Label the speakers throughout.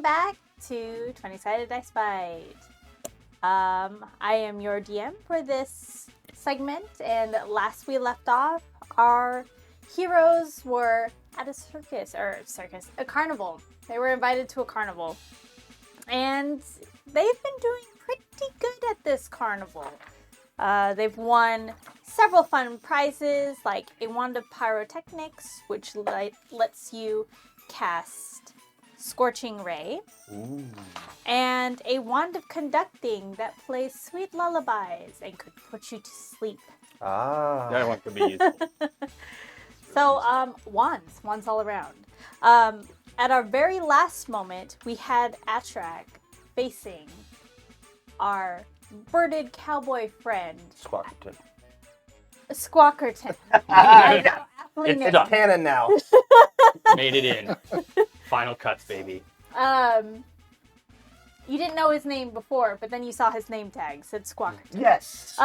Speaker 1: back to 20-Sided Dice Bite. I am your DM for this segment, and last we left off, our heroes were at a carnival. They were invited to a carnival, and they've been doing pretty good at this carnival. They've won several fun prizes, like a wand of pyrotechnics, which lets you cast Scorching Ray.
Speaker 2: Ooh.
Speaker 1: And a wand of conducting that plays sweet lullabies and could put you to sleep.
Speaker 2: Ah.
Speaker 3: That one could be useful.
Speaker 1: So, wands all around. At our very last moment, we had Atrak facing our birded cowboy friend,
Speaker 2: Squawkerton.
Speaker 1: Squawkerton.
Speaker 2: It's canon now.
Speaker 3: Made it in. Final cuts, baby.
Speaker 1: You didn't know his name before, but then you saw his name tag said Squawkerton.
Speaker 2: Yes.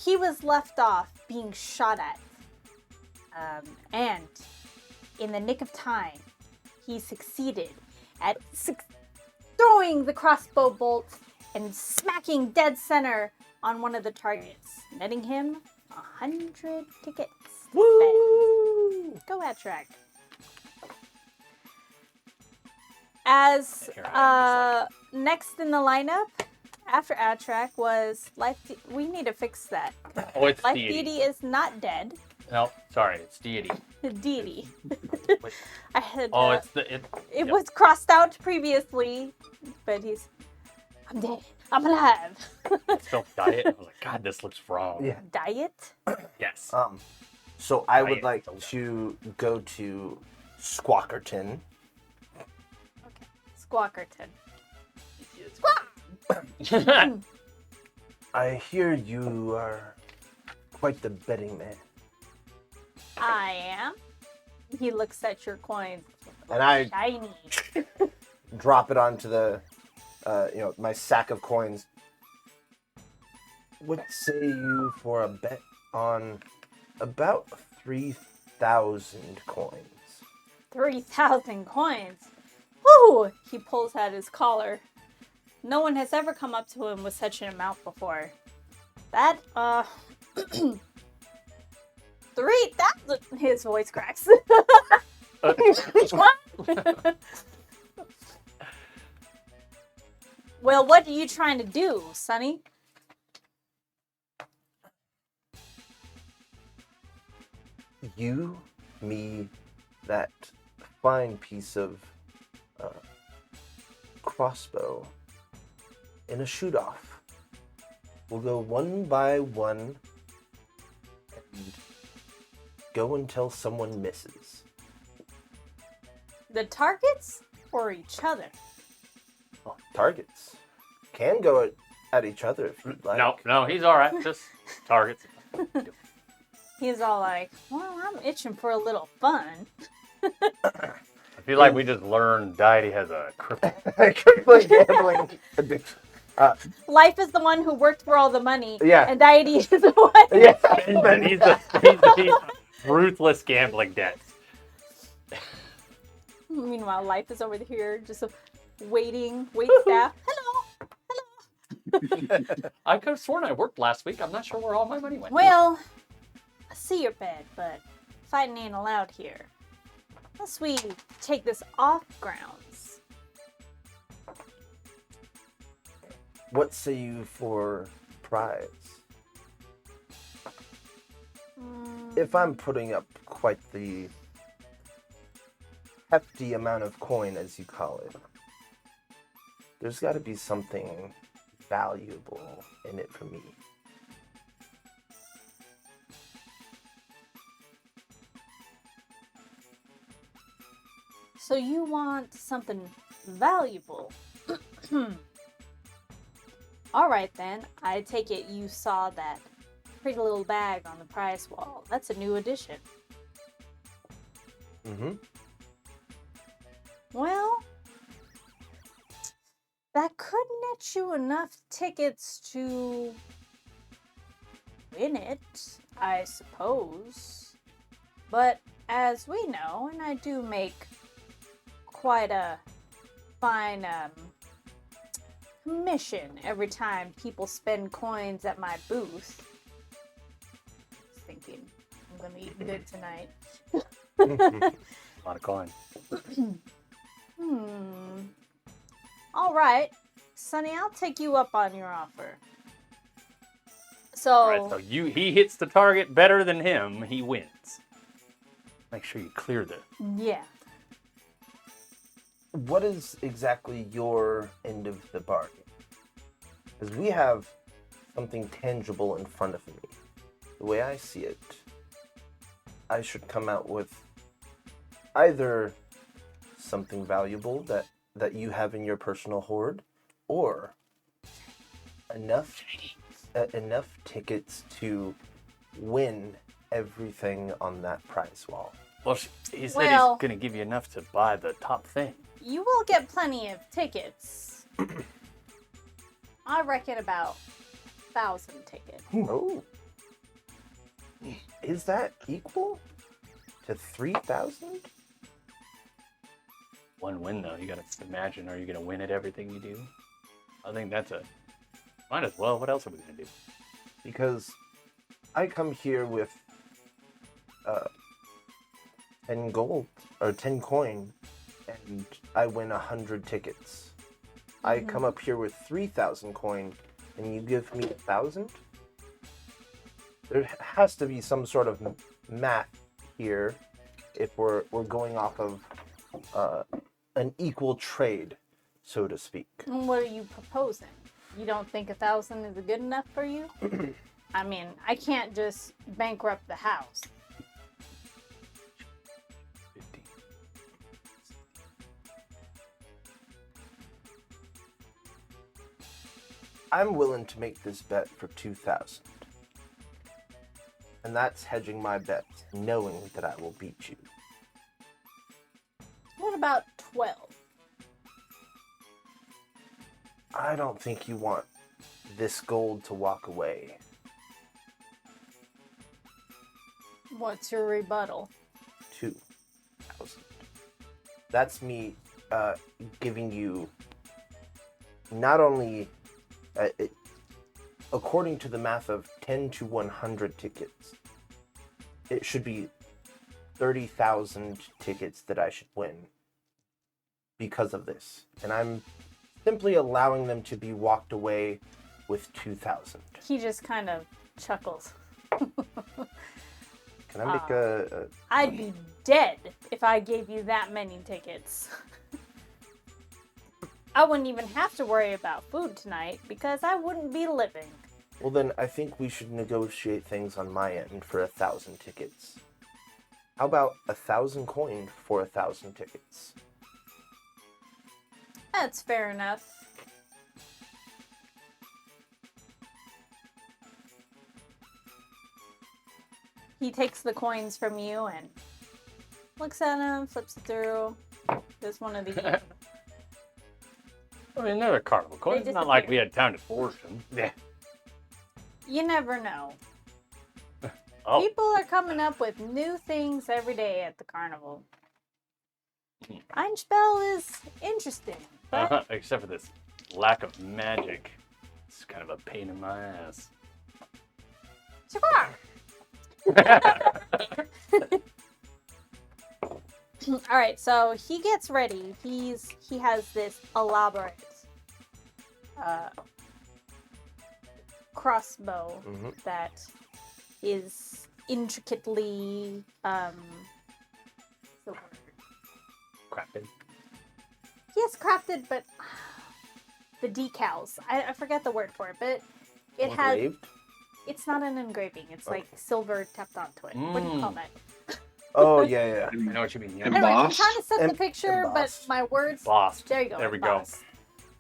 Speaker 1: He was left off being shot at. And in the nick of time, he succeeded at throwing the crossbow bolt and smacking dead center on one of the targets, netting him 100 tickets.
Speaker 2: Woo!
Speaker 1: Go ahead, Shrek. As next in the lineup, after Atrak was we need to fix that.
Speaker 3: Oh, it's
Speaker 1: Life
Speaker 3: deity.
Speaker 1: Deity is not dead.
Speaker 3: No, sorry, it's deity.
Speaker 1: Deity.
Speaker 3: Wait.
Speaker 1: I had.
Speaker 3: Oh,
Speaker 1: It
Speaker 3: yep.
Speaker 1: was crossed out previously, but I'm dead. I'm alive.
Speaker 3: It's spelled diet. I was like, God, this looks wrong.
Speaker 2: Yeah.
Speaker 1: Diet.
Speaker 3: Yes.
Speaker 2: So I would
Speaker 3: Diet.
Speaker 2: like to go to Squawkerton.
Speaker 1: Okay. Squawkerton.
Speaker 2: I hear you are quite the betting man.
Speaker 1: I am. He looks at your coins.
Speaker 2: And I
Speaker 1: Shiny.
Speaker 2: drop it onto the, my sack of coins. What say you for a bet on about 3,000 coins?
Speaker 1: 3,000 coins. Woo! He pulls out his collar. No one has ever come up to him with such an amount before. That, 3,000. His voice cracks. Well, what are you trying to do, Sonny?
Speaker 2: You, me, that fine piece of crossbow in a shoot-off. We'll go one by one and go until someone misses.
Speaker 1: The targets or each other?
Speaker 2: Oh, targets can go at each other if you'd like.
Speaker 3: No, he's all right. Just targets.
Speaker 1: He's all like, well, I'm itching for a little fun.
Speaker 3: I feel like we just learned Deity has a crippling.
Speaker 2: Crippling gambling addiction.
Speaker 1: Life is the one who worked for all the money.
Speaker 2: Yeah.
Speaker 1: And Deity is the one.
Speaker 2: Yeah.
Speaker 3: And he's a ruthless gambling debts.
Speaker 1: Meanwhile, Life is over here just waiting, wait staff. Hello.
Speaker 3: I could have sworn I worked last week. I'm not sure where all my money went.
Speaker 1: Well, I see your bed, but fighting ain't allowed here. Unless we take this off grounds.
Speaker 2: What say you for prize? If I'm putting up quite the hefty amount of coin, as you call it, there's got to be something valuable in it for me.
Speaker 1: So you want something valuable. Alright then, I take it you saw that pretty little bag on the prize wall. That's a new addition.
Speaker 2: Mm-hmm.
Speaker 1: Well, that could net you enough tickets to win it, I suppose. But as we know, and I do make quite a fine commission every time people spend coins at my booth. Just thinking, I'm gonna eat good tonight.
Speaker 3: A lot of coin.
Speaker 1: All right, Sonny, I'll take you up on your offer. So,
Speaker 3: All right, so he hits the target better than him, he wins. Make sure you clear the.
Speaker 1: yeah.
Speaker 2: What is exactly your end of the bargain? Because we have something tangible in front of me. The way I see it, I should come out with either something valuable that you have in your personal hoard, or enough tickets to win everything on that prize wall.
Speaker 3: Well, he said
Speaker 1: Well-
Speaker 3: he's going to give you enough to buy the top thing.
Speaker 1: You will get plenty of tickets. I reckon about 1,000 tickets.
Speaker 2: Oh. Is that equal to 3,000?
Speaker 3: One win, though. You got to imagine, are you going to win at everything you do? I think that's a. Might as well. What else are we going to do?
Speaker 2: Because I come here with 10 gold or 10 coin, and I win 100 tickets. I come up here with 3,000 coin, and you give me 1,000. There has to be some sort of math here if we're going off of an equal trade, so to speak.
Speaker 1: And what are you proposing? You don't think 1,000 is good enough for you? I mean, I can't just bankrupt the house.
Speaker 3: 15.
Speaker 2: I'm willing to make this bet for 2,000. And that's hedging my bets, knowing that I will beat you.
Speaker 1: What about 12?
Speaker 2: I don't think you want this gold to walk away.
Speaker 1: What's your rebuttal?
Speaker 2: 2,000. That's me giving you not only, according to the math of 10 to 100 tickets, it should be 30,000 tickets that I should win because of this. And I'm simply allowing them to be walked away with 2,000.
Speaker 1: He just kind of chuckles.
Speaker 2: Can I make a
Speaker 1: I'd be dead if I gave you that many tickets. I wouldn't even have to worry about food tonight because I wouldn't be living.
Speaker 2: Well, then I think we should negotiate things on my end for 1,000 tickets. How about 1,000 coin for 1,000 tickets?
Speaker 1: That's fair enough. He takes the coins from you and looks at them, flips it through. There's one of these.
Speaker 3: I mean, they're carnival coins. It's not like we had time to force them. Yeah.
Speaker 1: You never know.
Speaker 3: Oh,
Speaker 1: People are coming up with new things every day at the carnival. Einspell is interesting, but
Speaker 3: except for this lack of magic. It's kind of a pain in my ass.
Speaker 1: Sure. All right, so he gets ready. He has this elaborate crossbow that is intricately what's the word?
Speaker 3: Crafted.
Speaker 1: Yes, crafted, but the decals. I forget the word for it, but it has.
Speaker 2: Engraved?
Speaker 1: It's not an engraving. It's like silver tapped onto it. What do you call that?
Speaker 2: Oh, yeah.
Speaker 3: I know what you mean. Yeah.
Speaker 1: Anyway, I'm
Speaker 4: Embossed?
Speaker 1: trying to set the picture,
Speaker 2: Embossed.
Speaker 1: but my words.
Speaker 3: Embossed.
Speaker 1: There you go.
Speaker 3: There we go.
Speaker 1: embossed.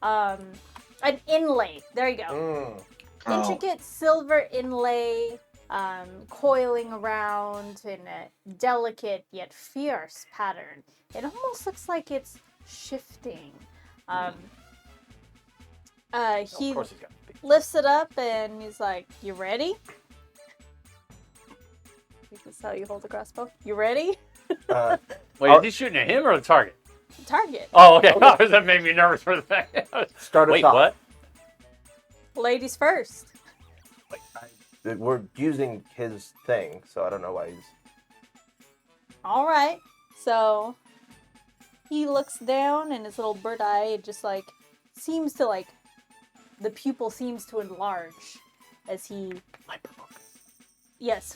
Speaker 1: An inlay. There you go.
Speaker 2: Mm.
Speaker 4: Oh.
Speaker 1: Intricate silver inlay, coiling around in a delicate yet fierce pattern. It almost looks like it's shifting. He
Speaker 3: of course he's got big.
Speaker 1: lifts it up and he's like, "You ready?" This is how you hold a crossbow. You ready?
Speaker 3: Wait, is he shooting at him or the target?
Speaker 1: Target.
Speaker 3: Oh, okay. That made me nervous for the fact.
Speaker 2: Start us
Speaker 3: Wait,
Speaker 2: off.
Speaker 3: what?
Speaker 1: Ladies first.
Speaker 2: We're using his thing, so I don't know why he's...
Speaker 1: All right. So he looks down and his little bird eye just like seems to like the pupil seems to enlarge as he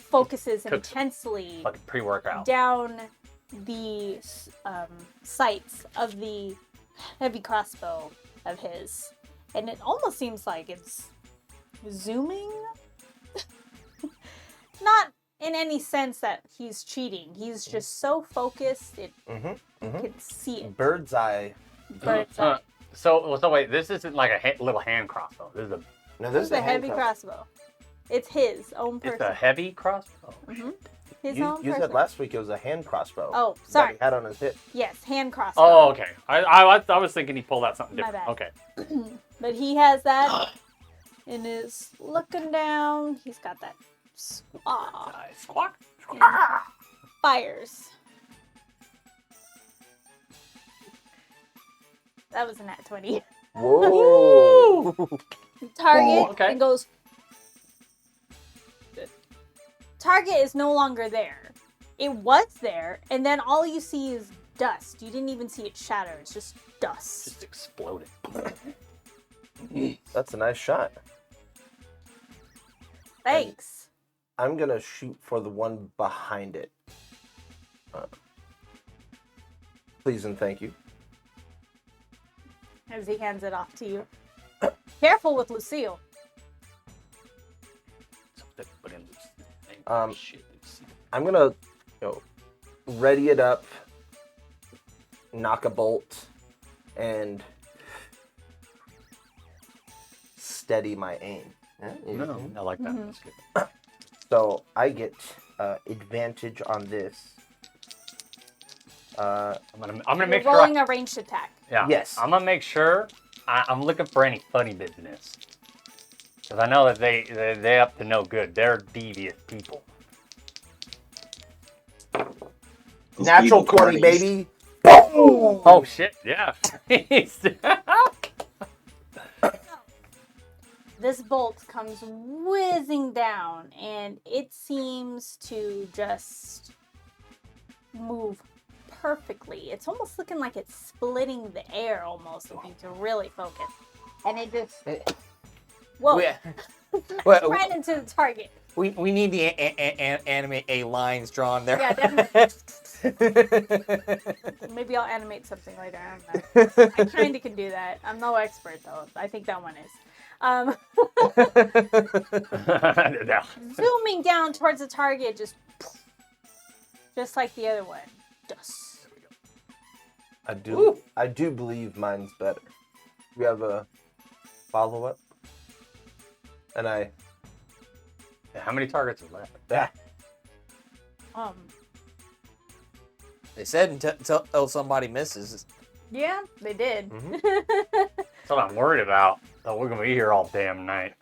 Speaker 1: focuses
Speaker 3: Cooks
Speaker 1: intensely
Speaker 3: like a pre-workout.
Speaker 1: down the sights of the heavy crossbow of his, and it almost seems like it's zooming. Not in any sense that he's cheating. He's just so focused it can see it.
Speaker 2: Bird's eye.
Speaker 1: Bird's eye.
Speaker 3: So wait, this isn't like a little hand crossbow. This is a.
Speaker 2: No,
Speaker 1: This is a heavy crossbow. It's his own person.
Speaker 3: It's a heavy crossbow.
Speaker 1: His
Speaker 2: You
Speaker 1: own
Speaker 2: said
Speaker 1: person.
Speaker 2: last week it was a hand crossbow.
Speaker 1: Oh,
Speaker 2: that
Speaker 1: sorry.
Speaker 2: he had on his hip.
Speaker 1: Yes, hand crossbow.
Speaker 3: Oh, okay. I was thinking he pulled out something
Speaker 1: My
Speaker 3: different.
Speaker 1: bad.
Speaker 3: Okay.
Speaker 1: But he has that and is looking down. He's got that squawk.
Speaker 3: Squawk.
Speaker 1: And fires. That was a nat 20.
Speaker 2: Whoa!
Speaker 1: Target
Speaker 3: okay.
Speaker 1: and goes. Target is no longer there. It was there, and then all you see is dust. You didn't even see it shatter. It's just dust.
Speaker 3: Just exploded.
Speaker 2: That's a nice shot.
Speaker 1: Thanks.
Speaker 2: I'm gonna shoot for the one behind it. Please and thank you.
Speaker 1: As he hands it off to you. Careful with Lucille.
Speaker 2: I'm gonna, ready it up, knock a bolt, and steady my aim.
Speaker 3: No, I like that.
Speaker 1: Mhm.
Speaker 3: That's good.
Speaker 2: So I get advantage on this.
Speaker 3: I'm gonna
Speaker 1: You're
Speaker 3: make sure.
Speaker 1: rolling a ranged attack.
Speaker 3: Yeah.
Speaker 2: Yes.
Speaker 3: I'm gonna make sure. I'm looking for any funny business. Because I know that they up to no good. They're devious people.
Speaker 4: Those
Speaker 2: Natural
Speaker 4: evil
Speaker 2: 20,
Speaker 4: carnies.
Speaker 2: baby.
Speaker 3: Oh shit! Yeah.
Speaker 1: This bolt comes whizzing down, and it seems to just move perfectly. It's almost looking like it's splitting the air almost if you can really focus. And it just... Whoa. Right into the target.
Speaker 5: We need the animate A lines drawn there.
Speaker 1: Yeah, definitely. Maybe I'll animate something later. I don't know. I kind of can do that. I'm no expert, though. I think that one is. Zooming down towards the target, just like the other one. Dust.
Speaker 2: I do believe mine's better. We have a follow-up. And
Speaker 3: How many targets are left?
Speaker 5: They said until somebody misses.
Speaker 1: Yeah, they did.
Speaker 3: That's what I'm worried about. Oh, we're gonna be here all damn night.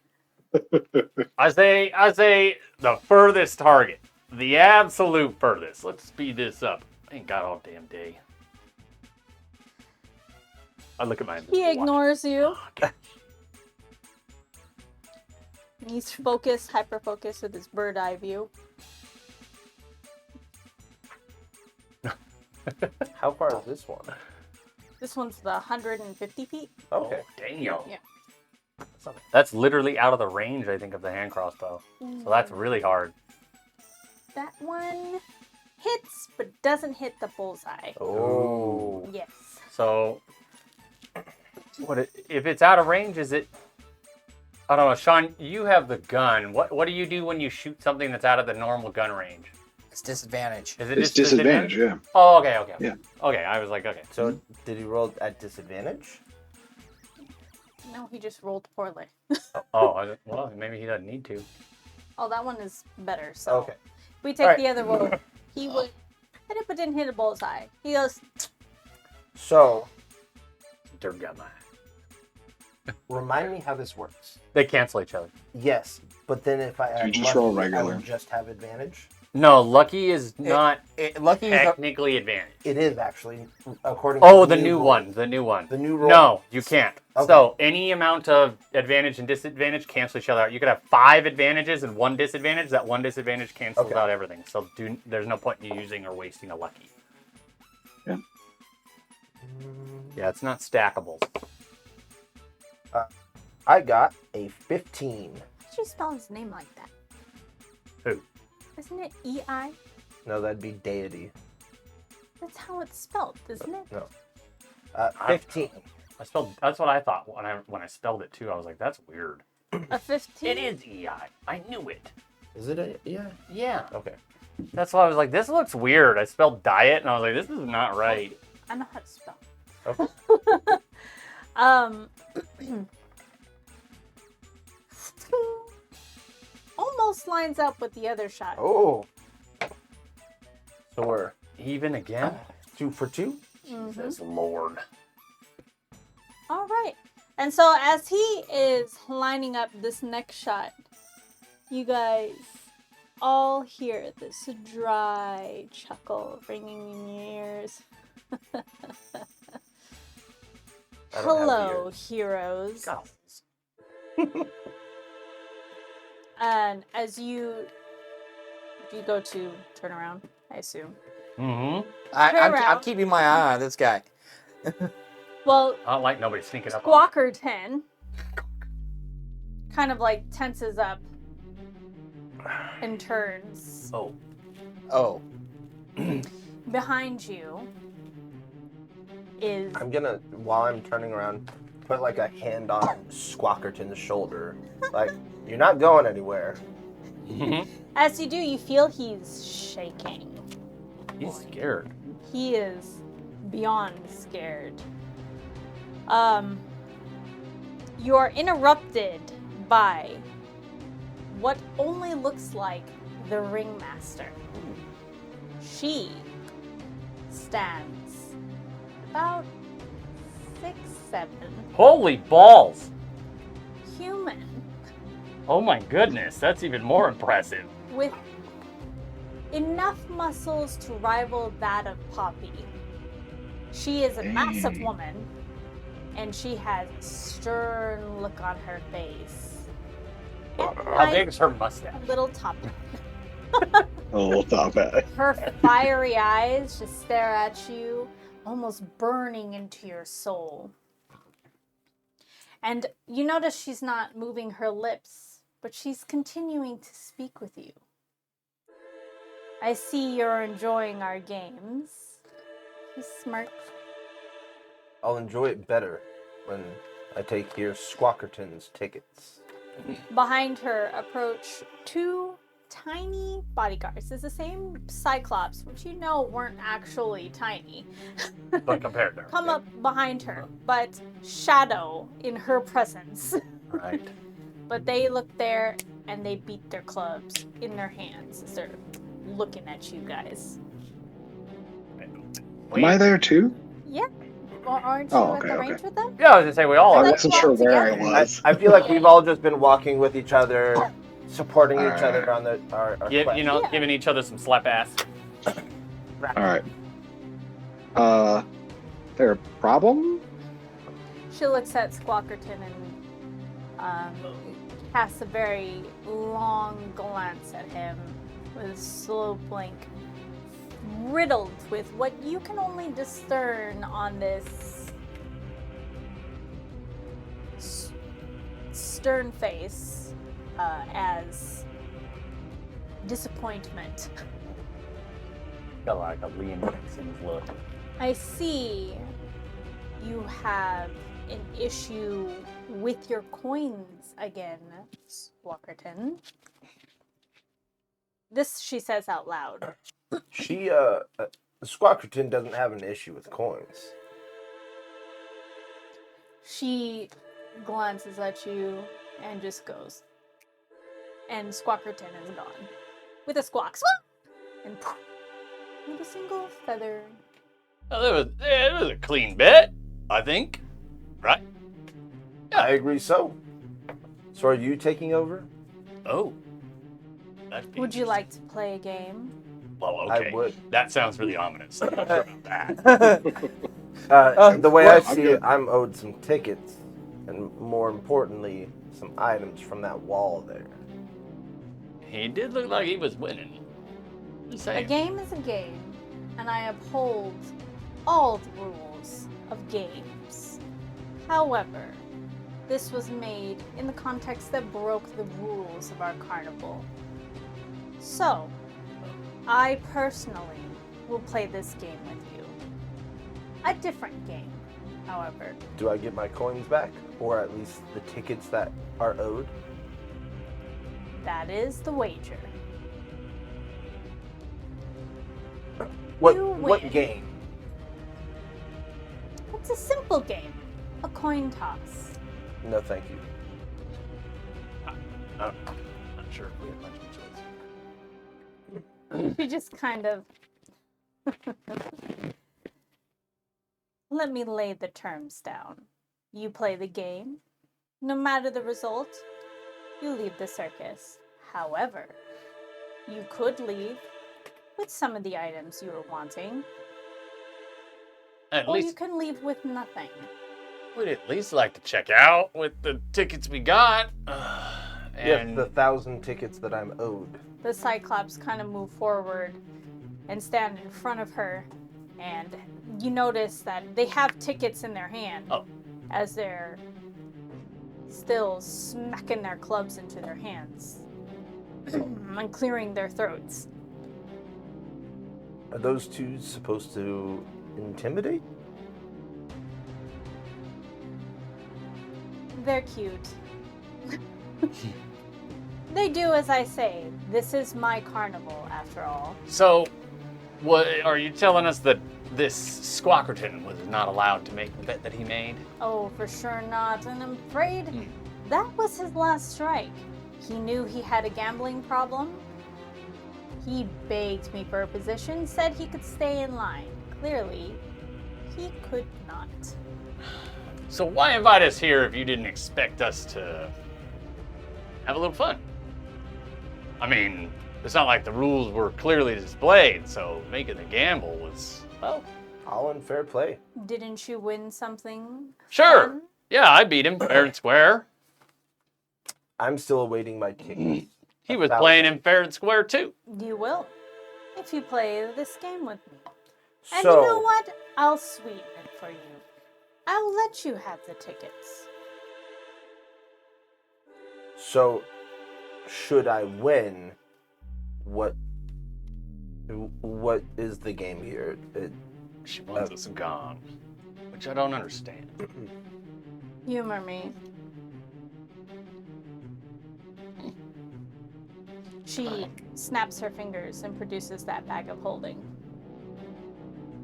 Speaker 3: I say the furthest target. The absolute furthest. Let's speed this up. I ain't got all damn day. I look at my
Speaker 1: He ignores you. He's focused, hyper-focused with his bird eye view.
Speaker 2: how far is this one?
Speaker 1: This one's the 150 feet.
Speaker 2: Okay.
Speaker 3: Damn.
Speaker 1: Yeah.
Speaker 3: That's literally out of the range, I think, of the hand crossbow. So that's really hard.
Speaker 1: That one hits, but doesn't hit the bullseye.
Speaker 2: Oh.
Speaker 1: Yes.
Speaker 3: So, if it's out of range? Is it? I don't know, Sean. You have the gun. What do you do when you shoot something that's out of the normal gun range?
Speaker 5: It's disadvantage.
Speaker 3: Is it
Speaker 4: It's disadvantage, yeah.
Speaker 3: Oh, okay.
Speaker 4: Yeah.
Speaker 3: Okay, I was like, okay.
Speaker 2: So did he roll at disadvantage?
Speaker 1: No, he just rolled poorly.
Speaker 3: Well, maybe he doesn't need to.
Speaker 1: Oh, that one is better. So
Speaker 2: Okay.
Speaker 1: if we take
Speaker 2: Alright.
Speaker 1: the other roll, he would hit it, but didn't hit a bullseye. He goes,
Speaker 2: So
Speaker 3: Dirt got my.
Speaker 2: remind me how this works.
Speaker 3: They cancel each other.
Speaker 2: Yes, but then if I add
Speaker 4: You just roll
Speaker 2: lucky, I
Speaker 4: regular.
Speaker 2: would just have advantage.
Speaker 3: No, lucky is not
Speaker 5: Lucky is a,
Speaker 3: technically advantage.
Speaker 2: It is actually, according
Speaker 3: Oh,
Speaker 2: to
Speaker 3: the new
Speaker 2: rule.
Speaker 3: one. The new one.
Speaker 2: The new rule?
Speaker 3: No, you can't.
Speaker 2: Okay.
Speaker 3: So any amount of advantage and disadvantage cancel each other out. You could have 5 advantages and 1 disadvantage. That 1 disadvantage cancels
Speaker 2: Okay.
Speaker 3: out everything. So there's no point in you using or wasting a lucky.
Speaker 4: Yeah.
Speaker 3: Yeah, it's not stackable.
Speaker 2: I got a 15.
Speaker 1: How did you spell his name like that?
Speaker 3: Who?
Speaker 1: Isn't it E-I?
Speaker 2: No, that'd be deity.
Speaker 1: That's how it's spelled, isn't it?
Speaker 2: No. 15.
Speaker 3: That's what I thought when I spelled it too. I was like, that's weird.
Speaker 1: A 15?
Speaker 3: It is EI. I knew it.
Speaker 2: Is it a, yeah?
Speaker 3: Yeah.
Speaker 2: Okay.
Speaker 3: That's why I was like, this looks weird. I spelled diet and I was like, this is not right.
Speaker 1: I know how to spell.
Speaker 2: Okay.
Speaker 1: Almost lines up with the other shot.
Speaker 2: Oh. So we're
Speaker 3: Even again?
Speaker 2: 2 for 2?
Speaker 3: Jesus Lord.
Speaker 1: All right. And so as he is lining up this next shot, you guys all hear this dry chuckle ringing in your ears.
Speaker 2: I don't have
Speaker 1: Hello,
Speaker 2: ears.
Speaker 1: heroes.
Speaker 3: God.
Speaker 1: And as you go to turn around, I assume.
Speaker 3: Mm-hmm.
Speaker 1: Turn
Speaker 5: I'm
Speaker 1: around.
Speaker 5: keeping my eye on this guy.
Speaker 1: Well,
Speaker 3: I don't like nobody sneaking up on me.
Speaker 1: Squawkerton kind of like tenses up and turns.
Speaker 3: Oh.
Speaker 5: Oh.
Speaker 1: Behind you is
Speaker 2: I'm gonna, while I'm turning around, put like a hand on Squawkerton's shoulder. Like, you're not going anywhere.
Speaker 1: as you do, you feel he's shaking.
Speaker 3: He's scared.
Speaker 1: He is beyond scared. You are interrupted by what only looks like the ringmaster. She stands about 6'7",
Speaker 3: Holy balls.
Speaker 1: human
Speaker 3: Oh my goodness, that's even more impressive.
Speaker 1: with enough muscles to rival that of Poppy. She is a massive
Speaker 4: Dang.
Speaker 1: woman, and she has a stern look on her face.
Speaker 3: How big is her mustache?
Speaker 1: A little top.
Speaker 4: A little top hat.
Speaker 1: Her fiery eyes just stare at you, almost burning into your soul. And you notice she's not moving her lips, but she's continuing to speak with you. I see you're enjoying our games. He smirks.
Speaker 2: I'll enjoy it better when I take here Squawkerton's tickets.
Speaker 1: Behind her approach 2 tiny bodyguards. It's the same Cyclops, which you know weren't actually tiny.
Speaker 3: But compared to her.
Speaker 1: Come up behind her, but shadow in her presence.
Speaker 3: Right.
Speaker 1: But they look there and they beat their clubs in their hands as they're looking at you guys.
Speaker 4: Am I there too?
Speaker 1: Yeah. Or aren't you
Speaker 4: Oh,
Speaker 1: at
Speaker 4: okay,
Speaker 1: the
Speaker 4: okay.
Speaker 1: range with them?
Speaker 3: Yeah, I was gonna say we all
Speaker 4: I
Speaker 3: are.
Speaker 1: Let's
Speaker 4: wasn't
Speaker 1: walk
Speaker 4: sure where I
Speaker 1: together.
Speaker 4: was.
Speaker 2: I feel like we've all just been walking with each other, supporting each
Speaker 4: Alright.
Speaker 2: other on our quest.
Speaker 3: You know,
Speaker 1: Yeah.
Speaker 3: giving each other some slap ass.
Speaker 4: Alright. There a problem?
Speaker 1: She looks at Squawkerton and casts a very long glance at him with a slow blink, riddled with what you can only discern on this stern face as disappointment.
Speaker 3: Got like a Liam Neeson's look.
Speaker 1: I see you have an issue with your coins again, Squawkerton. This she says out loud.
Speaker 2: Squawkerton doesn't have an issue with coins.
Speaker 1: She glances at you and just goes. And Squawkerton is gone. With a squawk. And poof, with a single feather.
Speaker 3: Oh, it was a clean bet, I think. Right?
Speaker 2: I agree so. So are you taking over?
Speaker 3: Oh. That'd be
Speaker 1: Would you like
Speaker 3: interesting.
Speaker 1: to play a game?
Speaker 3: Well,
Speaker 2: I
Speaker 3: okay.
Speaker 2: would.
Speaker 3: That sounds really ominous. I'm not sure about that.
Speaker 2: The way
Speaker 4: Well,
Speaker 2: I
Speaker 4: I'm
Speaker 2: see
Speaker 4: good.
Speaker 2: it, I'm owed some tickets, and more importantly, some items from that wall there.
Speaker 3: He did look like he was winning. Just
Speaker 1: A
Speaker 3: saying.
Speaker 1: game is a game, and I uphold all the rules of games. However, this was made in the context that broke the rules of our carnival. So, I personally will play this game with you. A different game, however.
Speaker 2: Do I get my coins back, or at least the tickets that are owed?
Speaker 1: That is the wager.
Speaker 2: What
Speaker 1: You
Speaker 2: what
Speaker 1: win.
Speaker 2: game?
Speaker 1: It's a simple game. A coin toss.
Speaker 2: No, thank you.
Speaker 3: I'm not sure if we have much of a choice.
Speaker 1: She just kind of... Let me lay the terms down. You play the game. No matter the result, you leave the circus. However, you could leave with some of the items you were wanting,
Speaker 3: At
Speaker 1: or you
Speaker 3: least
Speaker 1: can leave with nothing.
Speaker 3: we'd at least like to check out with the tickets we got.
Speaker 2: Yes,
Speaker 3: And
Speaker 2: the 1,000 tickets that I'm owed.
Speaker 1: The Cyclops kind of move forward and stand in front of her, and you notice that they have tickets in their hand
Speaker 3: Oh.
Speaker 1: as they're still smacking their clubs into their hands and clearing their throats.
Speaker 2: Are those two supposed to intimidate?
Speaker 1: They're cute. They do as I say. This is my carnival, after all.
Speaker 3: so, what are you telling us that this Squawkerton was not allowed to make the bet that he made?
Speaker 1: Oh, for sure not. And I'm afraid that was his last strike. He knew he had a gambling problem. He begged me for a position, said he could stay in line. Clearly, he could not.
Speaker 3: So why invite us here if you didn't expect us to have a little fun? I mean, it's not like the rules were clearly displayed, so making the gamble was, well,
Speaker 2: All in fair play.
Speaker 1: Didn't you win something?
Speaker 3: sure.
Speaker 1: fun?
Speaker 3: Yeah, I beat him fair and square.
Speaker 2: I'm still awaiting my tickets.
Speaker 3: He was
Speaker 2: 1,000.
Speaker 3: playing him fair and square too.
Speaker 1: You will, if you play this game with me. And
Speaker 2: So,
Speaker 1: you know what? I'll sweeten it for you. I'll let you have the tickets.
Speaker 2: so should I win? What is the game here?
Speaker 3: She wants us gone, which I don't understand.
Speaker 1: Humor me. She snaps her fingers and produces that bag of holding.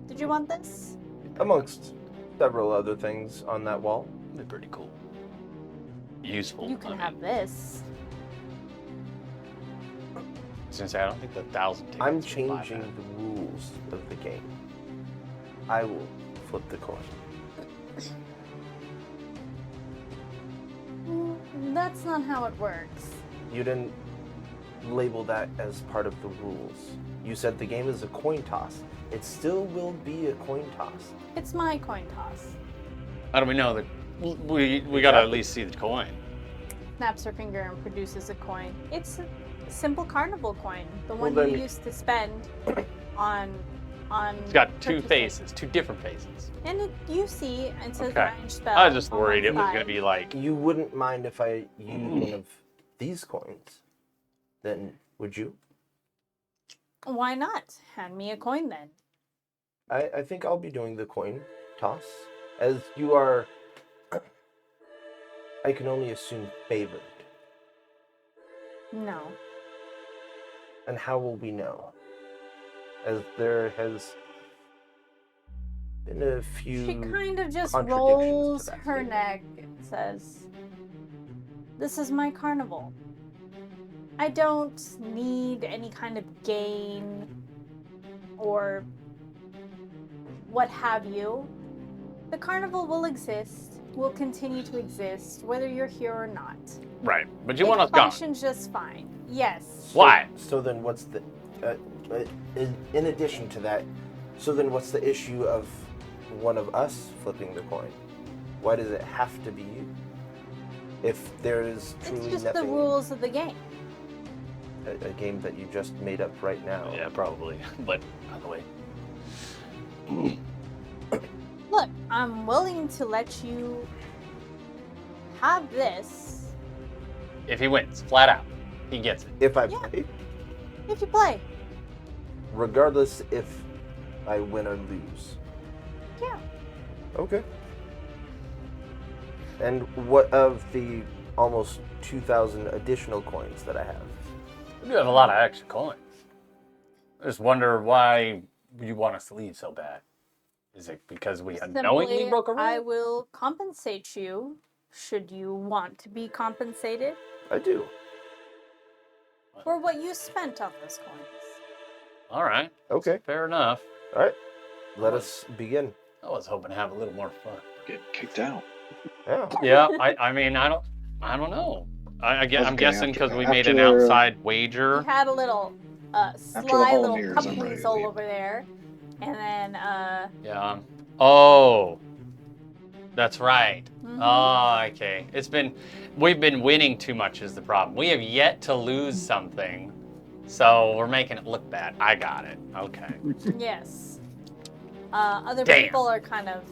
Speaker 1: Did you want this?
Speaker 2: Amongst several other things on that wall.
Speaker 3: They're pretty cool. Useful.
Speaker 1: You can
Speaker 3: I mean,
Speaker 1: have this.
Speaker 3: Since I don't think the 1,000 tickets.
Speaker 2: I'm
Speaker 3: would buy
Speaker 2: changing
Speaker 3: that.
Speaker 2: the rules of the game. I will flip the coin.
Speaker 1: That's not how it works.
Speaker 2: You didn't label that as part of the rules. You said the game is a coin toss. It still will be a coin toss.
Speaker 1: It's my coin toss.
Speaker 3: How do we know that? We gotta at least see the coin.
Speaker 1: Snaps her finger and produces a coin. It's a simple carnival coin, the
Speaker 2: Well,
Speaker 1: one
Speaker 2: then-
Speaker 1: you used to spend on.
Speaker 3: It's got two
Speaker 1: turkey
Speaker 3: faces, two different faces.
Speaker 1: And you see, it says
Speaker 3: Okay.
Speaker 1: range spell.
Speaker 3: I was just
Speaker 1: on
Speaker 3: worried
Speaker 1: one
Speaker 3: it was gonna
Speaker 1: side.
Speaker 3: be like,
Speaker 2: You wouldn't mind if I used one of these coins? Then would you?
Speaker 1: Why not? Hand me a coin then.
Speaker 2: I think I'll be doing the coin toss. As you are, I can only assume favored.
Speaker 1: No.
Speaker 2: And how will we know? As there has been a few.
Speaker 1: She kind of just
Speaker 2: contradictions to
Speaker 1: rolls
Speaker 2: that
Speaker 1: her
Speaker 2: statement.
Speaker 1: neck and says, "This is my carnival. I don't need any kind of gain or what have you. The carnival will exist, will continue to exist, whether you're here or not.
Speaker 3: Right. But you
Speaker 1: it
Speaker 3: want us gone.
Speaker 1: functions just fine. Yes.
Speaker 3: Why?
Speaker 2: So then what's the... in addition to that, so then what's the issue of one of us flipping the coin? Why does it have to be you? If there is truly
Speaker 1: It's just
Speaker 2: nothing...
Speaker 1: the rules of the game.
Speaker 2: A game that you just made up right now.
Speaker 3: Yeah, probably. But, by the way.
Speaker 1: Look, I'm willing to let you have this
Speaker 3: If he wins, flat out, he gets it.
Speaker 2: If I
Speaker 1: Yeah.
Speaker 2: play,
Speaker 1: if you play.
Speaker 2: regardless if I win or lose.
Speaker 1: Yeah.
Speaker 2: Okay. And what of the almost 2,000 additional coins that I have?
Speaker 3: You have a lot of extra coins. I just wonder why you want us to leave so bad. Is it because we unknowingly
Speaker 1: Simply,
Speaker 3: broke a rule?
Speaker 1: I will compensate you should you want to be compensated
Speaker 2: I do.
Speaker 1: for what you spent on those coins.
Speaker 3: All right.
Speaker 2: Okay.
Speaker 3: Fair enough.
Speaker 2: All right. Let us begin.
Speaker 3: I was hoping to have a little more fun.
Speaker 4: Get kicked out.
Speaker 2: Yeah.
Speaker 3: Yeah, I mean, I don't know. I'm guessing because we made an
Speaker 4: after-
Speaker 3: outside
Speaker 1: We
Speaker 3: wager.
Speaker 1: had a little
Speaker 4: the
Speaker 1: sly
Speaker 4: whole
Speaker 1: little
Speaker 4: mirrors, I'm ready
Speaker 1: couple
Speaker 4: to
Speaker 1: all
Speaker 4: leave.
Speaker 1: over there. And then
Speaker 3: Yeah. Oh. That's right.
Speaker 1: mhm.
Speaker 3: Oh, okay. We've been winning too much is the problem. We have yet to lose something, so we're making it look bad. I got it. Okay.
Speaker 1: yes. Other
Speaker 3: Damn.
Speaker 1: people are kind of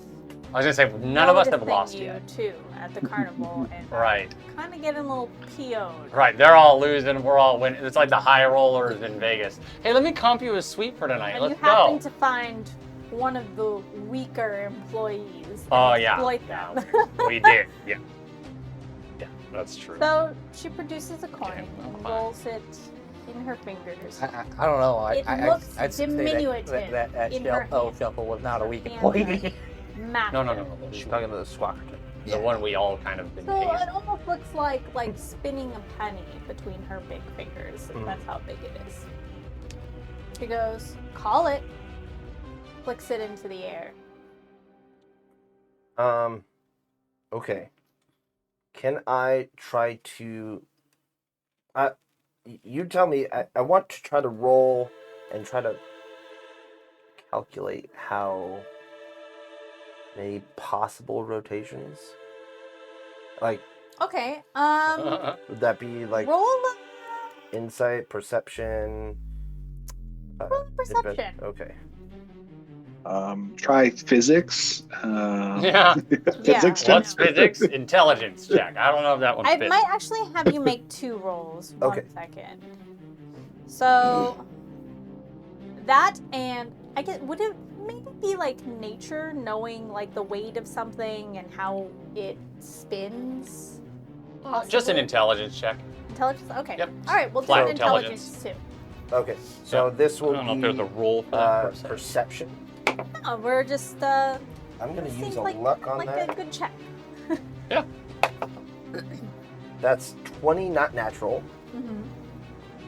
Speaker 3: I was gonna say none of us have
Speaker 1: noticing
Speaker 3: lost
Speaker 1: you
Speaker 3: yet.
Speaker 1: too at the carnival and
Speaker 3: Right.
Speaker 1: kind of getting a little PO'd.
Speaker 3: Right. They're all losing. We're all winning. It's like the high rollers in Vegas. Hey, let me comp you a suite for tonight.
Speaker 1: And
Speaker 3: Let's
Speaker 1: you happen
Speaker 3: go.
Speaker 1: to find one of the weaker employees.
Speaker 3: Oh,
Speaker 1: and
Speaker 3: yeah.
Speaker 1: exploit them.
Speaker 3: We did. Yeah. Yeah, that's true.
Speaker 1: So she produces a coin
Speaker 3: Okay, well,
Speaker 1: and
Speaker 3: fine.
Speaker 1: rolls it in her fingers.
Speaker 5: I don't know.
Speaker 1: It looks
Speaker 5: I'd say
Speaker 1: diminutive
Speaker 5: that
Speaker 1: in her hand.
Speaker 5: shuffle was not a weak
Speaker 1: Hand.
Speaker 5: employee.
Speaker 1: Massive.
Speaker 3: No.
Speaker 2: She's talking to the Swackerton.
Speaker 3: The one we all kind of been
Speaker 1: So
Speaker 3: hazed.
Speaker 1: it almost looks like spinning a penny between her big fingers.
Speaker 2: Mm.
Speaker 1: That's how big it is. She goes, call it. Flicks it into the air.
Speaker 2: Okay. Can I try to... you tell me. I want to try to roll and try to calculate how many possible rotations. Like,
Speaker 1: Okay.
Speaker 2: would that be like
Speaker 1: Roll
Speaker 2: insight, perception?
Speaker 1: roll perception.
Speaker 2: Okay.
Speaker 4: Try physics.
Speaker 3: Yeah.
Speaker 4: Physics check.
Speaker 3: What's physics? Intelligence check. I don't know if that one
Speaker 1: I
Speaker 3: fits.
Speaker 1: might actually have you make 2 rolls.
Speaker 2: Okay.
Speaker 1: 1 second. So that and I guess would it maybe be like nature, knowing like the weight of something and how it spins?
Speaker 3: Just an
Speaker 1: Possibly?
Speaker 3: intelligence check.
Speaker 1: Intelligence? Okay.
Speaker 3: Yep.
Speaker 1: All right, we'll do
Speaker 3: Flat
Speaker 1: an intelligence too.
Speaker 2: Okay. So this
Speaker 3: I
Speaker 2: will
Speaker 3: don't know
Speaker 2: be
Speaker 3: if there's a roll for that percent.
Speaker 2: perception.
Speaker 1: No, we're just
Speaker 2: I'm going to
Speaker 1: seems
Speaker 2: use a
Speaker 1: like,
Speaker 2: luck on
Speaker 1: like
Speaker 2: that.
Speaker 1: a good check.
Speaker 3: Yeah.
Speaker 2: That's 20, not natural.
Speaker 1: Mm-hmm.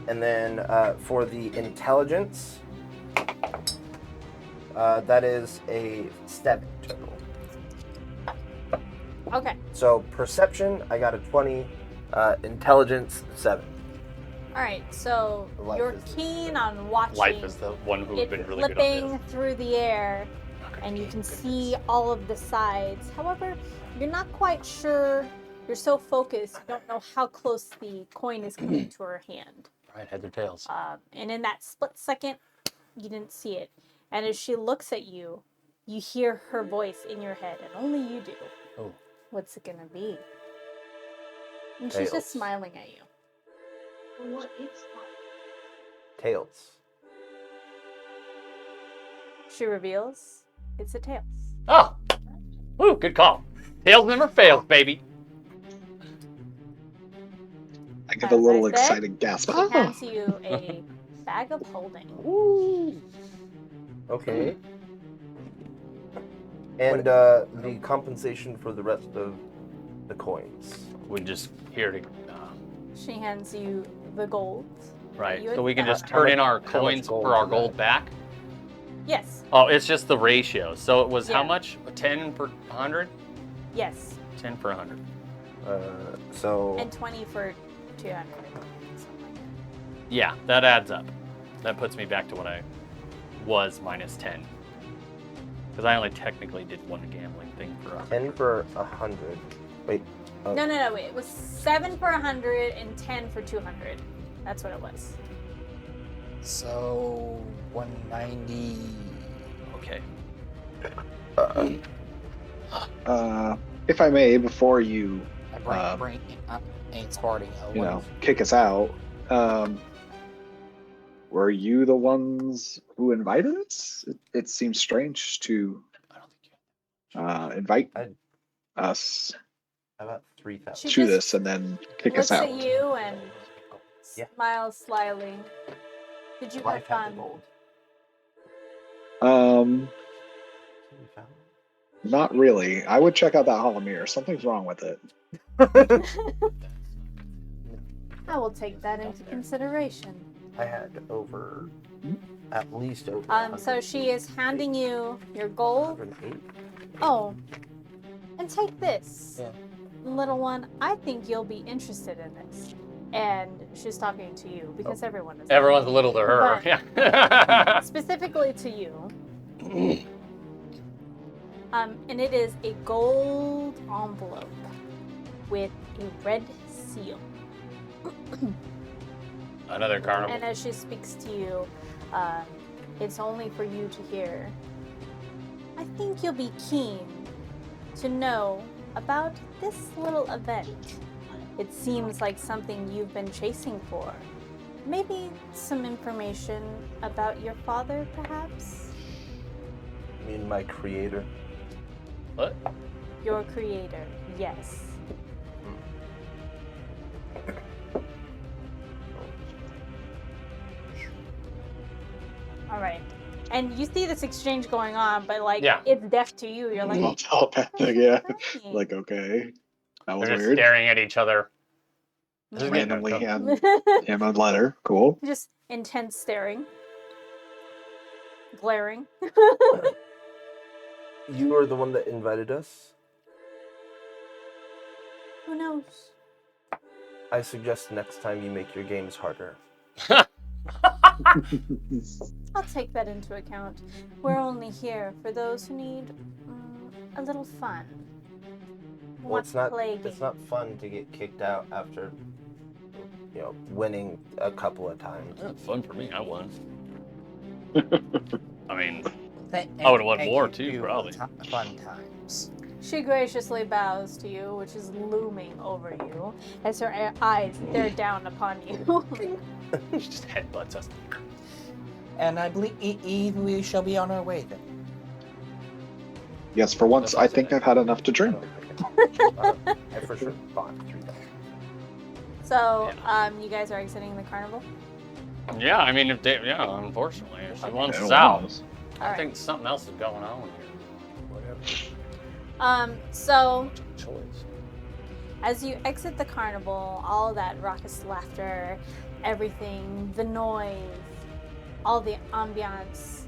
Speaker 2: And then for the intelligence, that is a 7 total.
Speaker 1: Okay.
Speaker 2: So perception, I got a 20. Intelligence, 7.
Speaker 1: All right. So
Speaker 2: Life
Speaker 1: you're
Speaker 2: is-
Speaker 1: keen on watching
Speaker 3: Life is the one who's
Speaker 1: it
Speaker 3: been really good at
Speaker 1: flipping
Speaker 3: this.
Speaker 1: through the air, and you can see all of the sides. However, you're not quite sure. You're so focused, you don't know how close the coin is coming to her hand.
Speaker 3: Right, heads or tails.
Speaker 1: And in that split second, you didn't see it. And as she looks at you, you hear her voice in your head, and only you do.
Speaker 3: Oh.
Speaker 1: What's it gonna be? And she's
Speaker 2: Tails.
Speaker 1: just smiling at you.
Speaker 6: What is that?
Speaker 2: Tails.
Speaker 1: She reveals it's a tails.
Speaker 3: Oh! Woo, good call. Tails never fails, baby.
Speaker 4: I get
Speaker 1: As
Speaker 4: a little
Speaker 1: I said,
Speaker 4: excited gasp.
Speaker 1: She hands you a bag of holding.
Speaker 2: Okay. And the compensation for the rest of the coins.
Speaker 3: We're just here to,
Speaker 1: She hands you the gold.
Speaker 3: right.
Speaker 1: You
Speaker 3: So we can
Speaker 1: had-
Speaker 3: just
Speaker 2: How
Speaker 3: turn
Speaker 2: much-
Speaker 3: in our
Speaker 2: how much
Speaker 3: coins
Speaker 2: gold
Speaker 3: for our
Speaker 2: is that?
Speaker 3: gold back.
Speaker 1: Yes.
Speaker 3: Oh, it's just the ratio. So it was how
Speaker 1: Yeah.
Speaker 3: much? 10 per 100?
Speaker 1: Yes.
Speaker 3: 10 per 100.
Speaker 2: So
Speaker 1: And 20 for 200. Something like that.
Speaker 3: Yeah, that adds up. That puts me back to what I was minus 10. Because I only technically did one gambling thing for
Speaker 2: 10 for 100. Wait.
Speaker 1: No, wait. It was 7 for 100 and 10 for 200. That's what it was.
Speaker 5: So 190.
Speaker 3: Okay.
Speaker 4: If I may, before you,
Speaker 5: My brain ain't starting.
Speaker 4: kick us out, were you the ones who invited us? It seems strange to
Speaker 3: I don't think you.
Speaker 4: invite
Speaker 2: I'd-
Speaker 4: us
Speaker 2: About 3,000.
Speaker 1: She
Speaker 4: to
Speaker 1: just
Speaker 4: this and then kick
Speaker 1: looks
Speaker 4: us out.
Speaker 1: at you and
Speaker 2: Yeah.
Speaker 1: smiles slyly. Did you have
Speaker 2: Life had the
Speaker 1: fun?
Speaker 2: gold.
Speaker 4: Not really. I would check out that Hall of Mirror. Something's wrong with it.
Speaker 1: I will take that into consideration.
Speaker 2: I had at least over.
Speaker 1: So she is handing you your gold.
Speaker 2: 108.
Speaker 1: Oh, and take this,
Speaker 5: Yeah.
Speaker 1: little one. I think you'll be interested in this. And she's talking to you because everyone is.
Speaker 3: Everyone's little to her.
Speaker 1: But-
Speaker 3: Yeah.
Speaker 1: Specifically to you. And it is a gold envelope with a red seal.
Speaker 3: Another carnival.
Speaker 1: And as she speaks to you, it's only for you to hear. I think you'll be keen to know about this little event. It seems like something you've been chasing for. Maybe some information about your father, perhaps?
Speaker 2: You mean my creator?
Speaker 3: What?
Speaker 1: Your creator, yes. All right. And you see this exchange going on, but like
Speaker 3: Yeah.
Speaker 1: it's deaf to you. You're like,
Speaker 4: Well, telepathic, yeah.
Speaker 1: "Hey."
Speaker 4: Like, okay. That was
Speaker 3: They're just
Speaker 4: weird.
Speaker 3: staring at each other. This is getting
Speaker 4: Randomly
Speaker 3: uncomfortable.
Speaker 4: hand him a letter. Cool.
Speaker 1: Just intense staring, glaring.
Speaker 2: You are the one that invited us.
Speaker 1: Who knows?
Speaker 2: I suggest next time you make your games harder.
Speaker 1: I'll take that into account. We're only here for those who need a little fun. Who
Speaker 2: Well,
Speaker 1: want
Speaker 2: it's
Speaker 1: to
Speaker 2: not.
Speaker 1: play
Speaker 2: It's
Speaker 1: games.
Speaker 2: not fun to get kicked out after, winning a couple of times.
Speaker 3: That's fun for me. I won. I mean,
Speaker 5: Thank
Speaker 3: I would've won
Speaker 5: thank
Speaker 3: more
Speaker 5: you
Speaker 3: too,
Speaker 5: for
Speaker 3: probably.
Speaker 5: Fun times.
Speaker 1: She graciously bows to you, which is looming over you, as her eyes stare down upon you.
Speaker 3: she just headbutts us.
Speaker 5: And I believe we shall be on our way then.
Speaker 4: Yes, for once, I think I've had enough to drink.
Speaker 2: I for sure bought 3,000.
Speaker 1: So, you guys are exiting the carnival?
Speaker 3: Yeah, I mean, unfortunately, if she wants
Speaker 4: Yeah,
Speaker 3: us
Speaker 4: well,
Speaker 3: out, I
Speaker 1: Alright.
Speaker 3: think something else is going on here. Whatever.
Speaker 1: So
Speaker 3: Choice.
Speaker 1: as you exit the carnival, all that raucous laughter, everything, the noise, all the ambiance,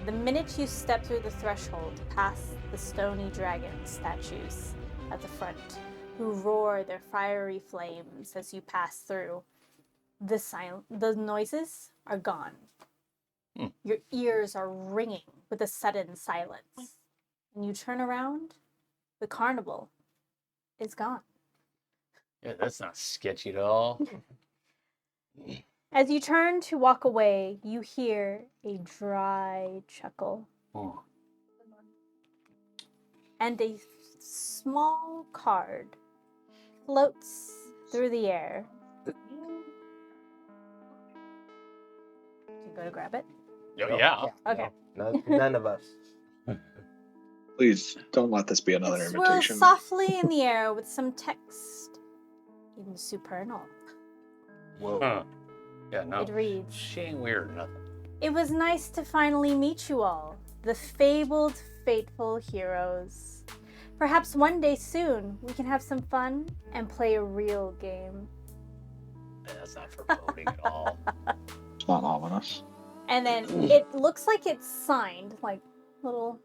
Speaker 1: the minute you step through the threshold past the stony dragon statues at the front, who roar their fiery flames as you pass through, the noises are gone.
Speaker 3: Hmm.
Speaker 1: Your ears are ringing with a sudden silence. And you turn around, the carnival is gone.
Speaker 3: Yeah, that's not sketchy at all.
Speaker 1: As you turn to walk away, you hear a dry chuckle
Speaker 3: Oh.
Speaker 1: and a small card floats through the air. Do you go to grab it?
Speaker 3: Yeah.
Speaker 1: Okay.
Speaker 2: None of us.
Speaker 4: Please don't let this be another
Speaker 1: It swirls
Speaker 4: invitation.
Speaker 1: softly in the air with some text in supernal.
Speaker 2: Whoa.
Speaker 3: Huh. Yeah, no.
Speaker 1: It reads,
Speaker 3: She ain't weird or nothing.
Speaker 1: "It was nice to finally meet you all, the fabled, fateful heroes. Perhaps one day soon we can have some fun and play a real game."
Speaker 3: Yeah, that's not foreboding at all.
Speaker 4: It's not ominous.
Speaker 1: And then it looks like it's signed, like little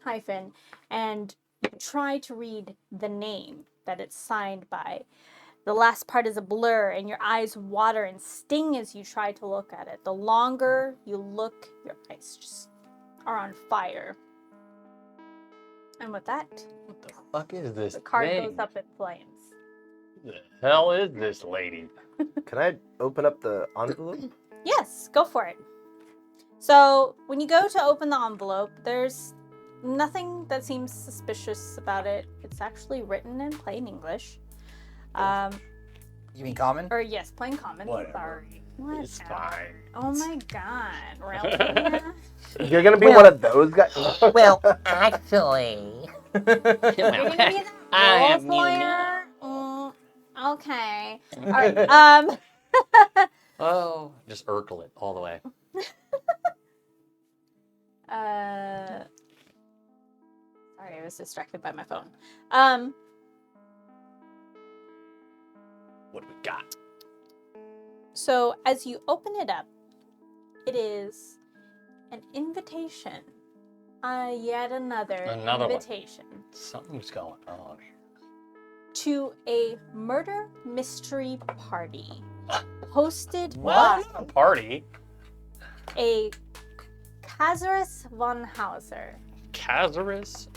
Speaker 1: hyphen, and you try to read the name, that it's signed by. The last part is a blur, and your eyes water and sting as you try to look at it. The longer you look, your eyes just are on fire. And with that,
Speaker 3: What the fuck is this
Speaker 1: the card
Speaker 3: thing?
Speaker 1: goes up in flames.
Speaker 3: Who the hell is this lady?
Speaker 2: Can I open up the envelope?
Speaker 1: Yes, go for it. So, when you go to open the envelope, there's nothing that seems suspicious about it. It's actually written in plain English.
Speaker 5: You mean common?
Speaker 1: Or yes, plain common.
Speaker 3: Whatever.
Speaker 1: Sorry.
Speaker 3: It's fine.
Speaker 1: Oh my god, really?
Speaker 2: You're gonna be one of those guys.
Speaker 5: Well, actually.
Speaker 1: You're gonna be
Speaker 3: I
Speaker 1: the
Speaker 3: am
Speaker 1: role
Speaker 3: you
Speaker 1: player? Okay. Alright,
Speaker 3: Oh, just Urkel it all the way.
Speaker 1: sorry, I was distracted by my phone.
Speaker 3: What do we got?
Speaker 1: So as you open it up, it is an invitation. Yet another
Speaker 3: one.
Speaker 1: invitation
Speaker 3: Something's going on here.
Speaker 1: to a murder mystery party hosted
Speaker 3: Well,
Speaker 1: by
Speaker 3: not a party.
Speaker 1: a Lazarus von Hauser.
Speaker 3: Lazarus?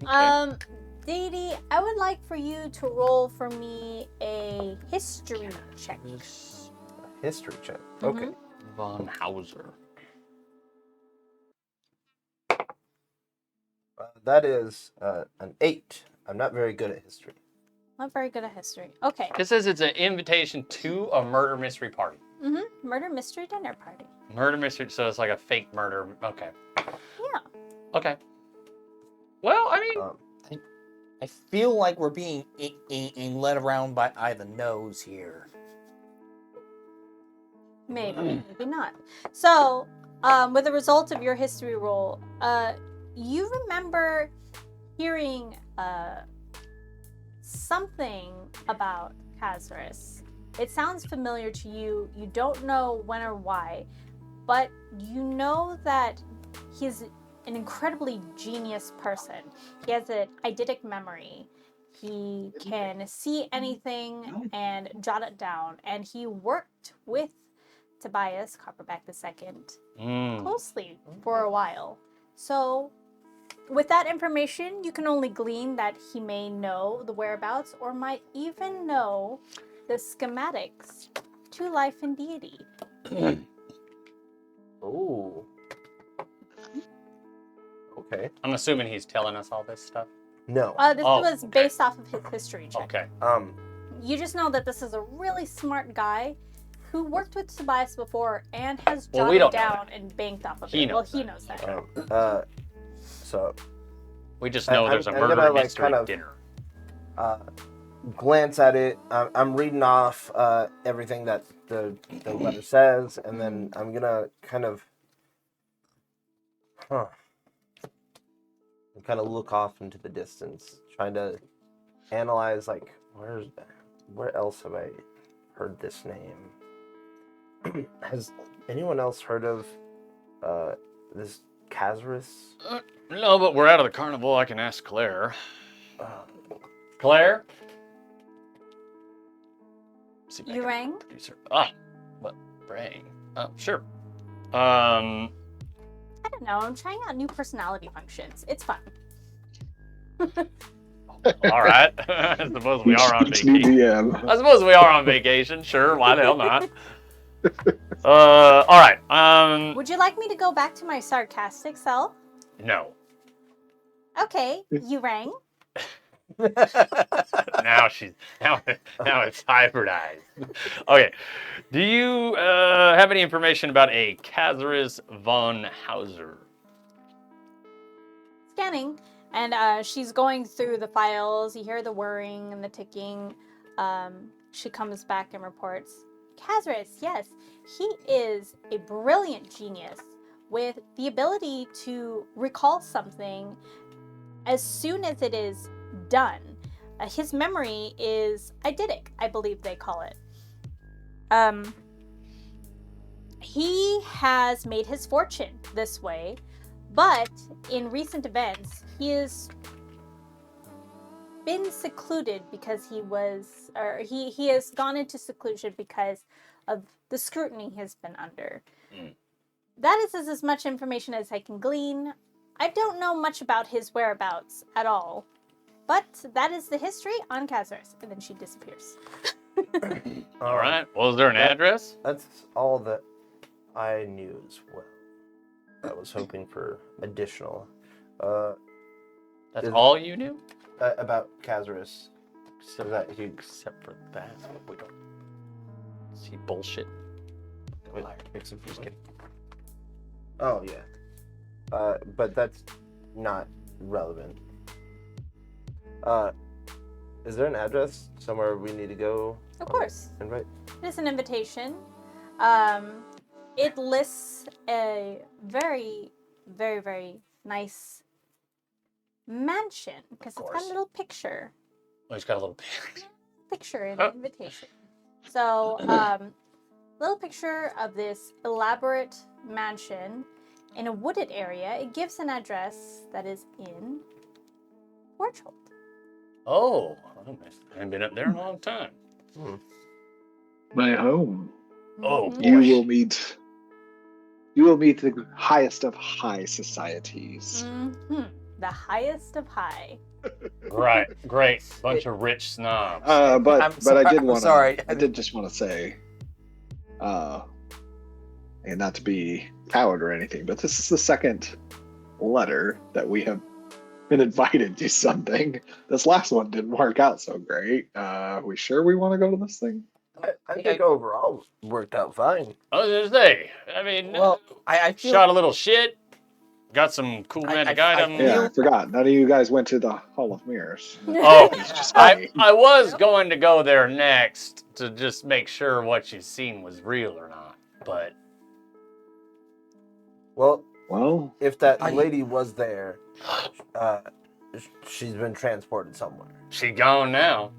Speaker 3: Okay.
Speaker 1: Dee, I would like for you to roll for me a history check.
Speaker 2: History check. Okay.
Speaker 3: Von Hauser.
Speaker 2: That is an 8. I'm not very good at history.
Speaker 1: Not very good at history. Okay.
Speaker 3: It says it's an invitation to a murder mystery party.
Speaker 1: Murder mystery dinner party.
Speaker 3: Murder mystery, so it's like a fake murder. Okay.
Speaker 1: Yeah.
Speaker 3: Okay. Well, I mean,
Speaker 5: I feel like we're being led around by the nose here.
Speaker 1: Maybe, maybe not. So, with the result of your history roll, you remember hearing something about Lazarus. It sounds familiar to you. You don't know when or why, but you know that he's an incredibly genius person. He has an eidetic memory. He can see anything and jot it down. And he worked with Tobias Copperback II closely for a while. So, with that information, you can only glean that he may know the whereabouts or might even know the schematics to life and deity.
Speaker 2: Oh. Okay.
Speaker 3: I'm assuming he's telling us all this stuff.
Speaker 2: No.
Speaker 1: This
Speaker 3: Oh,
Speaker 1: was
Speaker 3: okay.
Speaker 1: based off of his history check.
Speaker 3: Okay.
Speaker 1: You just know that this is a really smart guy who worked with Tobias before and has
Speaker 3: Well, we
Speaker 1: jotted
Speaker 3: don't know
Speaker 1: down and banked off of
Speaker 3: He
Speaker 1: it. Well,
Speaker 3: knows
Speaker 1: he
Speaker 3: that.
Speaker 1: knows that.
Speaker 2: So
Speaker 3: We just know there's a
Speaker 2: I'm
Speaker 3: murder
Speaker 2: gonna, like,
Speaker 3: mystery
Speaker 2: kind of-
Speaker 3: dinner.
Speaker 2: glance at it. I'm reading off everything that the letter says, and then I'm gonna kind of, look off into the distance, trying to analyze, like, where else have I heard this name? Has anyone else heard of this Lazarus?
Speaker 3: No, but we're out of the carnival. I can ask Claire. Claire? See if I
Speaker 1: You
Speaker 3: can
Speaker 1: rang?
Speaker 3: produce her. What? Rang? Sure.
Speaker 1: I don't know. I'm trying out new personality functions. It's fun.
Speaker 3: All right. I suppose we are on
Speaker 4: It's new
Speaker 3: vacation.
Speaker 4: DM.
Speaker 3: I suppose we are on vacation. Sure. Why the hell not? All right.
Speaker 1: Would you like me to go back to my sarcastic self?
Speaker 3: No.
Speaker 1: Okay, you rang.
Speaker 3: Now it's hybridized. Okay. Do you have any information about a Lazarus von Hauser?
Speaker 1: Scanning. And she's going through the files. You hear the whirring and the ticking. She comes back and reports, Lazarus, yes, he is a brilliant genius with the ability to recall something as soon as it is done. His memory is eidetic, I believe they call it. He has made his fortune this way, but in recent events, he is been secluded because he has gone into seclusion because of the scrutiny he's been under. That is as much information as I can glean. I don't know much about his whereabouts at all, but that is the history on Kazarus. And then she disappears.
Speaker 3: All right. Well, is there an address?
Speaker 2: That's all that I knew as well. I was hoping for additional.
Speaker 3: That's
Speaker 2: Is-
Speaker 3: all you knew?
Speaker 2: About Kazarus. So that he.
Speaker 3: Except for that, we don't see bullshit.
Speaker 2: Wait, except for- Oh yeah. But that's not relevant. Is there an address somewhere we need to go?
Speaker 1: Of course.
Speaker 2: Invite.
Speaker 1: It is an invitation. It lists a very, very, very nice mansion because it's got
Speaker 3: course.
Speaker 1: a little picture.
Speaker 3: Oh, he's got a little
Speaker 1: Picture in the invitation. So, little picture of this elaborate mansion in a wooded area. It gives an address that is in Porchhold.
Speaker 3: Oh, I haven't been up there in a long time.
Speaker 4: My home.
Speaker 3: Oh,
Speaker 1: Mhm.
Speaker 4: You
Speaker 3: boy.
Speaker 4: will meet the highest of high societies.
Speaker 1: Mhm. The highest of high.
Speaker 3: Right, great. Bunch of rich snobs.
Speaker 4: But
Speaker 5: I'm
Speaker 4: I
Speaker 5: sorry-
Speaker 4: did
Speaker 5: I'm
Speaker 4: want
Speaker 5: sorry.
Speaker 4: to. I did just want to say, and not to be coward or anything, but this is the second letter that we have been invited to something. This last one didn't work out so great. We sure we want to go to this thing?
Speaker 2: I think overall it worked out fine.
Speaker 3: I was gonna say, I mean,
Speaker 5: Well, I feel
Speaker 3: shot a little shit, got some cool
Speaker 5: I-
Speaker 3: magic
Speaker 5: I
Speaker 3: items.
Speaker 5: feel-
Speaker 4: Yeah, I forgot. None of you guys went to the Hall of Mirrors.
Speaker 3: Oh,
Speaker 4: It's just
Speaker 3: I
Speaker 4: me.
Speaker 3: was going to go there next to just make sure what you've seen was real or not. But
Speaker 2: Well,
Speaker 4: Well,
Speaker 2: if that
Speaker 5: I-
Speaker 2: lady was there, she's been transported somewhere.
Speaker 3: she gone now.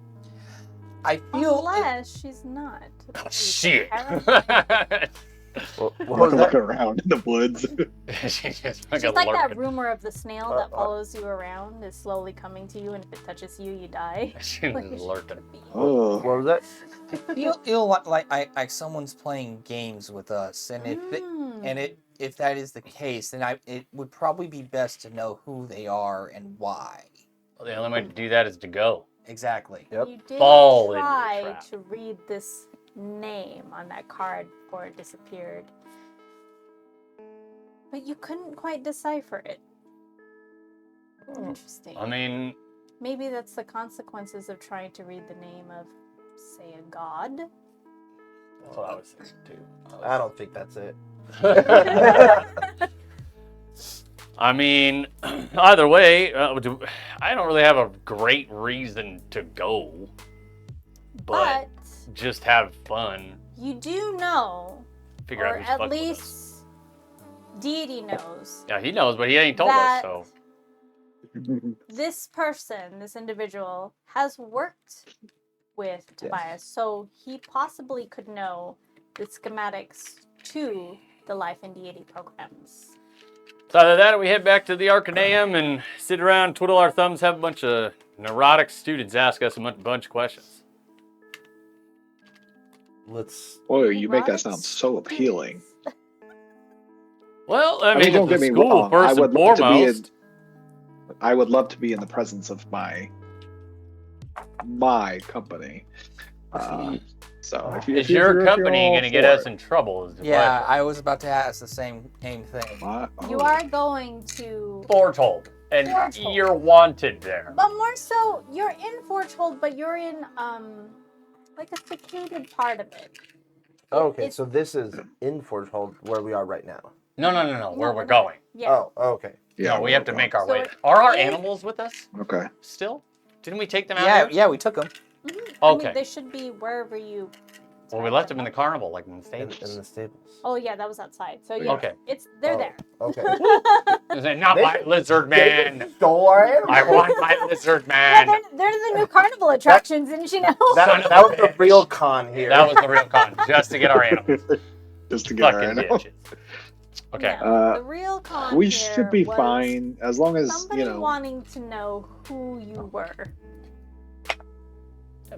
Speaker 5: I feel
Speaker 1: Unless she's not.
Speaker 3: Oh, shit.
Speaker 2: What was that?
Speaker 4: looking around in the woods.
Speaker 3: She's just
Speaker 1: She's
Speaker 3: fucking
Speaker 1: like that
Speaker 3: lurking.
Speaker 1: rumor of the snail that
Speaker 2: Uh,
Speaker 1: follows you around is slowly coming to you, and if it touches you, you die.
Speaker 3: She's
Speaker 1: Like,
Speaker 3: just lurking.
Speaker 4: Oh,
Speaker 2: What was that?
Speaker 5: feel like someone's playing games with us, and if that is the case, then it would probably be best to know who they are and why.
Speaker 3: Well, the only way to do that is to go.
Speaker 5: Exactly.
Speaker 2: Yep.
Speaker 1: You did
Speaker 3: Fall into the
Speaker 1: try
Speaker 3: trap.
Speaker 1: to read this name on that card before it disappeared. But you couldn't quite decipher it. Interesting.
Speaker 3: I mean,
Speaker 1: Maybe that's the consequences of trying to read the name of, say, a god.
Speaker 3: that's what I was thinking too.
Speaker 2: I don't think that's it.
Speaker 3: I mean, either way, I don't really have a great reason to go, but
Speaker 1: But
Speaker 3: just have fun.
Speaker 1: you do know,
Speaker 3: Figure out
Speaker 1: or
Speaker 3: who's
Speaker 1: at
Speaker 3: fucking with us.
Speaker 1: least deity knows,
Speaker 3: Yeah, he knows, but he ain't told
Speaker 1: that-
Speaker 3: us. So
Speaker 1: this person, this individual, has worked with Tobias, so he possibly could know the schematics to the Life and Deity programs.
Speaker 3: it's either that or we head back to the Arcaneum and sit around, twiddle our thumbs, have a bunch of neurotic students ask us a bunch of questions.
Speaker 2: Let's.
Speaker 4: boy, you make that
Speaker 1: Erotic
Speaker 4: sound so appealing.
Speaker 3: Well, I
Speaker 4: I mean,
Speaker 3: mean,
Speaker 4: don't
Speaker 3: it's
Speaker 4: get
Speaker 3: a
Speaker 4: me
Speaker 3: school
Speaker 4: wrong.
Speaker 3: first and foremost.
Speaker 4: I would love to be in the presence of my company. So if
Speaker 3: Is your
Speaker 4: if
Speaker 3: company
Speaker 4: all
Speaker 3: going to get
Speaker 4: for
Speaker 3: us
Speaker 4: it.
Speaker 3: in trouble? Is the
Speaker 5: Yeah,
Speaker 3: question.
Speaker 5: I was about to ask the same thing.
Speaker 1: You
Speaker 4: Oh.
Speaker 1: are going to,
Speaker 3: Foretold, and
Speaker 1: Foretold.
Speaker 3: you're wanted there.
Speaker 1: but more so, you're in Forgehold, but you're in like a secluded part of it.
Speaker 2: Okay,
Speaker 1: It's-
Speaker 2: so this is in Forgehold where we are right now.
Speaker 3: No, where
Speaker 1: No,
Speaker 3: we're
Speaker 1: we're
Speaker 3: going.
Speaker 1: Yeah.
Speaker 2: Oh, okay.
Speaker 3: No, we have to make our
Speaker 1: So
Speaker 3: way.
Speaker 1: it
Speaker 3: Are our
Speaker 1: is-
Speaker 3: animals with us
Speaker 4: Okay.
Speaker 3: still? Didn't we take them out?
Speaker 5: Yeah,
Speaker 3: here?
Speaker 5: yeah, we took them.
Speaker 1: Mhm. I
Speaker 3: Okay.
Speaker 1: mean, they should be wherever you.
Speaker 3: Well, we left them in the carnival, like in the
Speaker 2: In
Speaker 3: stables.
Speaker 2: the stables.
Speaker 1: Oh yeah, that was outside. So yeah,
Speaker 3: Okay.
Speaker 1: they're
Speaker 2: Oh,
Speaker 1: there.
Speaker 2: Okay.
Speaker 3: Is it not
Speaker 2: They-
Speaker 3: my lizard man?
Speaker 2: Stole our animals.
Speaker 3: I want my lizard
Speaker 1: Yeah,
Speaker 3: man.
Speaker 1: they're the new carnival attractions, didn't you know?
Speaker 3: Son of
Speaker 2: That
Speaker 3: a
Speaker 2: was the
Speaker 3: bitch.
Speaker 2: real con here.
Speaker 3: That was the real con, just to get our animals.
Speaker 4: Just to get our
Speaker 3: Fucking
Speaker 4: animals.
Speaker 3: bitches. Okay.
Speaker 1: No, the real con
Speaker 4: We
Speaker 1: here
Speaker 4: should be
Speaker 1: was
Speaker 4: fine as long as
Speaker 1: Somebody
Speaker 4: you know.
Speaker 1: wanting to know who you were.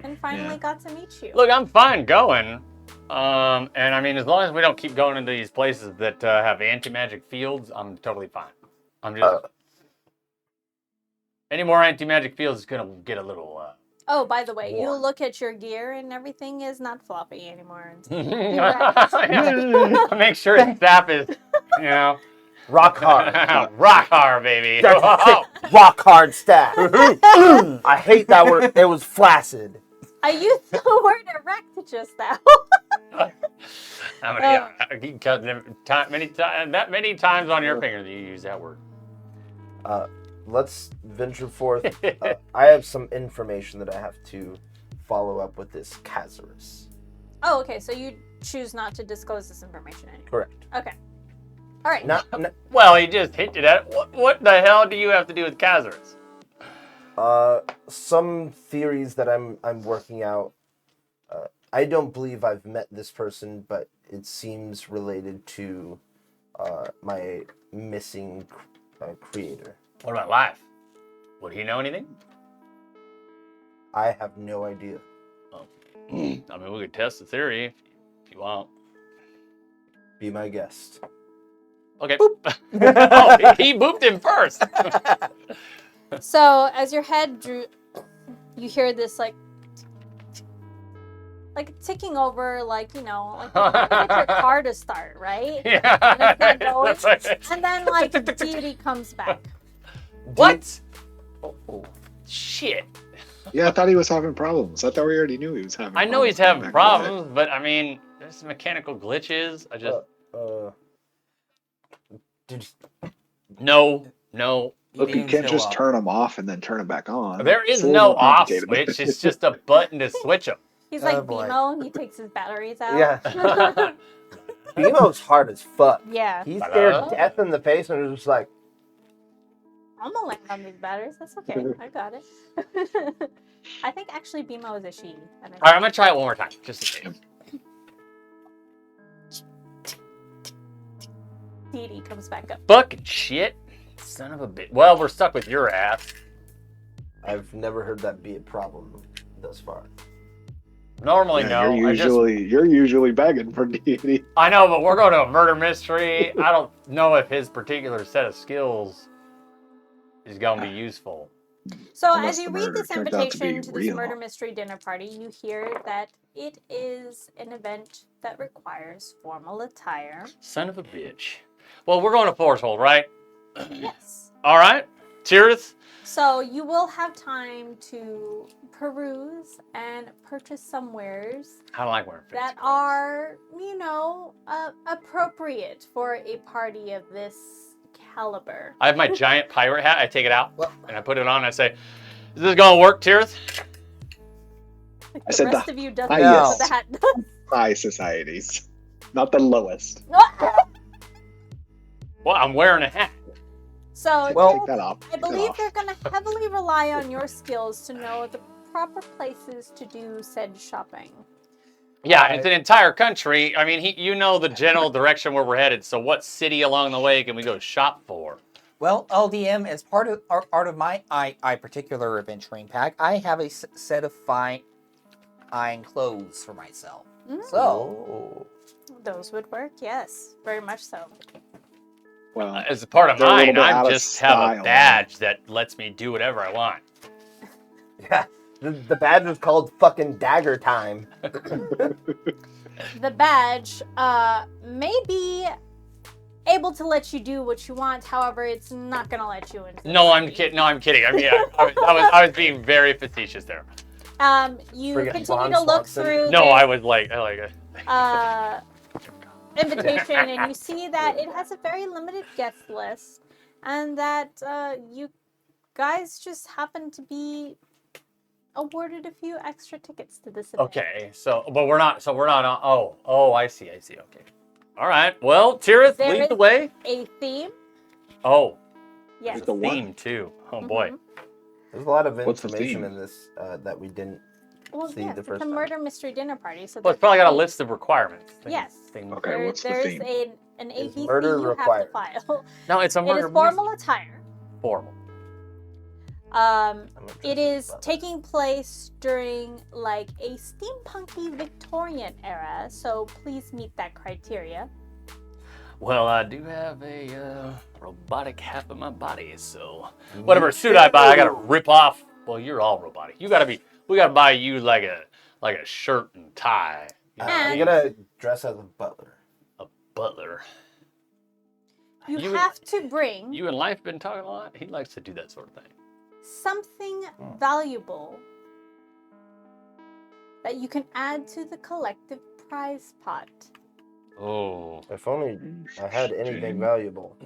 Speaker 1: and finally
Speaker 4: Yeah.
Speaker 1: got to meet you.
Speaker 3: Look, I'm fine going. And I mean, as long as we don't keep going into these places that have anti-magic fields, I'm totally fine. I'm just any more anti-magic fields is gonna get a little.
Speaker 1: Oh, by the way, you
Speaker 3: warm.
Speaker 1: look at your gear and everything is not floppy anymore.
Speaker 3: Yeah. Make sure its staff is, you know,
Speaker 2: Rock hard.
Speaker 3: rock hard, baby.
Speaker 2: That's a sick rock hard staff. I hate that word. It was flaccid.
Speaker 1: I used the word erect just now.
Speaker 3: You cut them many times on your fingers. You use that word.
Speaker 2: Let's venture forth. I have some information that I have to follow up with this Kazarus.
Speaker 1: Oh, okay. So you choose not to disclose this information anymore.
Speaker 2: Correct.
Speaker 1: Okay. All right.
Speaker 3: Well, he just hinted at it. What the hell do you have to do with Kazarus?
Speaker 2: Some theories that I'm working out. I don't believe I've met this person, but it seems related to my missing creator.
Speaker 3: What about life? Would he know anything?
Speaker 2: I have no idea.
Speaker 3: Oh. I mean, we could test the theory if you want.
Speaker 2: Be my guest.
Speaker 3: Okay. Boop. Oh, he booped him first.
Speaker 1: So as your head drew, you hear this like ticking over, like, you know, like you're trying to get your car to start, right?
Speaker 3: Yeah.
Speaker 1: And it's not going.
Speaker 3: That's right.
Speaker 1: And then like deity comes back.
Speaker 3: What? Oh, shit.
Speaker 4: Yeah, I thought he was having problems. I thought we already knew he was having
Speaker 3: I
Speaker 4: problems.
Speaker 3: know he's having
Speaker 4: back in the day.
Speaker 3: problems, but I mean, there's some mechanical glitches. I just
Speaker 2: Did
Speaker 3: no.
Speaker 4: Look, you
Speaker 5: didn't
Speaker 4: can't
Speaker 5: show
Speaker 4: just
Speaker 5: up.
Speaker 4: turn them off and then turn them back on.
Speaker 3: There is
Speaker 4: It's a little
Speaker 3: no
Speaker 4: more
Speaker 3: off
Speaker 4: complicated.
Speaker 3: switch. It's just a button to switch them.
Speaker 1: He's
Speaker 5: Oh,
Speaker 1: like
Speaker 5: boy.
Speaker 1: BMO. He takes his batteries out.
Speaker 2: Yeah. Bemo's hard as fuck.
Speaker 1: Yeah.
Speaker 2: He stared death in the face and was just like,
Speaker 1: I'm gonna land on these batteries. That's okay. I got it. I think actually BMO is a she.
Speaker 3: All right, I'm gonna try it one more time, just in case.
Speaker 1: Deity comes back up.
Speaker 3: Fucking shit, son of a bitch. Well, we're stuck with your ass.
Speaker 2: I've never heard that be a problem thus far.
Speaker 3: Normally,
Speaker 4: Yeah,
Speaker 3: no.
Speaker 4: you're usually begging for deity.
Speaker 3: I know, but we're going to a murder mystery. I don't know if his particular set of skills is going to be useful.
Speaker 1: So
Speaker 4: Unless
Speaker 1: as you
Speaker 4: the
Speaker 1: read
Speaker 4: murder
Speaker 1: this
Speaker 4: turned out to be
Speaker 1: invitation to this
Speaker 4: real.
Speaker 1: murder mystery dinner party, you hear that it is an event that requires formal attire.
Speaker 3: Son of a bitch. Well, we're going to Forest Hold, right?
Speaker 1: Yes.
Speaker 3: All right. Cheers.
Speaker 1: So you will have time to peruse and purchase some wares
Speaker 3: I don't like wearing fancy
Speaker 1: that
Speaker 3: clothes.
Speaker 1: are, you know, appropriate for a party of this caliber.
Speaker 3: I have my giant pirate hat. I take it out
Speaker 5: Well-
Speaker 3: and I put it on. And I say, "Is this going to work, Tirith?"
Speaker 1: Like
Speaker 4: I
Speaker 1: the
Speaker 4: said
Speaker 1: rest
Speaker 4: the
Speaker 1: of you doesn't
Speaker 4: highest.
Speaker 1: know what the hat does.
Speaker 4: High societies, not the lowest.
Speaker 3: Well, I'm wearing a hat.
Speaker 1: So
Speaker 5: Well-
Speaker 4: Take that off.
Speaker 1: I
Speaker 4: Take that
Speaker 1: believe
Speaker 4: off.
Speaker 1: they're going to heavily rely on your skills to know the proper places to do said shopping.
Speaker 3: Yeah, it's an entire country. I mean, you know the general direction where we're headed. So, what city along the way can we go shop for?
Speaker 5: Well, LDM, as part of my particular adventuring pack, I have a set of fine clothes for myself. So,
Speaker 2: Oh.
Speaker 1: Those would work, yes. Very much so.
Speaker 4: Well,
Speaker 3: As a part of
Speaker 4: They're a little
Speaker 3: mine,
Speaker 4: bit out
Speaker 3: I
Speaker 4: of
Speaker 3: just have a
Speaker 4: style.
Speaker 3: badge that lets me do whatever I want.
Speaker 2: Yeah. The badge was called fucking Dagger Time.
Speaker 1: The badge may be able to let you do what you want, however, it's not going to let you into the
Speaker 3: No, I'm
Speaker 1: party.
Speaker 3: kidding. No, I'm kidding. I mean, I was being very facetious there.
Speaker 1: You
Speaker 2: Friggin'
Speaker 1: continue
Speaker 2: Ron
Speaker 1: to look
Speaker 2: Swanson.
Speaker 1: through
Speaker 3: No,
Speaker 1: this,
Speaker 3: I was like
Speaker 1: invitation, and you see that it has a very limited guest list, and that you guys just happen to be awarded a few extra tickets to this event.
Speaker 3: okay. But we're not on. Oh, I see. Okay. All right. Well, Tirith,
Speaker 1: There
Speaker 3: lead
Speaker 1: is-
Speaker 3: the way.
Speaker 1: A theme?
Speaker 3: Oh,
Speaker 1: Yes.
Speaker 3: there's
Speaker 4: The
Speaker 3: a
Speaker 4: what?
Speaker 3: theme too. Oh boy.
Speaker 1: Mhm.
Speaker 2: There's a lot of
Speaker 4: What's the
Speaker 2: information
Speaker 4: theme?
Speaker 2: in this that we didn't.
Speaker 1: Well,
Speaker 2: See
Speaker 1: yes,
Speaker 2: the
Speaker 1: it's
Speaker 2: first
Speaker 1: a
Speaker 2: time.
Speaker 1: murder mystery dinner party. So
Speaker 3: Well, it's
Speaker 1: there's
Speaker 3: probably got a
Speaker 1: theme.
Speaker 3: list of requirements.
Speaker 1: Yes.
Speaker 4: Okay, what's the
Speaker 1: There's
Speaker 4: theme?
Speaker 1: an
Speaker 2: Is
Speaker 1: ABC
Speaker 2: murder
Speaker 1: you
Speaker 2: required?
Speaker 1: have to file.
Speaker 3: No, it's a
Speaker 1: It
Speaker 3: murder
Speaker 1: is formal attire.
Speaker 3: Formal.
Speaker 2: I'm gonna dress
Speaker 1: It
Speaker 2: as a
Speaker 1: is
Speaker 2: butler.
Speaker 1: taking place during like a steampunky Victorian era, so please meet that criteria.
Speaker 3: Well, I do have a robotic half of my body, so whatever suit I buy, I gotta rip off. Well, you're all robotic. We gotta buy you like a shirt and tie. You know,
Speaker 1: And-
Speaker 2: You gotta dress as a butler.
Speaker 3: a butler.
Speaker 1: You have to bring
Speaker 3: You and Life been talking a lot. He likes to do that sort of thing.
Speaker 1: something valuable that you can add to the collective prize pot.
Speaker 3: Oh,
Speaker 2: If only I had anything valuable.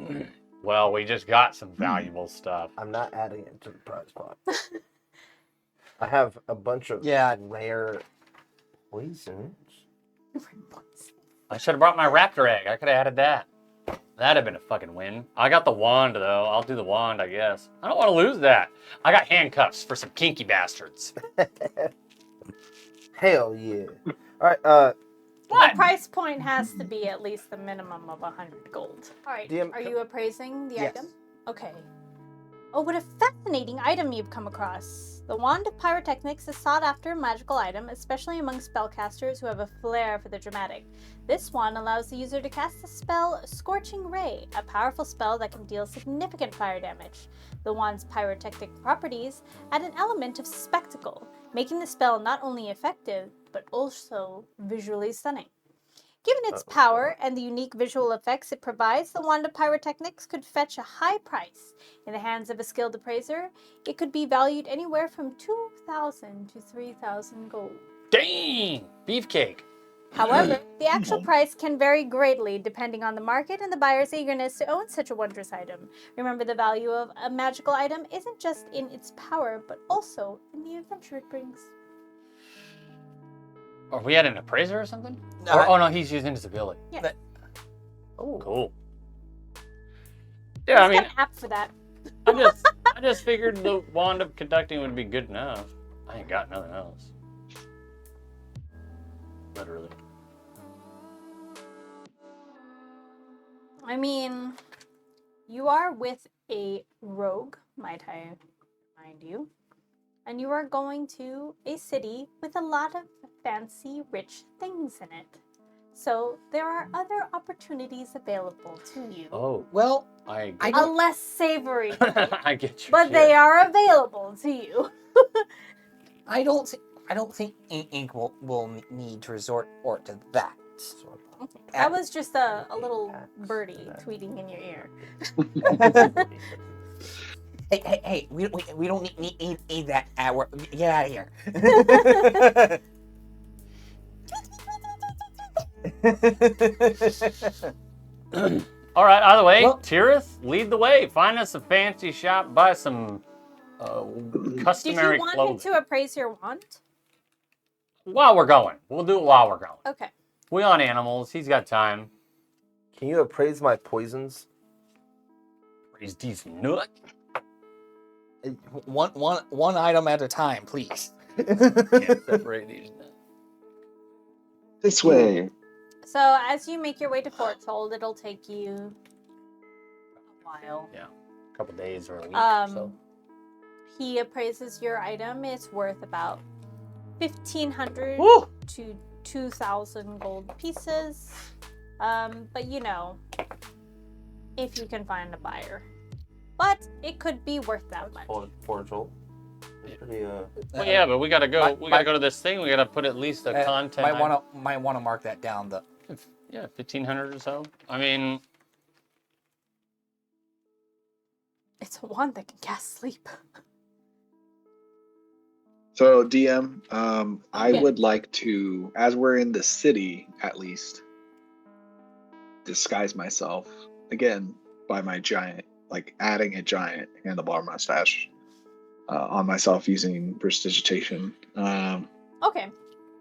Speaker 3: well, we just got some valuable stuff.
Speaker 2: I'm not adding it to the prize pot. I have a bunch of
Speaker 5: Yeah.
Speaker 2: rare poisons.
Speaker 3: I should have brought my raptor egg. I could have added that. That'd have been a fucking win. I got the wand though. I'll do the wand, I guess. I don't want to lose that. I got handcuffs for some kinky bastards.
Speaker 2: Hell yeah. Alright,
Speaker 1: The
Speaker 3: What?
Speaker 1: price point has to be at least the minimum of 100 gold. All right,
Speaker 2: DM
Speaker 1: are you appraising the
Speaker 5: Yes.
Speaker 1: item? Okay. Oh, what a fascinating item you've come across. The Wand of Pyrotechnics is sought after magical item, especially among spellcasters who have a flair for the dramatic. This wand allows the user to cast the spell Scorching Ray, a powerful spell that can deal significant fire damage. The wand's pyrotechnic properties add an element of spectacle, making the spell not only effective, but also visually stunning. Given its power and the unique visual effects it provides, the Wand of Pyrotechnics could fetch a high price. In the hands of a skilled appraiser, it could be valued anywhere from 2,000 to 3,000 gold.
Speaker 3: Dang! Beefcake.
Speaker 1: However, the actual price can vary greatly depending on the market and the buyer's eagerness to own such a wondrous item. Remember, the value of a magical item isn't just in its power, but also in the adventure it brings.
Speaker 3: Are we at an appraiser or something?
Speaker 5: No,
Speaker 3: Oh no, he's using his ability.
Speaker 1: Yeah.
Speaker 2: Oh,
Speaker 3: Cool. Yeah, I
Speaker 1: There's
Speaker 3: mean,
Speaker 1: an app for that.
Speaker 3: I just figured the wand of conducting would be good enough. I ain't got nothing else. Literally.
Speaker 1: I mean, you are with a rogue, might I remind you, and you are going to a city with a lot of fancy, rich things in it. So there are other opportunities available to you.
Speaker 3: Oh,
Speaker 5: well,
Speaker 3: I
Speaker 5: I
Speaker 3: get,
Speaker 1: A less savory,
Speaker 3: I get you.
Speaker 1: but they are available to you.
Speaker 5: I don't think Ink will need to resort to that.
Speaker 1: That was just a little birdie tweeting in your ear.
Speaker 5: Hey, we don't need that. Get out of here.
Speaker 3: All right. Either way,
Speaker 5: Well-
Speaker 3: Tirith, lead the way. Find us a fancy shop. Buy some
Speaker 1: Did
Speaker 3: customary
Speaker 1: you want
Speaker 3: clothing.
Speaker 1: him to appraise your wand?
Speaker 3: While we're going, we'll do it while we're going.
Speaker 1: Okay.
Speaker 3: We on animals. He's got time.
Speaker 2: can you appraise my poisons?
Speaker 3: He's decent nut.
Speaker 5: One item at a time, please.
Speaker 3: Can't separate these nuts.
Speaker 4: This way.
Speaker 1: So as you make your way to Foretold, it'll take you a while.
Speaker 3: A couple days or a week or so.
Speaker 1: He appraises your item. It's worth about 1,500
Speaker 3: Woo!
Speaker 1: to 2,000 gold pieces. But you know, if you can find a buyer. But it could be worth that much.
Speaker 2: Foretold. Pretty,
Speaker 3: Well, yeah, but we gotta go.
Speaker 5: my-
Speaker 3: We gotta go to this thing. We gotta put at least the content.
Speaker 5: Might wanna mark that down.
Speaker 3: Yeah, 1,500 or so. I mean,
Speaker 1: It's a wand that can cast sleep.
Speaker 4: So DM, I
Speaker 1: Okay.
Speaker 4: would like to, as we're in the city at least, disguise myself again by my giant, like adding a giant handlebar mustache on myself using prestidigitation.
Speaker 1: Okay.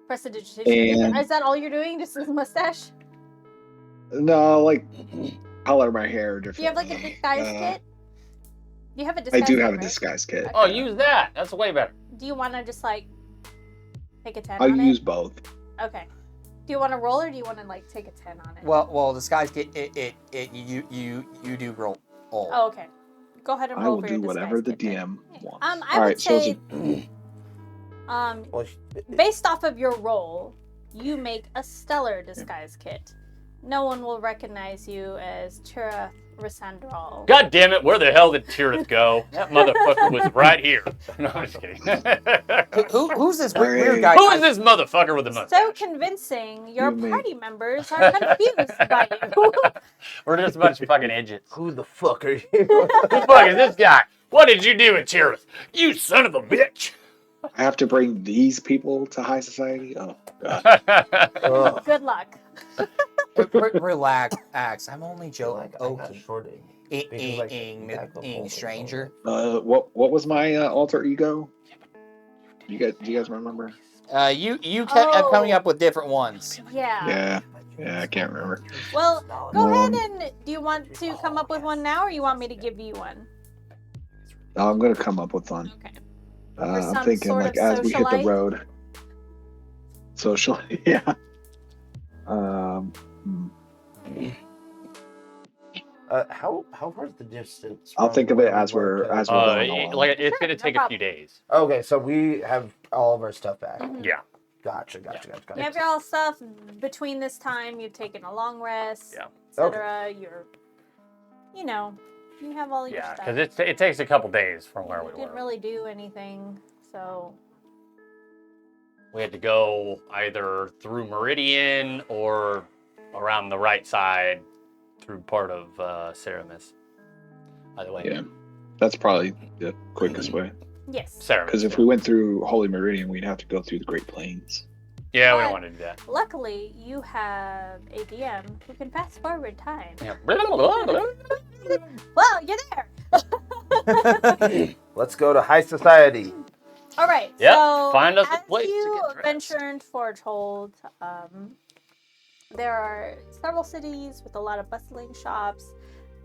Speaker 1: Prestidigitation.
Speaker 4: And-
Speaker 1: Is that all you're doing? Just this mustache?
Speaker 4: No, like color my hair
Speaker 1: Do
Speaker 4: differently.
Speaker 1: you have like a disguise kit? You have a
Speaker 4: I
Speaker 1: disguise
Speaker 4: do
Speaker 1: kit,
Speaker 4: have a
Speaker 1: right?
Speaker 4: disguise kit.
Speaker 3: oh,
Speaker 4: yeah.
Speaker 3: use that. That's way better.
Speaker 1: Do you want to just like take a 10
Speaker 4: I'll
Speaker 1: on
Speaker 4: use
Speaker 1: it?
Speaker 4: both.
Speaker 1: Okay. Do you want to roll or do you want to like take a 10 on it?
Speaker 5: Well, disguise get it. You do roll.
Speaker 1: Oh, okay. Go ahead and
Speaker 4: I
Speaker 1: roll
Speaker 4: will
Speaker 1: for
Speaker 4: do
Speaker 1: your
Speaker 4: whatever the
Speaker 1: disguise kit,
Speaker 4: DM
Speaker 1: then.
Speaker 4: wants.
Speaker 1: I
Speaker 4: All
Speaker 1: would
Speaker 4: right, so
Speaker 1: say,
Speaker 2: Well,
Speaker 1: based off of your role, you make a stellar disguise kit. No one will recognize you as Cer'Venora.
Speaker 3: God damn it, where the hell did Tirith go? That motherfucker was right here. No, I'm just kidding.
Speaker 5: Who's this
Speaker 4: Sorry.
Speaker 5: weird guy?
Speaker 3: Who is this motherfucker with the mustache?
Speaker 1: So convincing, your
Speaker 4: You may-
Speaker 1: party members are confused by you.
Speaker 3: We're just a bunch of fucking idiots.
Speaker 2: who the fuck are you?
Speaker 3: Who the fuck is this guy? What did you do with Tirith? You son of a bitch!
Speaker 4: I have to bring these people to high society. Oh God.
Speaker 2: Ugh.
Speaker 1: Good luck.
Speaker 5: Relax, Axe. I'm only joking.
Speaker 2: Like, I got
Speaker 5: Okay.
Speaker 2: shorted. Because, like, back up all the
Speaker 5: Stranger.
Speaker 4: What was my alter ego? Do you guys remember?
Speaker 5: You kept coming up with different ones.
Speaker 1: Yeah.
Speaker 4: Yeah, I can't remember.
Speaker 1: Well, go ahead
Speaker 4: Um,
Speaker 1: and do you want to come up with one now, or you want me to give you one?
Speaker 4: I'm gonna come up with one.
Speaker 1: Okay.
Speaker 4: I'm
Speaker 1: some
Speaker 4: thinking
Speaker 1: sort
Speaker 4: like
Speaker 1: of
Speaker 4: as we hit the
Speaker 1: socialite?
Speaker 4: road. Social, yeah. Hmm.
Speaker 2: How far is the distance?
Speaker 4: I'll
Speaker 2: from
Speaker 4: think of it
Speaker 2: where we
Speaker 4: as
Speaker 2: were
Speaker 4: we're
Speaker 2: to-
Speaker 4: as we're going along.
Speaker 3: Like it's
Speaker 1: Sure,
Speaker 3: gonna
Speaker 1: no
Speaker 3: take a
Speaker 1: problem.
Speaker 3: few days.
Speaker 2: Okay, so we have all of our stuff back.
Speaker 1: Mhm.
Speaker 3: Yeah.
Speaker 2: Gotcha.
Speaker 1: You have your all stuff. Between this time, you've taken a long rest,
Speaker 3: Yeah.
Speaker 1: etc. You're, you have all your
Speaker 3: Yeah,
Speaker 1: stuff.
Speaker 3: because it takes a couple days from where
Speaker 1: You
Speaker 3: we
Speaker 1: didn't
Speaker 3: were.
Speaker 1: really do anything, so
Speaker 3: We had to go either through Meridian or around the right side through part of Ceramis. By the way,
Speaker 4: Yeah, that's probably the quickest way.
Speaker 1: yes.
Speaker 3: Ceramis.
Speaker 4: Because if we went through Holy Meridian, we'd have to go through the Great Plains.
Speaker 3: Yeah, we
Speaker 1: But-
Speaker 3: don't want to do that.
Speaker 1: Luckily, you have a DM who can fast forward time.
Speaker 3: Yeah.
Speaker 1: Well, you're there.
Speaker 2: Let's go to high society.
Speaker 1: All right.
Speaker 3: Yep,
Speaker 1: So
Speaker 3: find us a
Speaker 1: as
Speaker 3: place to
Speaker 1: you
Speaker 3: get dressed.
Speaker 1: venture into Forgehold, there are several cities with a lot of bustling shops,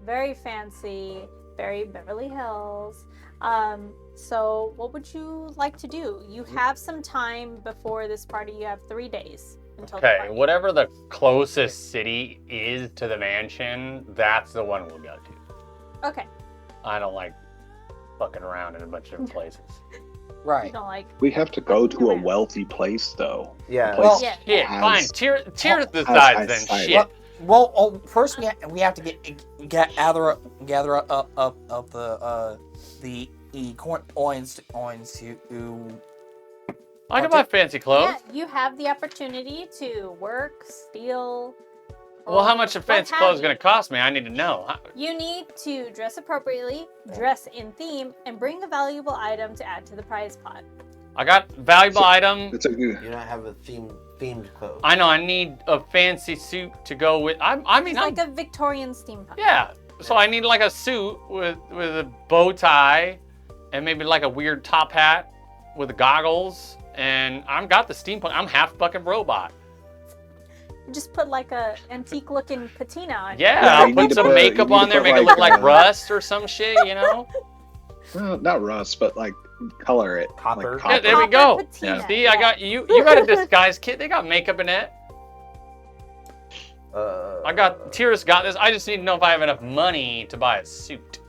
Speaker 1: very fancy, very Beverly Hills. So what would you like to do? You have some time before this party. You have 3 days until the
Speaker 3: Okay,
Speaker 1: party.
Speaker 3: whatever the closest city is to the mansion, that's the one we'll go to.
Speaker 1: Okay.
Speaker 3: I don't like fucking around in a bunch of different places.
Speaker 1: You
Speaker 5: Right.
Speaker 1: don't like.
Speaker 4: We have to go to a
Speaker 1: Around.
Speaker 4: wealthy place, though.
Speaker 2: Yeah.
Speaker 4: Place
Speaker 5: Well,
Speaker 1: Yeah.
Speaker 3: Shit,
Speaker 4: has-
Speaker 3: fine. Tear the
Speaker 4: has
Speaker 3: sides then.
Speaker 4: society.
Speaker 3: Shit.
Speaker 5: Well, first we have to gather up the coins to
Speaker 3: I got my fancy clothes.
Speaker 1: Yeah, you have the opportunity to work, steal.
Speaker 3: Well, how
Speaker 1: or
Speaker 3: much a
Speaker 1: what
Speaker 3: fancy
Speaker 1: have
Speaker 3: clothes
Speaker 1: you.
Speaker 3: going to cost me? I need to know.
Speaker 1: You need to dress appropriately, dress in theme, and bring a valuable item to add to the prize pot.
Speaker 3: I got valuable item.
Speaker 4: It's a good.
Speaker 2: You don't have a themed clothes.
Speaker 3: I know I need a fancy suit to go with. I mean,
Speaker 1: It's
Speaker 3: I'm,
Speaker 1: like a Victorian steampunk.
Speaker 3: yeah. So I need like a suit with a bow tie, and maybe like a weird top hat with the goggles. And I've got the steampunk. I'm half fucking robot.
Speaker 1: Just put like a antique looking patina on.
Speaker 3: Yeah,
Speaker 4: Yeah,
Speaker 3: I'll
Speaker 4: you
Speaker 3: put
Speaker 4: need to
Speaker 3: some
Speaker 4: put-
Speaker 3: makeup
Speaker 4: you need
Speaker 3: on
Speaker 4: to
Speaker 3: there,
Speaker 4: put,
Speaker 3: make it
Speaker 4: like,
Speaker 3: look like
Speaker 4: a-
Speaker 3: rust or some shit, you know?
Speaker 4: Well, not rust, but like color it.
Speaker 2: Copper.
Speaker 4: Like
Speaker 3: Yeah, there we
Speaker 1: Copper
Speaker 3: go.
Speaker 1: patina,
Speaker 3: See, I
Speaker 1: yeah.
Speaker 3: got you. You got a disguise kit. They got makeup in it. I got Tira's got this. I just need to know if I have enough money to buy a suit.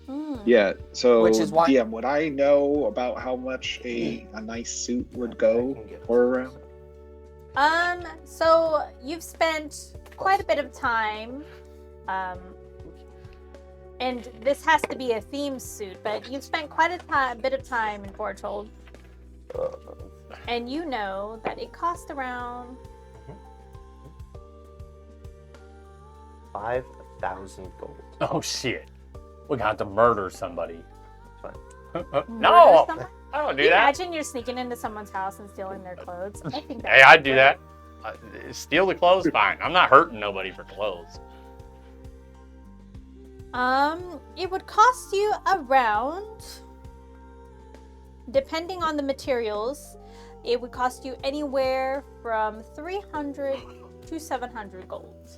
Speaker 1: Mm.
Speaker 4: Yeah, so
Speaker 5: Which is why-
Speaker 4: DM, would I know about how much a nice suit would go for around?
Speaker 1: So you've spent quite a bit of time, and this has to be a theme suit, but you've spent quite a bit of time in Forgehold, and you know that it costs around
Speaker 2: 5,000 gold.
Speaker 3: Oh shit. We're gonna have to murder somebody.
Speaker 2: Fine.
Speaker 3: No,
Speaker 1: murder someone.
Speaker 3: I don't
Speaker 1: Can
Speaker 3: do
Speaker 1: you
Speaker 3: that.
Speaker 1: imagine you're sneaking into someone's house and stealing their clothes? I think
Speaker 3: Hey, I'd do that. Steal the clothes, fine. I'm not hurting nobody for clothes.
Speaker 1: It would cost you around, depending on the materials, it would cost you anywhere from 300 to 700 gold.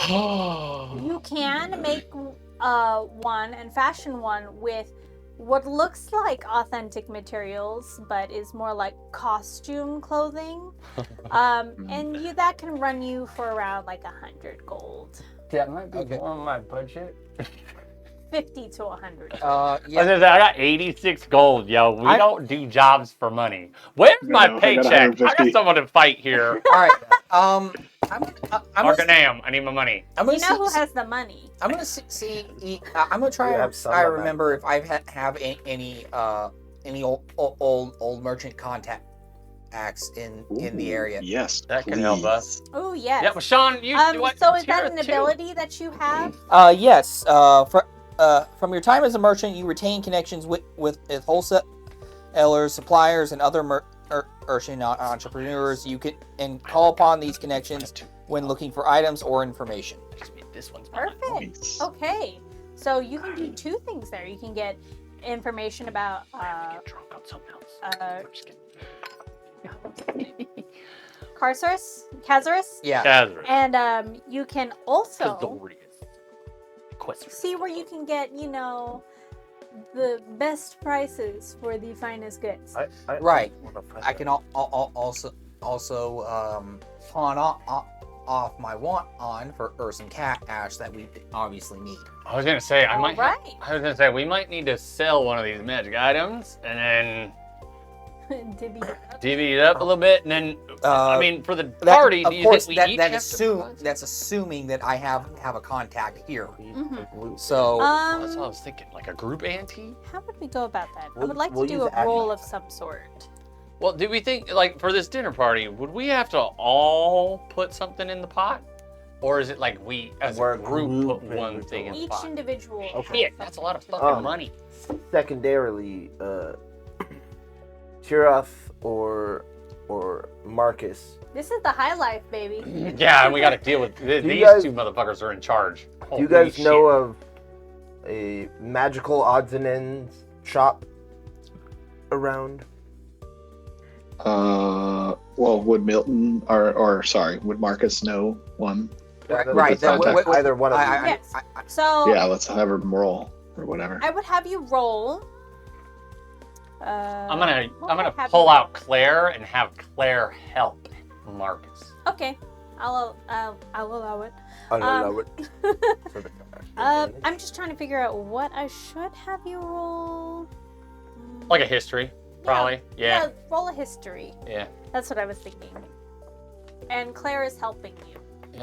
Speaker 1: You can make one and fashion one with what looks like authentic materials, but is more like costume clothing. And that can run you for around like 100 gold.
Speaker 3: That might
Speaker 5: Okay.
Speaker 3: on my budget.
Speaker 1: 50 to 100.
Speaker 5: Yeah.
Speaker 3: I got 86 gold, yo. We don't do jobs for money. Where's
Speaker 4: No,
Speaker 3: my
Speaker 4: I got
Speaker 3: paycheck? I got
Speaker 4: 150.
Speaker 3: someone to fight here.
Speaker 5: All right. I'm gonna
Speaker 3: Arcanam, I need my money.
Speaker 1: You know who has the money?
Speaker 5: I'm gonna I'm gonna try
Speaker 2: We
Speaker 5: and
Speaker 2: have some
Speaker 5: I
Speaker 2: of
Speaker 5: remember if I have any old merchant contacts in the area.
Speaker 4: Yes,
Speaker 3: That can help
Speaker 4: please.
Speaker 3: us.
Speaker 1: Oh, yes.
Speaker 3: Yeah, well, Sean, you what?
Speaker 1: So is that
Speaker 3: Tira,
Speaker 1: an
Speaker 3: too.
Speaker 1: ability that you have?
Speaker 5: Yes. From your time as a merchant, you retain connections with wholesalers, suppliers, and other merchant entrepreneurs. You can call upon these connections when looking for items or information.
Speaker 3: This one's mine.
Speaker 1: Perfect.
Speaker 4: Nice.
Speaker 1: Okay. So you can do two things there. You can get information about
Speaker 3: I have to get drunk on something else.
Speaker 1: uh,
Speaker 3: I'm just kidding.
Speaker 1: Kazarus,
Speaker 5: Yeah.
Speaker 3: Kazarus.
Speaker 1: and you can also
Speaker 3: Quest.
Speaker 1: see where you can get, the best prices for the finest goods.
Speaker 5: Right.
Speaker 2: wanna find
Speaker 5: I
Speaker 2: that.
Speaker 5: can also pawn off my want on for some cash that we obviously need.
Speaker 3: I was gonna say
Speaker 1: All right.
Speaker 3: we might need to sell one of these magic items and then divvy it up a little bit, and then I mean, for the party, do you think we each have to
Speaker 5: that's assuming that I have a contact here.
Speaker 1: Mhm.
Speaker 5: So
Speaker 3: That's what I was thinking, like a group ante.
Speaker 1: How would we go about that? I
Speaker 2: We'll-
Speaker 1: would like to
Speaker 2: we'll
Speaker 1: do
Speaker 2: use
Speaker 1: a roll of
Speaker 2: adjunct.
Speaker 1: some sort.
Speaker 3: Well, do we think, like, for this dinner party, would we have to all put something in the pot? Or is it like we, as
Speaker 2: We're
Speaker 3: a group, put
Speaker 2: grouping
Speaker 3: one
Speaker 2: with
Speaker 3: thing in the
Speaker 1: Each
Speaker 3: pot?
Speaker 1: individual.
Speaker 2: Okay.
Speaker 3: Shit, that's a lot of fucking money.
Speaker 2: Secondarily, Tirath or Marcus.
Speaker 1: This is the high life, baby.
Speaker 3: Yeah, and we got to deal with these
Speaker 2: guys-
Speaker 3: two motherfuckers are in charge.
Speaker 2: Do you guys know of a magical odds and ends shop around?
Speaker 4: Well, would Milton or sorry, would Marcus know one?
Speaker 5: right.
Speaker 2: That-
Speaker 4: Contact.
Speaker 2: either one of you.
Speaker 1: Yes. So
Speaker 4: Yeah, let's have him roll or whatever.
Speaker 1: I would have you roll.
Speaker 3: I'm
Speaker 1: what
Speaker 3: gonna
Speaker 1: would I have
Speaker 3: pull
Speaker 1: you
Speaker 3: out Claire and have Claire help Marcus.
Speaker 1: roll? Okay, I'll allow it.
Speaker 2: I don't know it. For the advantage.
Speaker 1: I'm just trying to figure out what I should have you roll.
Speaker 3: Like a history, probably. Yeah.
Speaker 1: Roll a history.
Speaker 3: Yeah.
Speaker 1: That's what I was thinking. And Claire is helping you.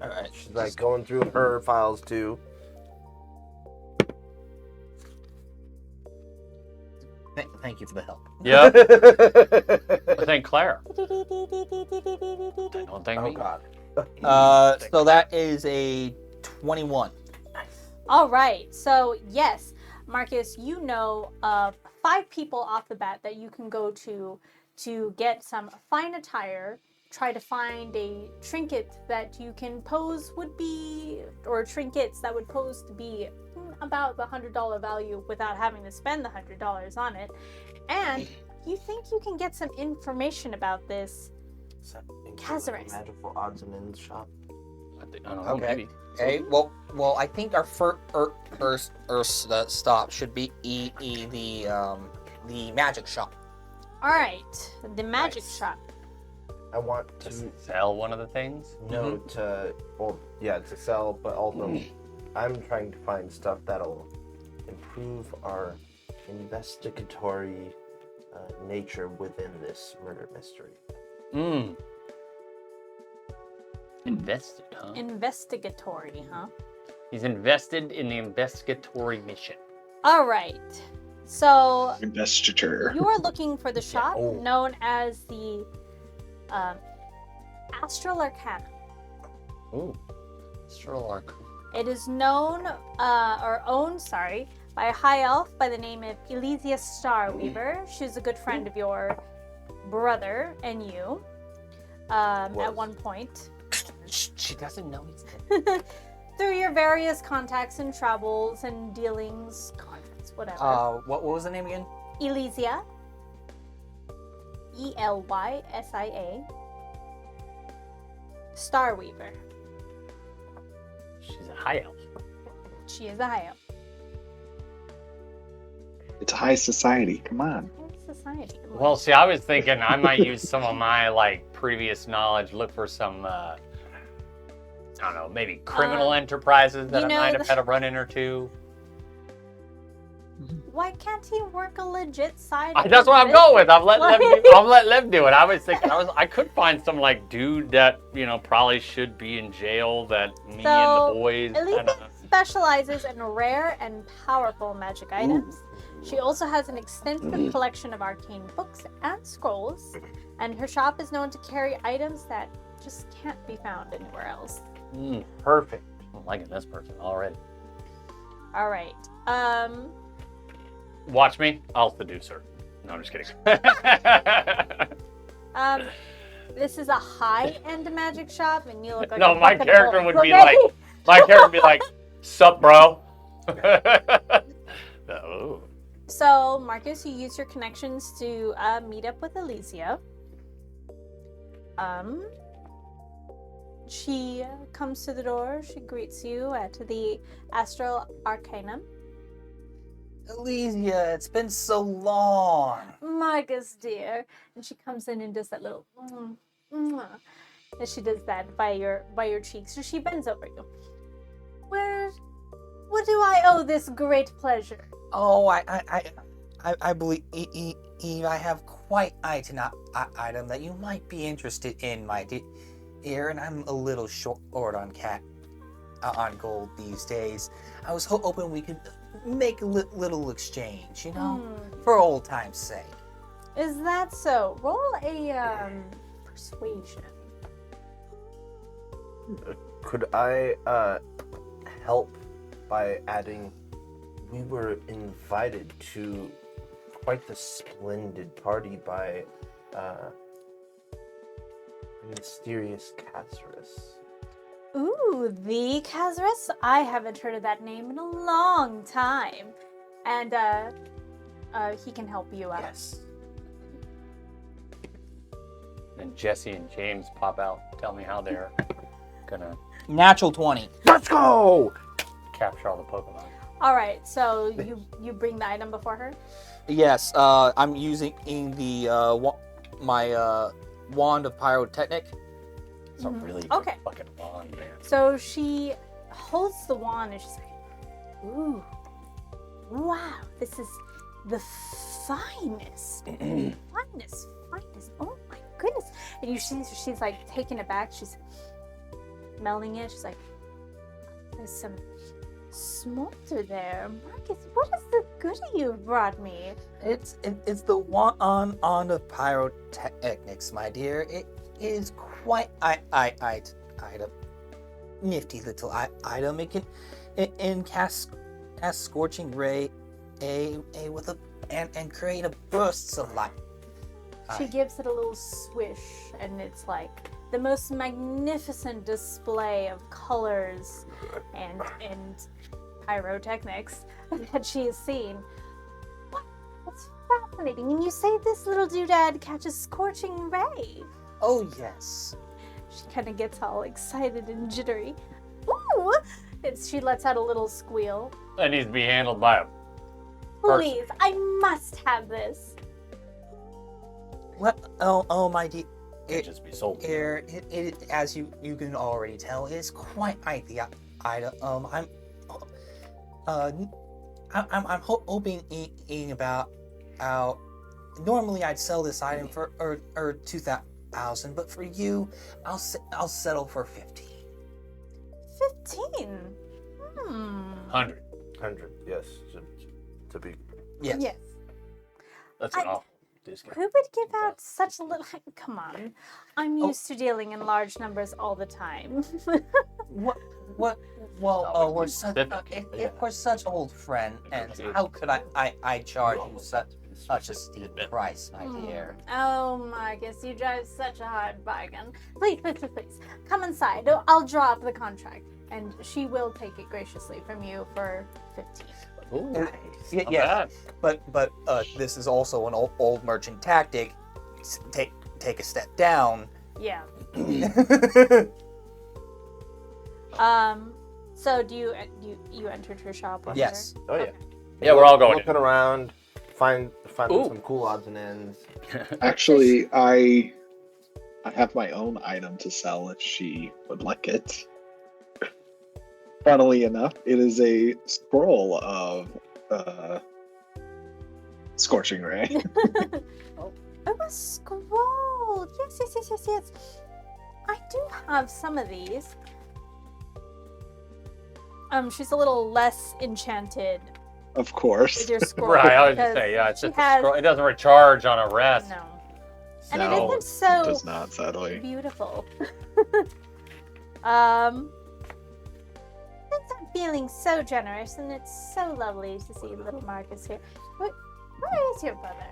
Speaker 5: all right.
Speaker 2: She's like going through her files too.
Speaker 5: Thank you for the help.
Speaker 3: Yep. I think Claire. Don't thank
Speaker 2: Oh
Speaker 3: me.
Speaker 2: god.
Speaker 5: So that is a 21.
Speaker 1: All right. So yes, Marcus, you know of 5 people off the bat that you can go to get some fine attire. Try to find a trinket that you can pose would be, or trinkets that would pose to be about the $100 value without having to spend the $100 on it. And you think you can get some information about this. Kazarus.
Speaker 2: Magical odds and ends shop.
Speaker 3: I don't know,
Speaker 5: Okay.
Speaker 3: maybe.
Speaker 5: Okay. Well, I think our first stop should be the magic shop.
Speaker 1: All right, the magic
Speaker 3: Nice.
Speaker 1: shop.
Speaker 2: I want
Speaker 3: To
Speaker 2: to
Speaker 3: sell one of the things?
Speaker 2: know to to sell, but also I'm trying to find stuff that'll improve our investigatory nature within this murder mystery.
Speaker 3: Mm. Invested, huh?
Speaker 1: Investigatory, huh?
Speaker 3: He's invested in the investigatory mission.
Speaker 1: All right. So
Speaker 4: Investiture.
Speaker 1: you are looking for the shop
Speaker 2: Oh.
Speaker 1: known as the Astral Arcana.
Speaker 3: Ooh. Strollark.
Speaker 1: It is known, or owned, by a high elf by the name of Elysia Starweaver. She's a good friend of your brother and you. At
Speaker 2: Was.
Speaker 1: one point.
Speaker 3: She doesn't know he's dead.
Speaker 1: Through your various contacts and travels and dealings, contacts, whatever.
Speaker 5: What was the name again?
Speaker 1: Elysia. Elysia. Starweaver.
Speaker 3: She's a high elf.
Speaker 1: She is a high elf.
Speaker 4: It's high society. Come on.
Speaker 1: High society.
Speaker 3: Well, see, I was thinking I might use some of my previous knowledge, look for some I don't know, maybe criminal enterprises that
Speaker 1: you
Speaker 3: I
Speaker 1: know
Speaker 3: might have had a run-in or two.
Speaker 1: Why can't he work a legit side?
Speaker 3: That's what I'm going with. I'm letting Lev do it. I was thinking I could find some like dude that probably should be in jail that me and the boys.
Speaker 1: Elisa specializes in rare and powerful magic items. She also has an extensive collection of arcane books and scrolls, and her shop is known to carry items that just can't be found anywhere else.
Speaker 3: Perfect. I'm liking this person already.
Speaker 1: All right.
Speaker 3: Watch me. I'll seduce her. No, I'm just kidding.
Speaker 1: This is a high-end magic shop, and you look like
Speaker 3: No,
Speaker 1: a
Speaker 3: my
Speaker 1: fucking
Speaker 3: character
Speaker 1: wolf,
Speaker 3: would be
Speaker 1: okay?
Speaker 3: like, sup, bro? Oh.
Speaker 1: So, Marcus, you use your connections to meet up with Elysia. She comes to the door. She greets you at the Astral Arcanum.
Speaker 5: Elysia, it's been so long.
Speaker 1: Marcus, dear. And she comes in and does that little and she does that by your cheeks. So she bends over you. What do I owe this great pleasure?
Speaker 5: Oh, I believe Eve, I have quite an item that you might be interested in, my dear, and I'm a little short on on gold these days. I was hoping we could make a little exchange, for old time's sake.
Speaker 1: Is that so? Roll a persuasion.
Speaker 2: Could I help by adding? We were invited to quite the splendid party by mysterious Casarus.
Speaker 1: Ooh, the Casarus? I haven't heard of that name in a long time. And he can help you out.
Speaker 2: Yes.
Speaker 3: And Jesse and James pop out, tell me how they're gonna
Speaker 5: Natural 20.
Speaker 2: Let's go!
Speaker 3: capture all the Pokemon.
Speaker 1: All right, so you bring the item before her?
Speaker 5: Yes, I'm using the my wand of pyrotechnic.
Speaker 3: It's a really good
Speaker 1: Okay.
Speaker 3: fucking wand, man.
Speaker 1: So she holds the wand and she's like, ooh, wow, this is the finest. finest. Oh my goodness. And you see she's like taken aback. She's smelling it. She's like, there's some smolder there. Marcus, what is the goodie you brought me?
Speaker 5: It's the wand of pyrotechnics, my dear. It is quite item. Nifty little item. It can cast scorching ray with and create a bursts of light.
Speaker 1: She gives it a little swish, and it's like the most magnificent display of colors and pyrotechnics that she has seen. That's fascinating. And you say this little doodad catches scorching ray.
Speaker 5: Oh yes.
Speaker 1: She kind of gets all excited and jittery. Ooh! She lets out a little squeal.
Speaker 3: That needs to be handled by a person.
Speaker 1: Please, I must have this.
Speaker 5: What? Oh my dear.
Speaker 3: Can't just be sold.
Speaker 5: It as you can already tell, it is quite the item. I'm hoping about how normally I'd sell this item for 2,000, but for you, I'll settle for 15.
Speaker 1: 15?
Speaker 3: 100.
Speaker 2: 100, yes. To be.
Speaker 5: Yes.
Speaker 1: Yes.
Speaker 3: That's an awful discount.
Speaker 1: Who would give out such a little? Come on, I'm used to dealing in large numbers all the time.
Speaker 5: What? Well, we're such we're such old friends, and how could I charge you such a steep price, my dear?
Speaker 1: Oh, Marcus, you drive such a hard bargain. Please, come inside. I'll draw up the contract, and she will take it graciously from you for 15.
Speaker 3: Ooh,
Speaker 5: Yes,
Speaker 3: not bad.
Speaker 5: but this is also an old merchant tactic. Take a step down.
Speaker 1: Yeah. So do you entered her shop? With
Speaker 5: Yes.
Speaker 1: her?
Speaker 2: Oh yeah.
Speaker 1: Okay.
Speaker 3: Yeah, we're all going
Speaker 2: Looking around, find
Speaker 3: Ooh.
Speaker 2: some cool odds and ends.
Speaker 4: Actually, I have my own item to sell if she would like it. Funnily enough, it is a scroll of Scorching Ray.
Speaker 1: Oh, a scroll. Yes. I do have some of these. She's a little less enchanted
Speaker 4: Of course.
Speaker 1: with your scroll.
Speaker 3: Right, I was
Speaker 1: because
Speaker 3: just say, yeah, it's
Speaker 1: she
Speaker 3: just a
Speaker 1: has-
Speaker 3: scroll. It doesn't recharge on a rest.
Speaker 1: No. And
Speaker 4: No,
Speaker 1: it isn't
Speaker 4: It
Speaker 1: so
Speaker 4: does not, sadly.
Speaker 1: beautiful. Since I'm feeling so generous, and it's so lovely to see little Marcus here. Where is your brother?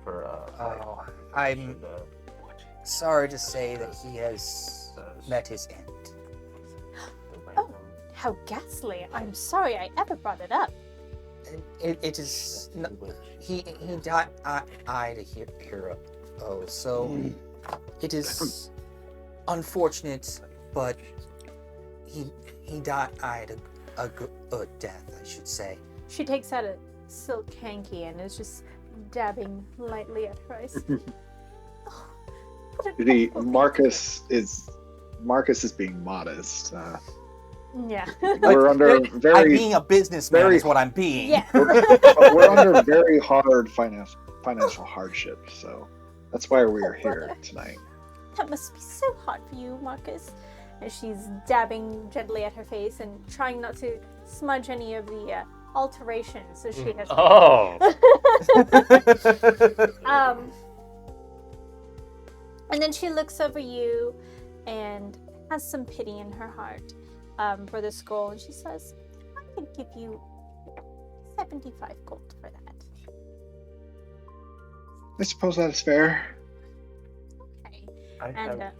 Speaker 2: For
Speaker 5: Oh, I'm sorry to say that he has met his end.
Speaker 1: Oh. How ghastly! I'm sorry I ever brought it up.
Speaker 5: It is he died a hero. Oh, so it is unfortunate, but he died a good death, I should say.
Speaker 1: She takes out a silk hanky and is just dabbing lightly at her eyes. Oh, what an
Speaker 4: The
Speaker 1: awful thing to
Speaker 4: Marcus is being modest.
Speaker 1: do. Yeah.
Speaker 4: We're under
Speaker 5: I'm
Speaker 4: very
Speaker 5: being a businessman
Speaker 4: very-
Speaker 5: is what I'm being.
Speaker 1: Yeah.
Speaker 4: we're under very hard financial hardship, so that's why we are here
Speaker 1: brother.
Speaker 4: tonight.
Speaker 1: That must be so hard for you, Marcus. And she's dabbing gently at her face and trying not to smudge any of the alterations so she has.
Speaker 3: Oh.
Speaker 1: And then she looks over you and has some pity in her heart for the scroll, and she says, "I can give you 75 gold for that."
Speaker 4: I suppose that is fair.
Speaker 1: Okay.
Speaker 2: I
Speaker 1: And
Speaker 2: have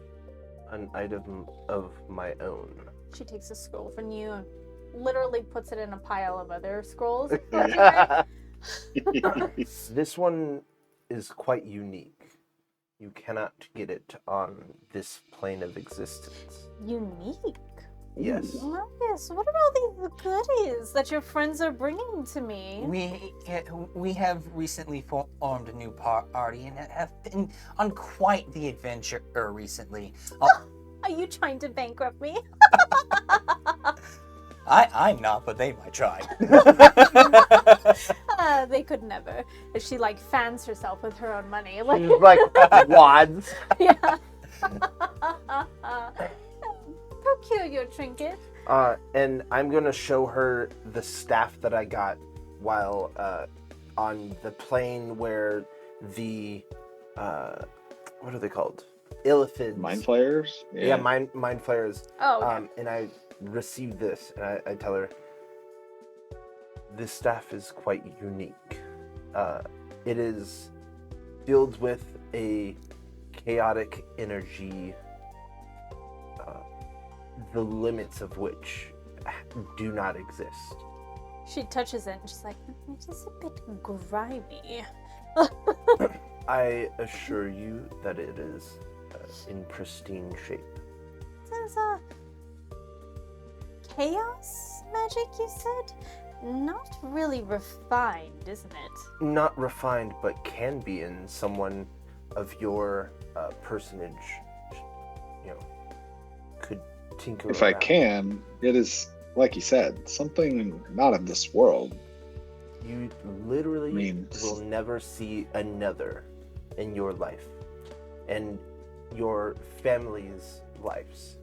Speaker 2: an item of my own.
Speaker 1: she takes a scroll from you and literally puts it in a pile of other scrolls.
Speaker 2: This one is quite unique. You cannot get it on this plane of existence.
Speaker 1: Unique.
Speaker 2: Yes.
Speaker 1: Marcus, what are all these goodies that your friends are bringing to me?
Speaker 5: We have recently formed a new party and have been on quite the adventure recently.
Speaker 1: Are you trying to bankrupt me?
Speaker 5: I'm not, but they might try.
Speaker 1: They could never. She like fans herself with her own money. Like,
Speaker 2: She's like wads.
Speaker 1: yeah. Procure your trinket.
Speaker 2: And I'm gonna show her the staff that I got while on the plane where the what are they called? Illithids.
Speaker 4: Mind flayers?
Speaker 2: Yeah, mind flayers.
Speaker 1: Oh, okay.
Speaker 2: And I received this, and I tell her, this staff is quite unique. It is filled with a chaotic energy, the limits of which do not exist.
Speaker 1: She touches it and she's like, "It's just a bit grimy."
Speaker 2: I assure you that it is in pristine shape.
Speaker 1: There's a chaos magic, you said? Not really refined, isn't it?
Speaker 2: Not refined, but can be in someone of your personage. You know, could tinker.
Speaker 4: If I
Speaker 2: around.
Speaker 4: can, it is, like you said, something not of this world.
Speaker 2: You literally
Speaker 4: Means-
Speaker 2: will never see another in your life and your family's lives.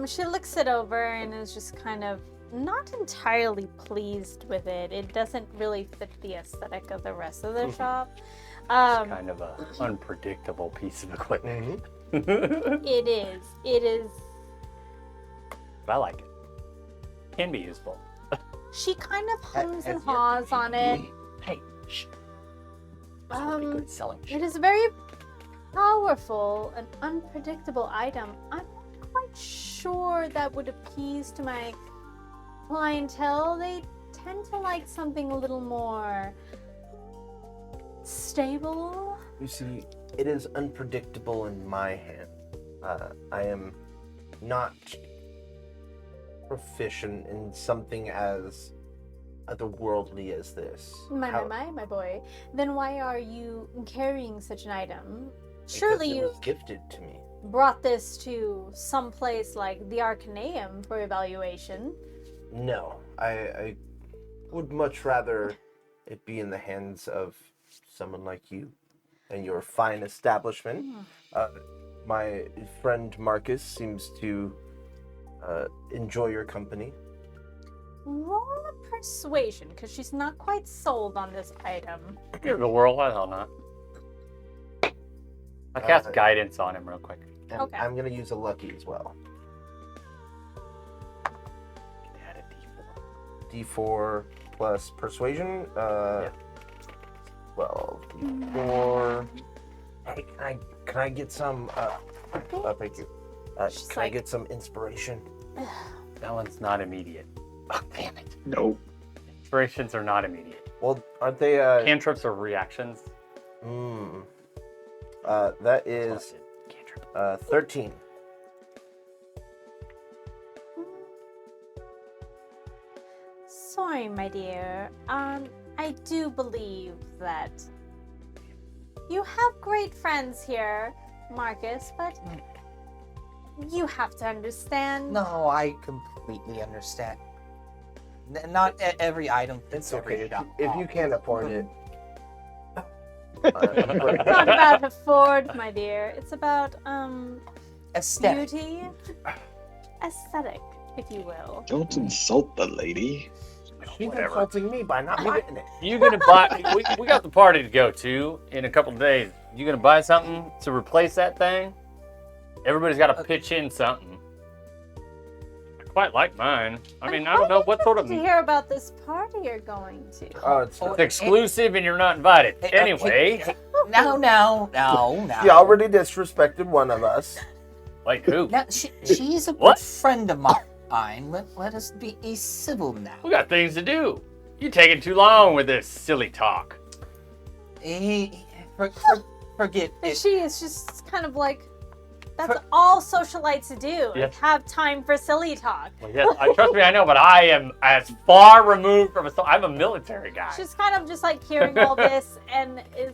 Speaker 1: She looks it over and is just kind of not entirely pleased with it. It doesn't really fit the aesthetic of the rest of the shop.
Speaker 3: It's kind of an unpredictable piece of equipment.
Speaker 1: It is.
Speaker 3: But I like it. Can be useful.
Speaker 1: She kind of hums and
Speaker 5: As yet
Speaker 1: haws
Speaker 5: to
Speaker 1: on
Speaker 5: be-
Speaker 1: it.
Speaker 3: Hey, shh. This would be good at selling
Speaker 1: It
Speaker 3: shit.
Speaker 1: is a very powerful and unpredictable item. I'm not quite sure that would appease to my clientele. They tend to like something a little more stable.
Speaker 2: You see, it is unpredictable in my hand. I am not proficient in something as otherworldly as this.
Speaker 1: My boy. Then why are you carrying such an item?
Speaker 2: Because
Speaker 1: Surely
Speaker 2: it
Speaker 1: you.
Speaker 2: was gifted to me.
Speaker 1: brought this to some place like the Arcaneum for evaluation.
Speaker 2: No, I would much rather it be in the hands of someone like you and your fine establishment. My friend Marcus seems to enjoy your company.
Speaker 1: Roll a persuasion, because she's not quite sold on this item.
Speaker 3: Give it a whirl. Why the hell not? I cast guidance on him real quick.
Speaker 2: And
Speaker 1: Okay.
Speaker 2: I'm going to use a lucky as well.
Speaker 3: Add a D4.
Speaker 2: D4 plus persuasion. 12. D4. Hey, can I get some? Thank you.
Speaker 1: She's
Speaker 2: Can I
Speaker 1: like-
Speaker 2: get some inspiration?
Speaker 3: That one's not immediate. Oh, damn it.
Speaker 4: Nope.
Speaker 3: Inspirations are not immediate.
Speaker 2: Well, aren't they?
Speaker 3: Cantrips are reactions.
Speaker 2: That is
Speaker 3: Cantrip.
Speaker 2: 13.
Speaker 1: Sorry, my dear. I do believe that you have great friends here, Marcus, but you have to understand.
Speaker 5: No, I completely understand. Not every item fits
Speaker 2: It's
Speaker 5: every
Speaker 2: okay
Speaker 5: shop.
Speaker 2: if you can't afford it.
Speaker 1: It's not about afford, my dear. It's about
Speaker 5: Aesthetic.
Speaker 1: beauty, aesthetic, if you will.
Speaker 4: Don't insult the lady.
Speaker 2: She's
Speaker 3: Whatever.
Speaker 2: insulting me by not getting it.
Speaker 3: You gonna buy? We got the party to go to in a couple of days. You gonna buy something to replace that thing? Everybody's got to pitch in something. I quite like mine. I mean, I don't know what sort of.
Speaker 1: To hear about this party you're going to.
Speaker 2: Oh, it's
Speaker 3: It's exclusive and you're not invited. Anyway,
Speaker 5: No.
Speaker 2: She already disrespected one of us.
Speaker 3: like who?
Speaker 5: Now, she's a
Speaker 3: What?
Speaker 5: good friend of mine. Let us be civil now.
Speaker 3: We got things to do. You're taking too long with this silly talk.
Speaker 5: Forget
Speaker 1: And
Speaker 5: it.
Speaker 1: she is just kind of like, that's all socialites do.
Speaker 3: Yes.
Speaker 1: Have time for silly talk.
Speaker 3: Well, yes, trust me, I know, but I am as far removed from I'm a military guy.
Speaker 1: She's kind of just like hearing all this and is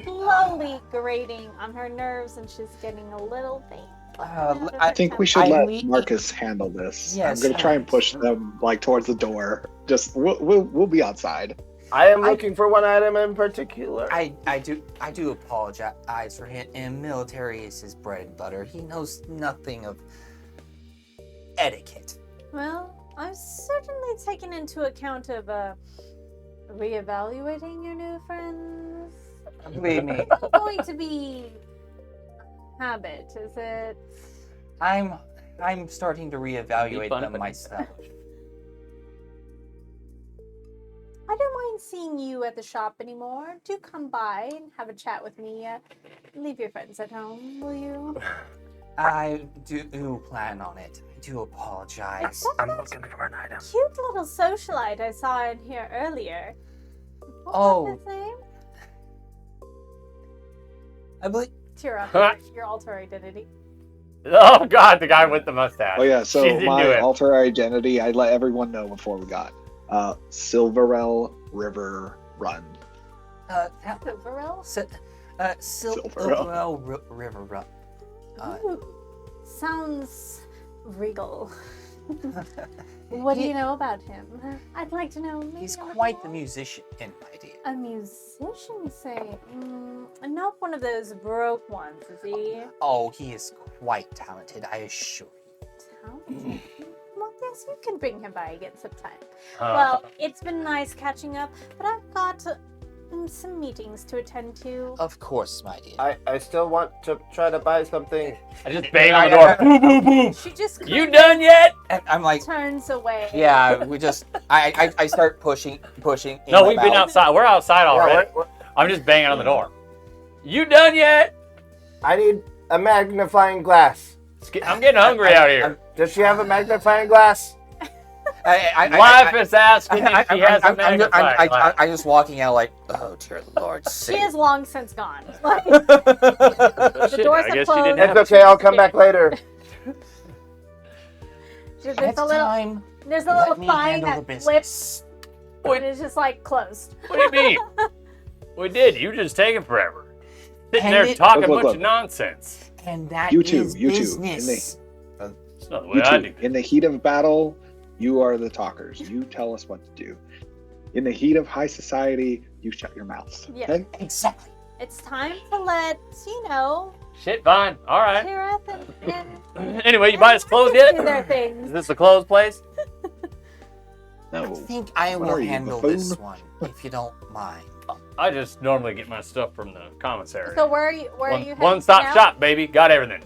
Speaker 1: slowly grating on her nerves, and she's getting a little faint.
Speaker 4: I think we should
Speaker 5: I
Speaker 4: let
Speaker 5: need-
Speaker 4: Marcus handle this.
Speaker 5: Yes,
Speaker 4: I'm gonna try and push them like towards the door. Just we'll be outside.
Speaker 2: I am looking for one item in particular.
Speaker 5: I do apologize for him. And military is his bread and butter. He knows nothing of etiquette.
Speaker 1: Well, I'm certainly taking into account of reevaluating your new friends.
Speaker 5: Believe me,
Speaker 1: It's going to be habit, is it?
Speaker 5: I'm starting to reevaluate
Speaker 3: fun
Speaker 5: them
Speaker 3: if it-
Speaker 5: myself.
Speaker 1: I don't mind seeing you at the shop anymore. Do come by and have a chat with me. Leave your friends at home, will you?
Speaker 5: I do plan on it. I do apologize.
Speaker 2: I'm looking for an item.
Speaker 1: Cute little socialite I saw in here earlier. What
Speaker 5: Oh.
Speaker 1: was his name?
Speaker 5: I believe
Speaker 1: Tira, your alter identity.
Speaker 3: Oh God, the guy with the mustache.
Speaker 4: Oh yeah,
Speaker 3: She's
Speaker 4: so
Speaker 3: into
Speaker 4: my
Speaker 3: it.
Speaker 4: alter identity, I let everyone know before we got. Silverell River Run.
Speaker 1: Silverell?
Speaker 5: Silverell River Run.
Speaker 1: Ooh, sounds regal. What do you know about him? I'd like to know. Maybe
Speaker 5: He's
Speaker 1: a little
Speaker 5: quite the
Speaker 1: more.
Speaker 5: musician, my dear.
Speaker 1: A musician, you say? Not one of those broke ones, is he?
Speaker 5: Oh, he is quite talented, I assure you.
Speaker 1: Talented? Well, yes, you can bring him by again sometime.
Speaker 3: Uh,
Speaker 1: Well, it's been nice catching up, but I've got some meetings to attend to.
Speaker 5: Of course, my dear.
Speaker 2: I still want to try to buy something.
Speaker 3: I just bang on the door. Boom, boom, boom.
Speaker 1: She just
Speaker 3: You
Speaker 1: kind
Speaker 3: done yet?
Speaker 5: And I'm like,
Speaker 1: of turns away.
Speaker 5: yeah, we just, I start pushing.
Speaker 3: No,
Speaker 5: him
Speaker 3: we've been
Speaker 5: about.
Speaker 3: outside. We're outside already. I'm just banging on the door. You done yet?
Speaker 2: I need a magnifying glass.
Speaker 3: I'm getting hungry out here.
Speaker 2: Does she have a magnifying glass?
Speaker 3: Life is asking if she has a magnifying glass.
Speaker 5: I'm just walking out like, oh dear Lord.
Speaker 1: She is long since gone. Like,
Speaker 3: The
Speaker 1: the doors have closed.
Speaker 2: It's okay. I'll come back later.
Speaker 1: There's
Speaker 5: Next
Speaker 1: a little,
Speaker 5: time,
Speaker 1: there's a
Speaker 5: let
Speaker 1: little
Speaker 5: me
Speaker 1: sign
Speaker 5: handle the
Speaker 1: that
Speaker 5: business.
Speaker 1: flips, and it's just like closed.
Speaker 3: What do you mean? We did. You just taking forever. Sitting
Speaker 5: Hang
Speaker 3: there
Speaker 5: it-
Speaker 3: talking a
Speaker 4: Look,
Speaker 3: bunch
Speaker 4: look.
Speaker 3: of nonsense.
Speaker 5: And that
Speaker 4: You two,
Speaker 5: is
Speaker 4: you two,
Speaker 5: business.
Speaker 3: It's not the way
Speaker 4: You
Speaker 3: I
Speaker 4: two,
Speaker 3: do.
Speaker 4: in the heat of battle, you are the talkers. You tell us what to do. In the heat of high society, you shut your mouths.
Speaker 1: Yeah.
Speaker 4: Okay?
Speaker 5: Exactly.
Speaker 1: It's time to let,
Speaker 3: Shit, fine. All right.
Speaker 1: Tirith and
Speaker 3: Anyway, you buy us clothes
Speaker 1: Marcus
Speaker 3: yet?
Speaker 1: do their
Speaker 3: Is
Speaker 1: things.
Speaker 3: this the clothes place?
Speaker 4: No.
Speaker 5: I think I
Speaker 4: What
Speaker 5: will
Speaker 4: are you,
Speaker 5: handle
Speaker 4: buffoon?
Speaker 5: this one, if you don't mind.
Speaker 3: I just normally get my stuff from the commissary.
Speaker 1: So where are you heading
Speaker 3: One stop
Speaker 1: now?
Speaker 3: shop, baby. Got everything.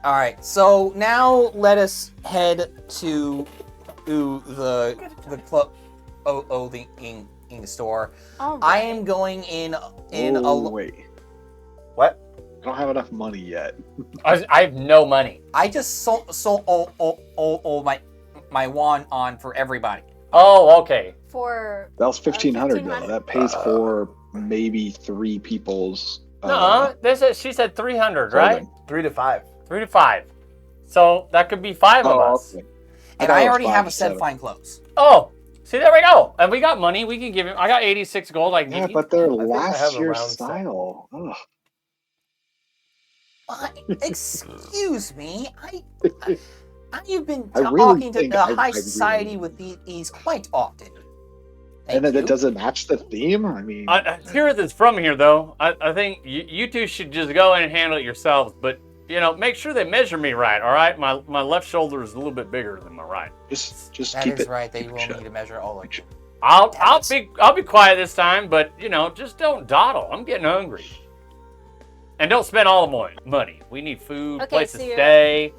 Speaker 5: All right, so now let us head to the clothing store.
Speaker 1: All
Speaker 5: I
Speaker 1: right.
Speaker 5: am going in
Speaker 4: Oh, wait.
Speaker 2: What?
Speaker 4: I don't have enough money yet.
Speaker 3: I have no money.
Speaker 5: I just sold all my wand on for everybody.
Speaker 3: Oh, okay.
Speaker 1: For
Speaker 4: That was 1,500 though.
Speaker 1: 1,500?
Speaker 4: That pays for maybe 3 people's.
Speaker 3: No, she said 300, right?
Speaker 4: clothing.
Speaker 2: 3 to 5.
Speaker 3: 3 to 5. So that could be 5 of us.
Speaker 4: okay.
Speaker 5: And
Speaker 4: thought it
Speaker 5: I
Speaker 4: was
Speaker 5: already
Speaker 4: 5
Speaker 5: have
Speaker 4: to
Speaker 5: a set of
Speaker 4: 7.
Speaker 5: fine clothes.
Speaker 3: Oh, see, there we go. And we got money. We can give him. I got 86 gold. I can
Speaker 4: Yeah,
Speaker 3: give you.
Speaker 4: but they're
Speaker 2: think I have
Speaker 4: last
Speaker 2: a
Speaker 4: year's
Speaker 2: round set.
Speaker 4: style. Ugh.
Speaker 5: Excuse me, I've been
Speaker 4: I really
Speaker 5: talking to
Speaker 4: think
Speaker 5: the
Speaker 4: I
Speaker 5: high
Speaker 4: really
Speaker 5: society
Speaker 4: need
Speaker 5: with these quite often. Thank
Speaker 4: And then
Speaker 5: you.
Speaker 4: it doesn't match the theme? I mean,
Speaker 3: Tirith is from here, though. I think you two should just go in and handle it yourselves. But, make sure they measure me right, all right? My left shoulder is a little bit bigger than my right.
Speaker 4: just
Speaker 5: That
Speaker 4: keep
Speaker 5: is
Speaker 4: it.
Speaker 5: right. They
Speaker 4: keep it
Speaker 5: will
Speaker 4: shut.
Speaker 5: need to measure all of you.
Speaker 3: I'll be quiet this time, but, just don't dawdle. I'm getting hungry. And don't spend all the money. We need food,
Speaker 1: Okay,
Speaker 3: place
Speaker 1: so
Speaker 3: to
Speaker 1: you're-
Speaker 3: stay.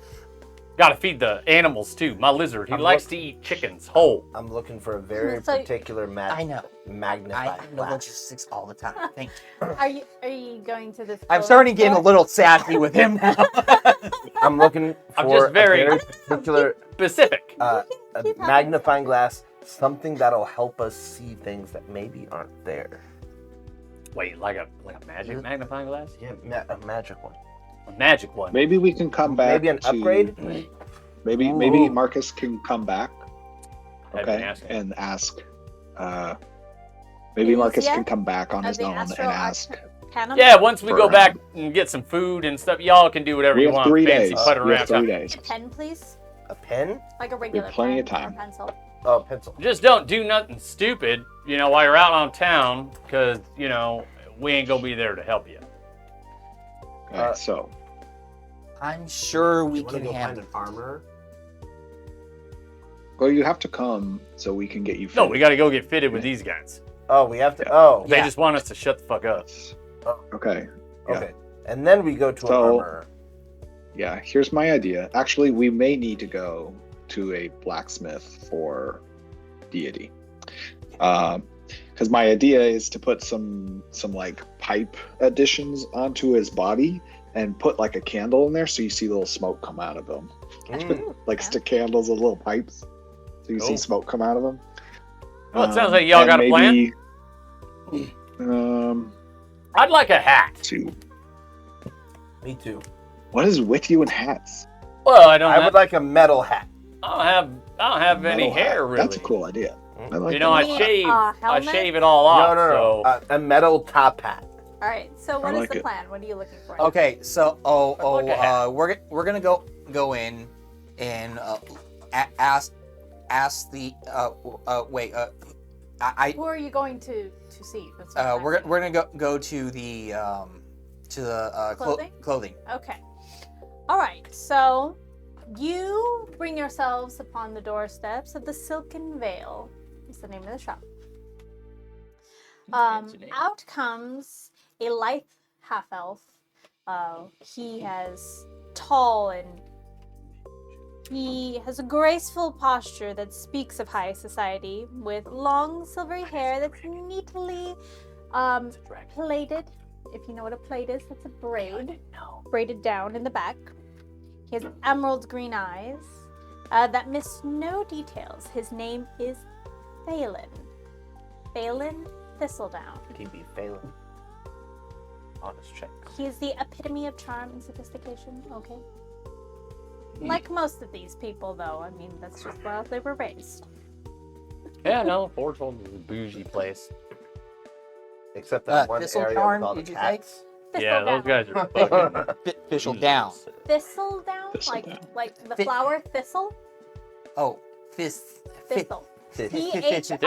Speaker 3: Got to feed the animals, too. My lizard, he
Speaker 2: I'm
Speaker 3: likes
Speaker 2: look-
Speaker 3: to eat chickens whole.
Speaker 2: I'm looking for a very
Speaker 1: So-
Speaker 2: particular
Speaker 5: I know.
Speaker 2: magnifying
Speaker 5: I know
Speaker 2: glass.
Speaker 5: logistics all the time. Thank you.
Speaker 1: Are you going to this?
Speaker 5: I'm
Speaker 1: clothing
Speaker 5: starting getting a
Speaker 1: store?
Speaker 5: little sassy with him now.
Speaker 2: I'm looking for
Speaker 3: I'm just
Speaker 2: a
Speaker 3: very-
Speaker 2: very particular
Speaker 3: Specific.
Speaker 2: a
Speaker 1: keep having
Speaker 2: magnifying glass, something that'll help us see things that maybe aren't there.
Speaker 3: Wait, like a magic magnifying glass?
Speaker 2: Yeah, a magic one.
Speaker 3: A magic one.
Speaker 4: Maybe we can come back.
Speaker 2: Maybe an
Speaker 4: to-
Speaker 2: upgrade?
Speaker 4: Maybe
Speaker 2: Ooh.
Speaker 4: Marcus can come back.
Speaker 3: I've been
Speaker 4: Okay,
Speaker 3: asking.
Speaker 4: and ask. Maybe Marcus
Speaker 1: Elysia
Speaker 4: can come back on
Speaker 1: of
Speaker 4: his
Speaker 1: the
Speaker 4: own and
Speaker 1: Astral
Speaker 4: ask.
Speaker 1: Arcanum?
Speaker 3: Yeah, once we
Speaker 4: For,
Speaker 3: go back and get some food and stuff, y'all can do whatever
Speaker 4: We
Speaker 3: you
Speaker 4: have
Speaker 3: want.
Speaker 4: 3
Speaker 3: Fancy
Speaker 4: days.
Speaker 3: putter
Speaker 4: We have
Speaker 3: around
Speaker 4: 3
Speaker 3: town.
Speaker 4: days.
Speaker 1: A pen, please.
Speaker 2: A pen?
Speaker 1: Like a regular
Speaker 4: plenty of
Speaker 1: pen
Speaker 4: time.
Speaker 1: or pencil.
Speaker 2: Oh, pencil.
Speaker 3: Just don't do nothing stupid, while you're out on town, because, we ain't gonna be there to help you.
Speaker 4: Okay, so
Speaker 5: I'm sure we
Speaker 2: You wanna
Speaker 5: can
Speaker 2: go find
Speaker 5: handle
Speaker 2: an armor?
Speaker 4: well, you have to come so we can get you.
Speaker 3: No,
Speaker 4: fitted.
Speaker 3: we gotta go get fitted with these guys.
Speaker 2: Oh, we have to. Oh,
Speaker 3: They
Speaker 5: Yeah.
Speaker 3: just want us to shut the fuck up.
Speaker 4: Okay. Yeah.
Speaker 2: okay. And then we go to an
Speaker 4: So-
Speaker 2: armor.
Speaker 4: Yeah, here's my idea. Actually, we may need to go to a blacksmith for deity. Because my idea is to put some like pipe additions onto his body and put like a candle in there so you see little smoke come out of them.
Speaker 2: Mm.
Speaker 4: Like
Speaker 1: Yeah.
Speaker 4: stick candles as little pipes so you see
Speaker 3: Cool.
Speaker 4: smoke come out of them.
Speaker 3: Well, it sounds like y'all
Speaker 4: and
Speaker 3: got a plan.
Speaker 4: maybe,
Speaker 3: I'd like a hat.
Speaker 4: two.
Speaker 2: Me too.
Speaker 4: What is with you and hats?
Speaker 3: Well, I don't
Speaker 2: I
Speaker 3: have,
Speaker 2: would like a metal hat.
Speaker 3: I don't have any
Speaker 4: Metal hat.
Speaker 3: hair really.
Speaker 4: That's a cool idea. I like
Speaker 3: I
Speaker 4: that.
Speaker 3: shave. I
Speaker 1: helmet?
Speaker 3: shave it all off.
Speaker 2: No.
Speaker 3: So
Speaker 2: A metal top hat.
Speaker 1: All right. So what
Speaker 4: I
Speaker 1: is
Speaker 4: like
Speaker 1: the
Speaker 4: it.
Speaker 1: plan? What are you looking for?
Speaker 5: Okay, so
Speaker 3: Look ahead.
Speaker 5: we're gonna go in and ask the
Speaker 1: Who are you going to see? That's what I'm
Speaker 5: we're
Speaker 1: asking.
Speaker 5: gonna go to the
Speaker 1: Clothing?
Speaker 5: clothing.
Speaker 1: Okay. All right. So you bring yourselves upon the doorsteps of the Silken Veil. Is the name of the shop.
Speaker 3: Fancy name.
Speaker 1: Out comes a lithe half elf. He has tall and he has a graceful posture that speaks of high society, with long silvery hair that's neatly plaited. If you know what a plait is, that's a braid. Braided down in the back. He has emerald green eyes that miss no details. His name is Phelan. Phelan Thistledown.
Speaker 2: He be failing. Honest check.
Speaker 1: He is the epitome of charm and sophistication. Okay. Like most of these people, though. I mean, that's just how they were raised.
Speaker 3: yeah, no, Forgehold is a bougie place.
Speaker 2: Except that one
Speaker 5: Thistle
Speaker 2: area
Speaker 5: charm,
Speaker 2: with all the
Speaker 5: did you say?
Speaker 2: cats.
Speaker 3: Yeah, those guys are fucking
Speaker 5: Thistle down.
Speaker 1: Thistle down?
Speaker 4: Thistledown.
Speaker 1: Like the
Speaker 5: Thi-
Speaker 1: flower thistle?
Speaker 5: Oh, fist.
Speaker 1: Thistle.
Speaker 5: Thistle.
Speaker 1: THISTLE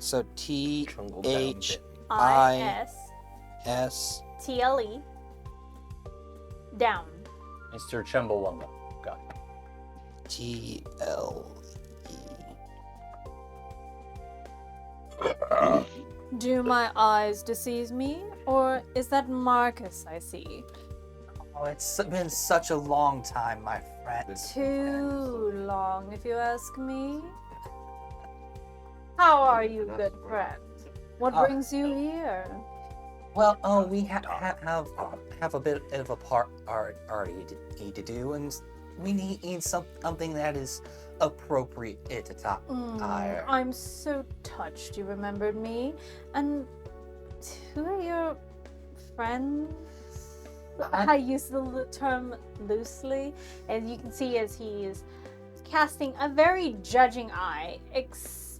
Speaker 5: So T
Speaker 2: Jungle down
Speaker 5: H
Speaker 1: ISTLE
Speaker 5: S.
Speaker 1: down.
Speaker 3: Mr. Chumbawamba. Got it.
Speaker 5: T L
Speaker 1: Do my eyes deceive me, or is that Marcus I see?
Speaker 5: Oh, it's been such a long time, my friend.
Speaker 1: Too long, if you ask me. How are you, good friend? What brings you here?
Speaker 5: Well, we have a bit of a party to do, and we need something that is appropriate to top higher.
Speaker 1: I'm so touched you remembered me. And who are your friends? I use the term loosely, and you can see as he is casting a very judging eye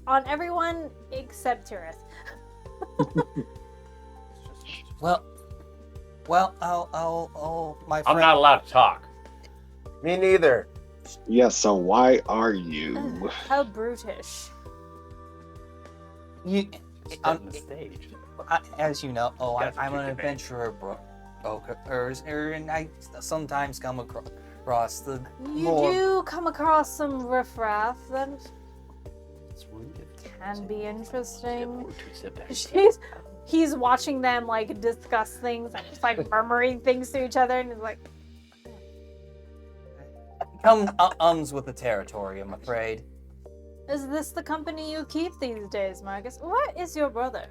Speaker 1: on everyone except Tirith.
Speaker 5: Well, oh, my friend.
Speaker 3: I'm not allowed to talk.
Speaker 2: Me neither.
Speaker 4: Yes, so why are you?
Speaker 1: How brutish.
Speaker 5: You,
Speaker 3: On the stage.
Speaker 5: as you know,
Speaker 3: Guys are
Speaker 5: I'm
Speaker 3: too
Speaker 5: an
Speaker 3: demanding.
Speaker 5: adventurer, and I sometimes come across the
Speaker 1: You
Speaker 5: more.
Speaker 1: do come across some riffraff that
Speaker 3: It's rude.
Speaker 1: can be interesting.
Speaker 3: Sit back.
Speaker 1: He's watching them like discuss things and just like murmuring things to each other, and he's like,
Speaker 5: Come with the territory, I'm afraid.
Speaker 1: "Is this the company you keep these days, Marcus? What is your brother?"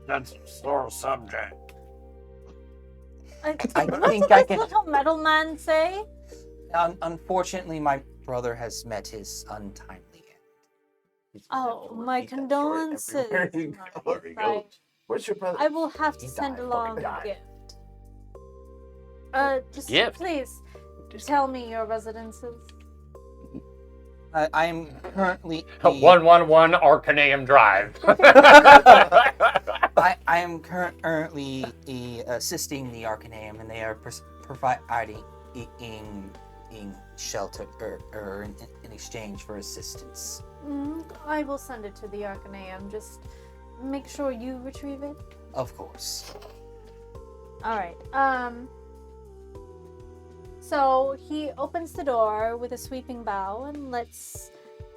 Speaker 3: That's sore subject.
Speaker 5: I
Speaker 1: What
Speaker 5: think
Speaker 1: did
Speaker 5: I
Speaker 1: this
Speaker 5: can-
Speaker 1: little metal man say?
Speaker 5: Unfortunately, my brother has met his untimely end.
Speaker 1: Oh, my condolences.
Speaker 2: Everywhere you
Speaker 1: Marcus.
Speaker 2: go. Where's your brother?
Speaker 1: I will have to
Speaker 2: He
Speaker 1: send
Speaker 2: died,
Speaker 1: along
Speaker 2: fucking
Speaker 1: a
Speaker 2: died.
Speaker 1: gift. Just
Speaker 3: Gift?
Speaker 1: please tell me your residences.
Speaker 5: I am currently
Speaker 3: 111 Arcaneum Drive.
Speaker 5: I am currently assisting the Arcaneum, and they are providing in shelter or in exchange for assistance.
Speaker 1: I will send it to the Arcaneum. Just make sure you retrieve it.
Speaker 5: Of course.
Speaker 1: All right. So he opens the door with a sweeping bow and lets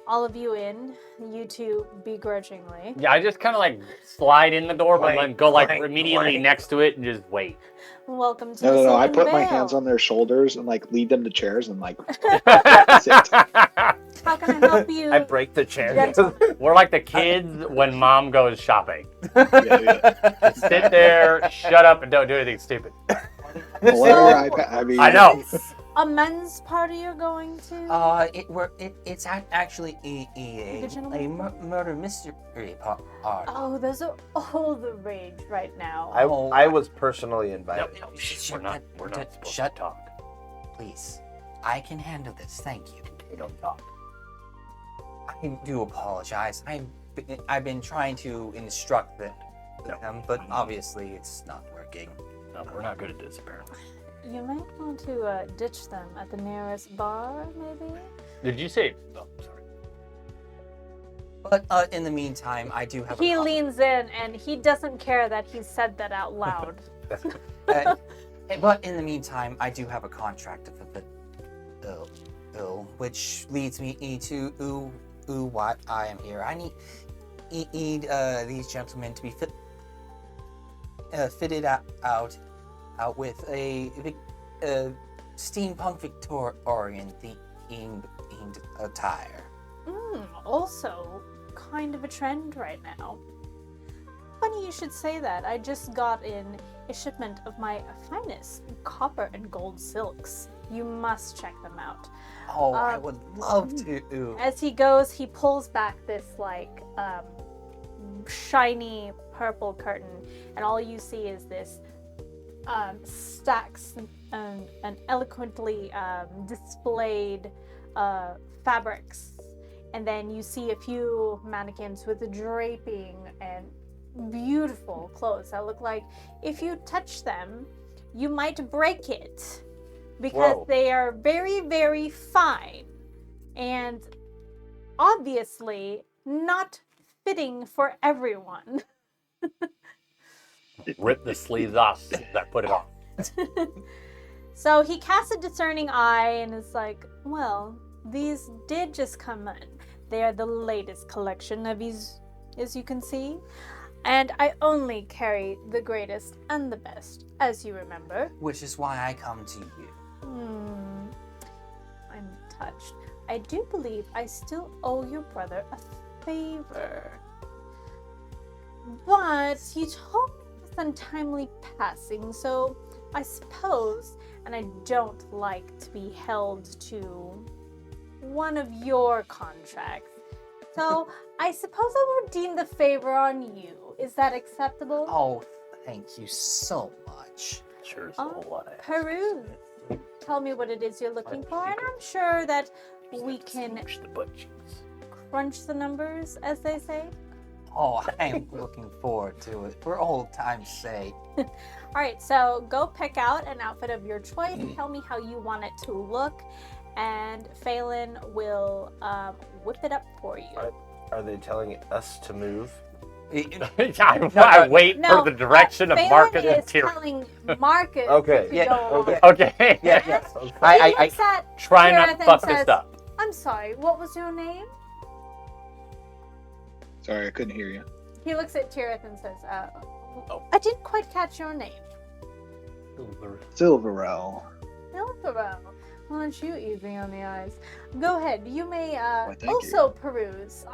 Speaker 1: all of you in. You two begrudgingly.
Speaker 3: Yeah, I just kind of like slide in the door, but
Speaker 2: Clank,
Speaker 3: then go like
Speaker 2: clank,
Speaker 3: immediately
Speaker 2: clank.
Speaker 3: next to it and just wait.
Speaker 1: Welcome to
Speaker 4: No,
Speaker 1: the
Speaker 4: no, no. I
Speaker 1: Sylvan
Speaker 4: put my
Speaker 1: Vale.
Speaker 4: hands on their shoulders and like lead them to chairs and like
Speaker 1: How can I help you?
Speaker 2: I break the chair.
Speaker 1: Gentlemen?
Speaker 3: We're like the kids when mom goes shopping.
Speaker 4: yeah.
Speaker 3: Sit there, shut up, and don't do anything stupid.
Speaker 4: Whatever. I mean,
Speaker 3: I know.
Speaker 1: Is this a men's party you're going to?
Speaker 5: It's actually a murder mystery party.
Speaker 1: Oh, those are all the rage right now.
Speaker 2: I was personally invited.
Speaker 3: No, we're not supposed
Speaker 5: Shut
Speaker 3: to talk.
Speaker 5: Please, I can handle this. Thank you.
Speaker 3: We don't talk.
Speaker 5: I do apologize. I've been trying to instruct them, but obviously it's not working.
Speaker 3: No, we're not good at this, apparently.
Speaker 1: You might want to ditch them at the nearest bar, maybe?
Speaker 3: Did you say? Oh, sorry.
Speaker 5: But in the meantime, I do have.
Speaker 1: He leans in and he doesn't care that he said that out loud.
Speaker 5: But in the meantime, I do have a contract to fulfill, which leads me to why I am here. I need these gentlemen to be fitted out with a steampunk Victorian themed attire.
Speaker 1: Also, kind of a trend right now. Funny you should say that. I just got in a shipment of my finest copper and gold silks. You must check them out.
Speaker 5: Oh, I would love to.
Speaker 1: As he goes, he pulls back this shiny purple curtain, and all you see is this stacks and eloquently displayed fabrics And then you see a few mannequins with draping and beautiful clothes that look like if you touch them, you might break it because
Speaker 2: Whoa.
Speaker 1: they are very, very fine and obviously not fitting for everyone.
Speaker 3: Rip the sleeves off that put it on.
Speaker 1: So he casts a discerning eye and is like, well, these did just come in. They are the latest collection of these, as you can see. And I only carry the greatest and the best, as you remember.
Speaker 5: Which is why I come to you.
Speaker 1: I'm touched. I do believe I still owe your brother a favor. But he told me it's untimely passing, so I suppose, and I don't like to be held to one of your contracts. So I suppose I will redeem the favor on you. Is that acceptable?
Speaker 5: Oh, thank you so much.
Speaker 3: Sure is a whole lot of
Speaker 1: Peruse. Tell me what it is you're looking for, and I'm sure that we can
Speaker 3: Push the butt cheeks.
Speaker 1: crunch the numbers, as they say.
Speaker 5: Oh, I am looking forward to it. For old time's sake.
Speaker 1: All right, so go pick out an outfit of your choice. Tell me how you want it to look, and Phelan will whip it up for you.
Speaker 2: Are they telling us to move?
Speaker 3: I wait for the direction of
Speaker 1: Phelan
Speaker 3: Marcus and
Speaker 1: is
Speaker 3: Tyrion.
Speaker 1: telling Marcus
Speaker 2: Okay.
Speaker 1: to
Speaker 5: Yeah,
Speaker 1: go
Speaker 2: okay.
Speaker 1: on.
Speaker 3: Okay.
Speaker 2: Yes.
Speaker 1: He
Speaker 5: I
Speaker 1: looks at
Speaker 3: Try not
Speaker 1: Tirith
Speaker 3: to
Speaker 1: and
Speaker 3: fuck
Speaker 1: says,
Speaker 3: this up.
Speaker 1: I'm sorry, what was your name?
Speaker 4: Sorry, I couldn't hear you.
Speaker 1: He looks at Tirith and says, I didn't quite catch your name.
Speaker 4: Silverell.
Speaker 1: Silverell. Why aren't you easy on the eyes? Go ahead. You may
Speaker 4: Why, thank
Speaker 1: also peruse.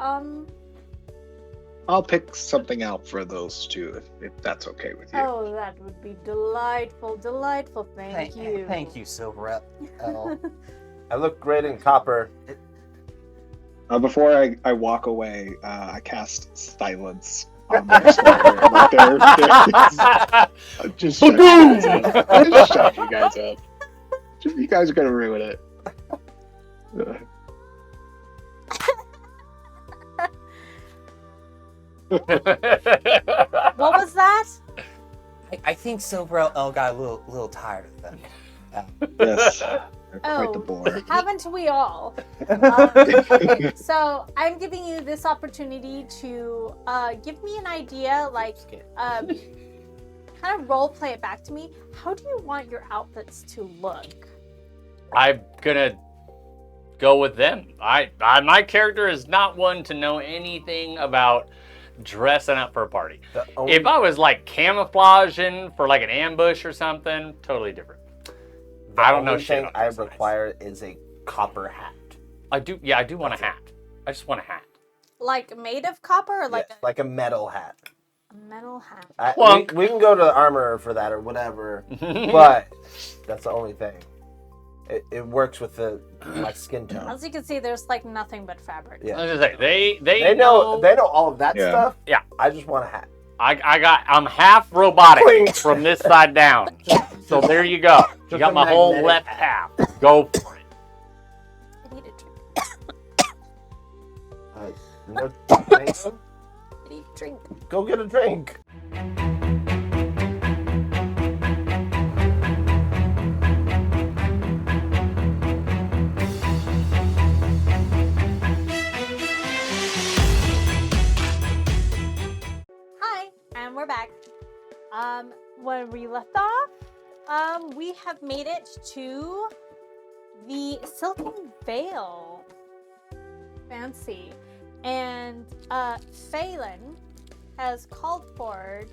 Speaker 4: I'll pick something out for those two if that's okay with you.
Speaker 1: Oh, that would be delightful, delightful. Thank you.
Speaker 5: Thank you, Silverette.
Speaker 2: I look great in copper.
Speaker 4: Before I walk away, I cast silence on their square. Like I'm just shut you guys up. I'm just shut you guys up. You guys are gonna ruin it.
Speaker 1: What was that?
Speaker 5: I think Silverette got a little tired of them.
Speaker 4: Yes, they're quite the bore.
Speaker 1: Haven't we all? So I'm giving you this opportunity to give me an idea, like kind of role play it back to me. How do you want your outfits to look?
Speaker 3: I'm gonna go with them. My character is not one to know anything about dressing up for a party. If I was like camouflaging for like an ambush or something, totally different. I don't know shit
Speaker 2: thing
Speaker 3: about
Speaker 2: I
Speaker 3: dressing.
Speaker 2: require is a copper hat.
Speaker 3: I do want a hat. I just want a hat.
Speaker 1: Like made of copper or like
Speaker 2: Yes, like a metal hat.
Speaker 1: a metal hat?
Speaker 3: Clunk.
Speaker 2: We can go to the armorer for that or whatever, but that's the only thing. It works with my skin tone.
Speaker 1: As you can see, there's like nothing but fabric.
Speaker 2: Yeah.
Speaker 3: I was gonna say
Speaker 2: They know all of that
Speaker 4: Yeah.
Speaker 2: stuff.
Speaker 3: Yeah.
Speaker 2: I just want a hat.
Speaker 3: I'm half robotic
Speaker 2: Clink.
Speaker 3: from this side down. So there you go. You
Speaker 2: Just
Speaker 3: got
Speaker 2: a
Speaker 3: my whole
Speaker 2: magnetic
Speaker 3: left
Speaker 2: hat.
Speaker 3: half. Go for it.
Speaker 1: I need a drink.
Speaker 2: No,
Speaker 1: I need a drink.
Speaker 2: go get a drink.
Speaker 1: Hi, and we're back. When we left off, we have made it to the Silken Veil. Fancy. And Phelan has called forward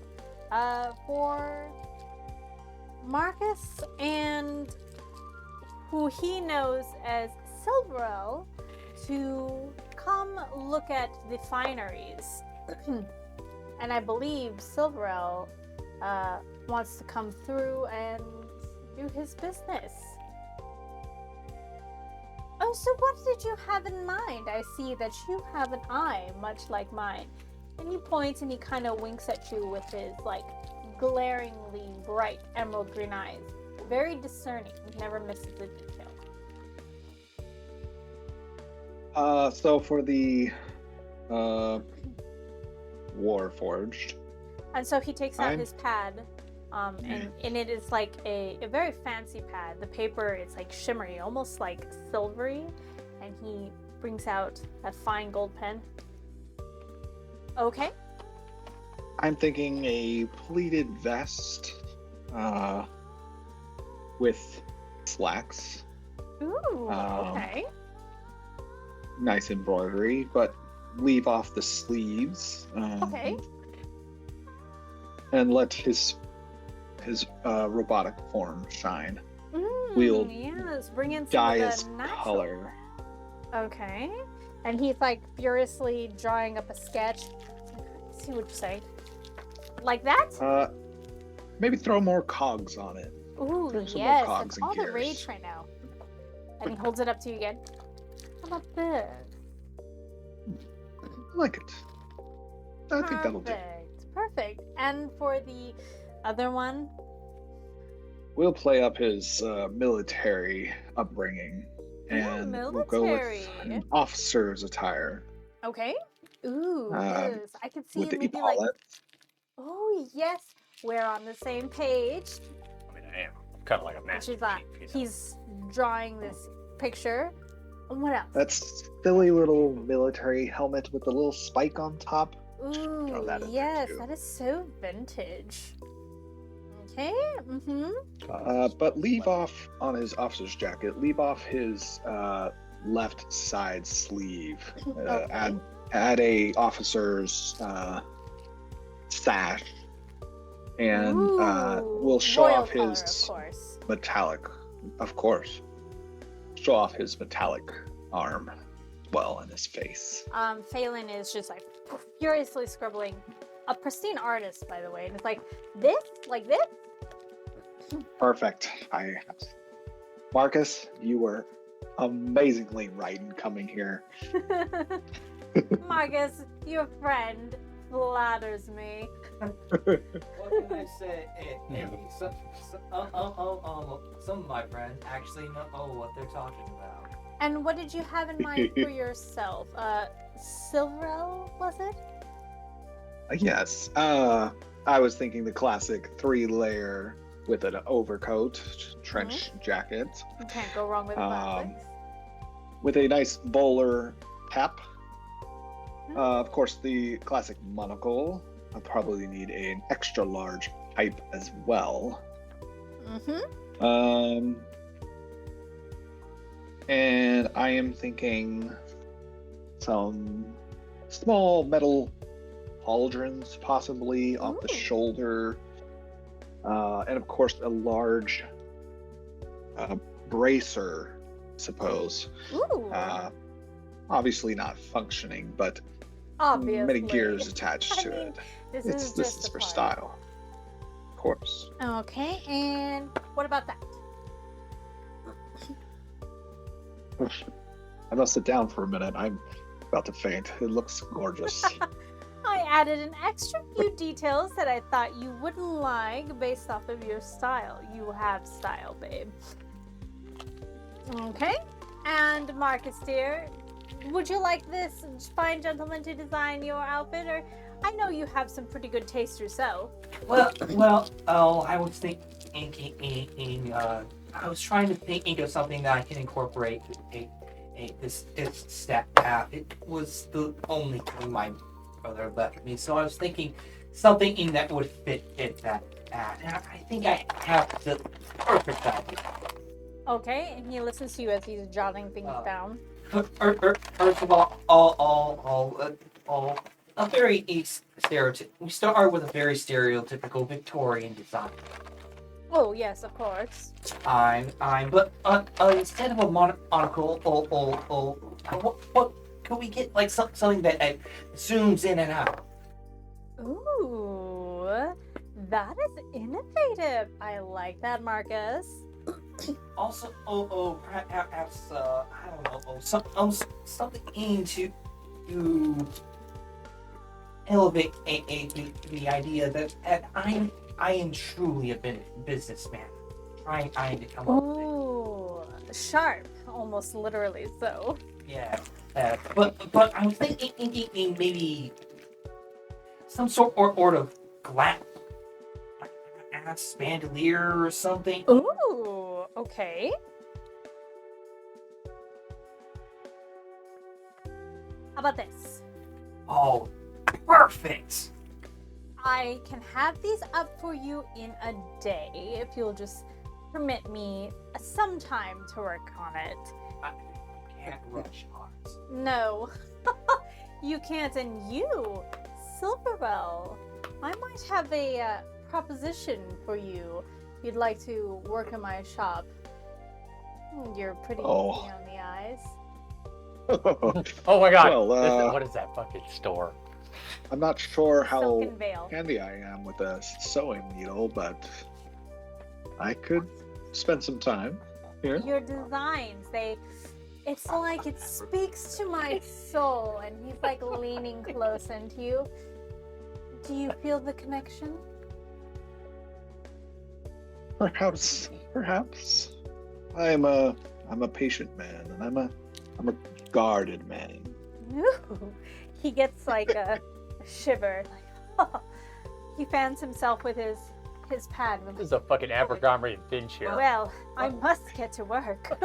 Speaker 1: for Marcus and who he knows as Silverell to come look at the fineries. And I believe Silverell wants to come through and do his business. Oh, so what did you have in mind? I see that you have an eye much like mine. And he points and he kind of winks at you with his like glaringly bright emerald green eyes. Very discerning, never misses a detail.
Speaker 4: So for the Warforged,
Speaker 1: And so he takes out
Speaker 4: I'm-
Speaker 1: his pad, and it is like a very fancy pad. The paper is like shimmery, almost like silvery, and he brings out that fine gold pen. Okay.
Speaker 4: I'm thinking a pleated vest with slacks.
Speaker 1: Ooh.
Speaker 4: Um,
Speaker 1: Okay.
Speaker 4: Nice embroidery, but leave off the sleeves.
Speaker 1: Okay.
Speaker 4: And let his robotic form shine. We'll
Speaker 1: yes, bring in some
Speaker 4: Dye
Speaker 1: of
Speaker 4: his
Speaker 1: the natural.
Speaker 4: color.
Speaker 1: Okay. And he's like furiously drawing up a sketch. Let's see what you say. Like that?
Speaker 4: Maybe throw more cogs on it.
Speaker 1: Ooh,
Speaker 4: throw some more
Speaker 1: yes.
Speaker 4: cogs
Speaker 1: That's
Speaker 4: and
Speaker 1: all the
Speaker 4: gears.
Speaker 1: rage right now. And he holds it up to you again. How about this?
Speaker 4: I like it. I think that'll do.
Speaker 1: Perfect. And for the other one?
Speaker 4: We'll play up his military upbringing, and we'll go
Speaker 1: military.
Speaker 4: with an officer's attire
Speaker 1: Okay. Ooh, yes. I can see
Speaker 4: with the
Speaker 1: maybe like.
Speaker 4: epaulets.
Speaker 1: Oh, yes. We're on the same page.
Speaker 3: I mean, I am kind of like a master
Speaker 1: She's like,
Speaker 3: chief, you know.
Speaker 1: he's drawing this picture. And what else?
Speaker 4: That silly little military helmet with the little spike on top.
Speaker 1: Ooh,
Speaker 4: that in there,
Speaker 1: yes,
Speaker 4: too.
Speaker 1: that is so vintage. Okay,
Speaker 4: But leave off on his officer's jacket. Leave off his left side sleeve.
Speaker 1: Okay.
Speaker 4: Add a officer's sash, and we'll show
Speaker 1: royal
Speaker 4: off
Speaker 1: color,
Speaker 4: his
Speaker 1: of course.
Speaker 4: metallic, of course. Show off his metallic arm, well, in his face.
Speaker 1: Phelan is just like furiously scribbling. A pristine artist, by the way. And it's like this, like this.
Speaker 4: Perfect. Marcus, you were amazingly right in coming here.
Speaker 1: Marcus, your friend flatters me.
Speaker 7: What can I say? Some of my friends actually know what they're talking about.
Speaker 1: And what did you have in mind for yourself? Silverell, was it?
Speaker 4: Yes. I was thinking the classic 3-layer with an overcoat, trench jacket,
Speaker 1: You can't go wrong with the classics.
Speaker 4: with a nice bowler cap. Of course, the classic monocle. I'll probably need an extra large pipe as well. And I am thinking some small metal pauldrons, possibly off the
Speaker 1: Ooh.
Speaker 4: shoulder, and of course a large bracer, I suppose.
Speaker 1: Ooh,
Speaker 4: Obviously not functioning, but
Speaker 1: obviously.
Speaker 4: many gears attached
Speaker 1: I
Speaker 4: to
Speaker 1: mean,
Speaker 4: it.
Speaker 1: This
Speaker 4: This
Speaker 1: is
Speaker 4: is
Speaker 1: just a
Speaker 4: for
Speaker 1: part.
Speaker 4: style, of course.
Speaker 1: Okay, and what about that?
Speaker 4: I must sit down for a minute. I'm about to faint. It looks gorgeous.
Speaker 1: I added an extra few details that I thought you wouldn't like based off of your style. You have style, babe. Okay, and Marcus dear, would you like this fine gentleman to design your outfit, or I know you have some pretty good taste yourself.
Speaker 7: I was thinking, I was trying to think of something that I can incorporate this step path. It was the only thing my brother left me, so I was thinking something that would fit that path. And I think I have the perfect idea.
Speaker 1: Okay, and he listens to you as he's jotting things down.
Speaker 7: First of all, a very we start with a very stereotypical Victorian design.
Speaker 1: Oh yes, of course.
Speaker 7: But instead of a monocle, what could we get like something that zooms in and out?
Speaker 1: Ooh, that is innovative. I like that, Marcus.
Speaker 7: Also, perhaps I don't know, something to elevate the idea that I am truly a businessman, trying to come up with it.
Speaker 1: Ooh, sharp, almost literally so.
Speaker 7: Yeah. But I was thinking maybe some sort of glass bandolier or something.
Speaker 1: Ooh, okay. How about this?
Speaker 7: Oh, perfect.
Speaker 1: I can have these up for you in a day if you'll just permit me some time to work on it.
Speaker 7: I can't rush ours.
Speaker 1: No, you can't, and you, Silverwell, I might have a proposition for you if you'd like to work in my shop. You're pretty easy
Speaker 4: Oh.
Speaker 1: on the eyes.
Speaker 3: Oh my god.
Speaker 4: Well,
Speaker 3: what is that fucking store?
Speaker 4: I'm not sure how
Speaker 1: Silken Veil.
Speaker 4: handy I am with a sewing needle, but I could spend some time here.
Speaker 1: Your designs, it's like it speaks to my soul, and he's like leaning close into you. Do you feel the connection?
Speaker 4: Perhaps. I'm a patient man, and I'm a guarded man.
Speaker 1: Ooh. He gets like a shiver. Like, he fans himself with his pad.
Speaker 3: This is a fucking Abercrombie and Finch here.
Speaker 1: Well, I must get to work.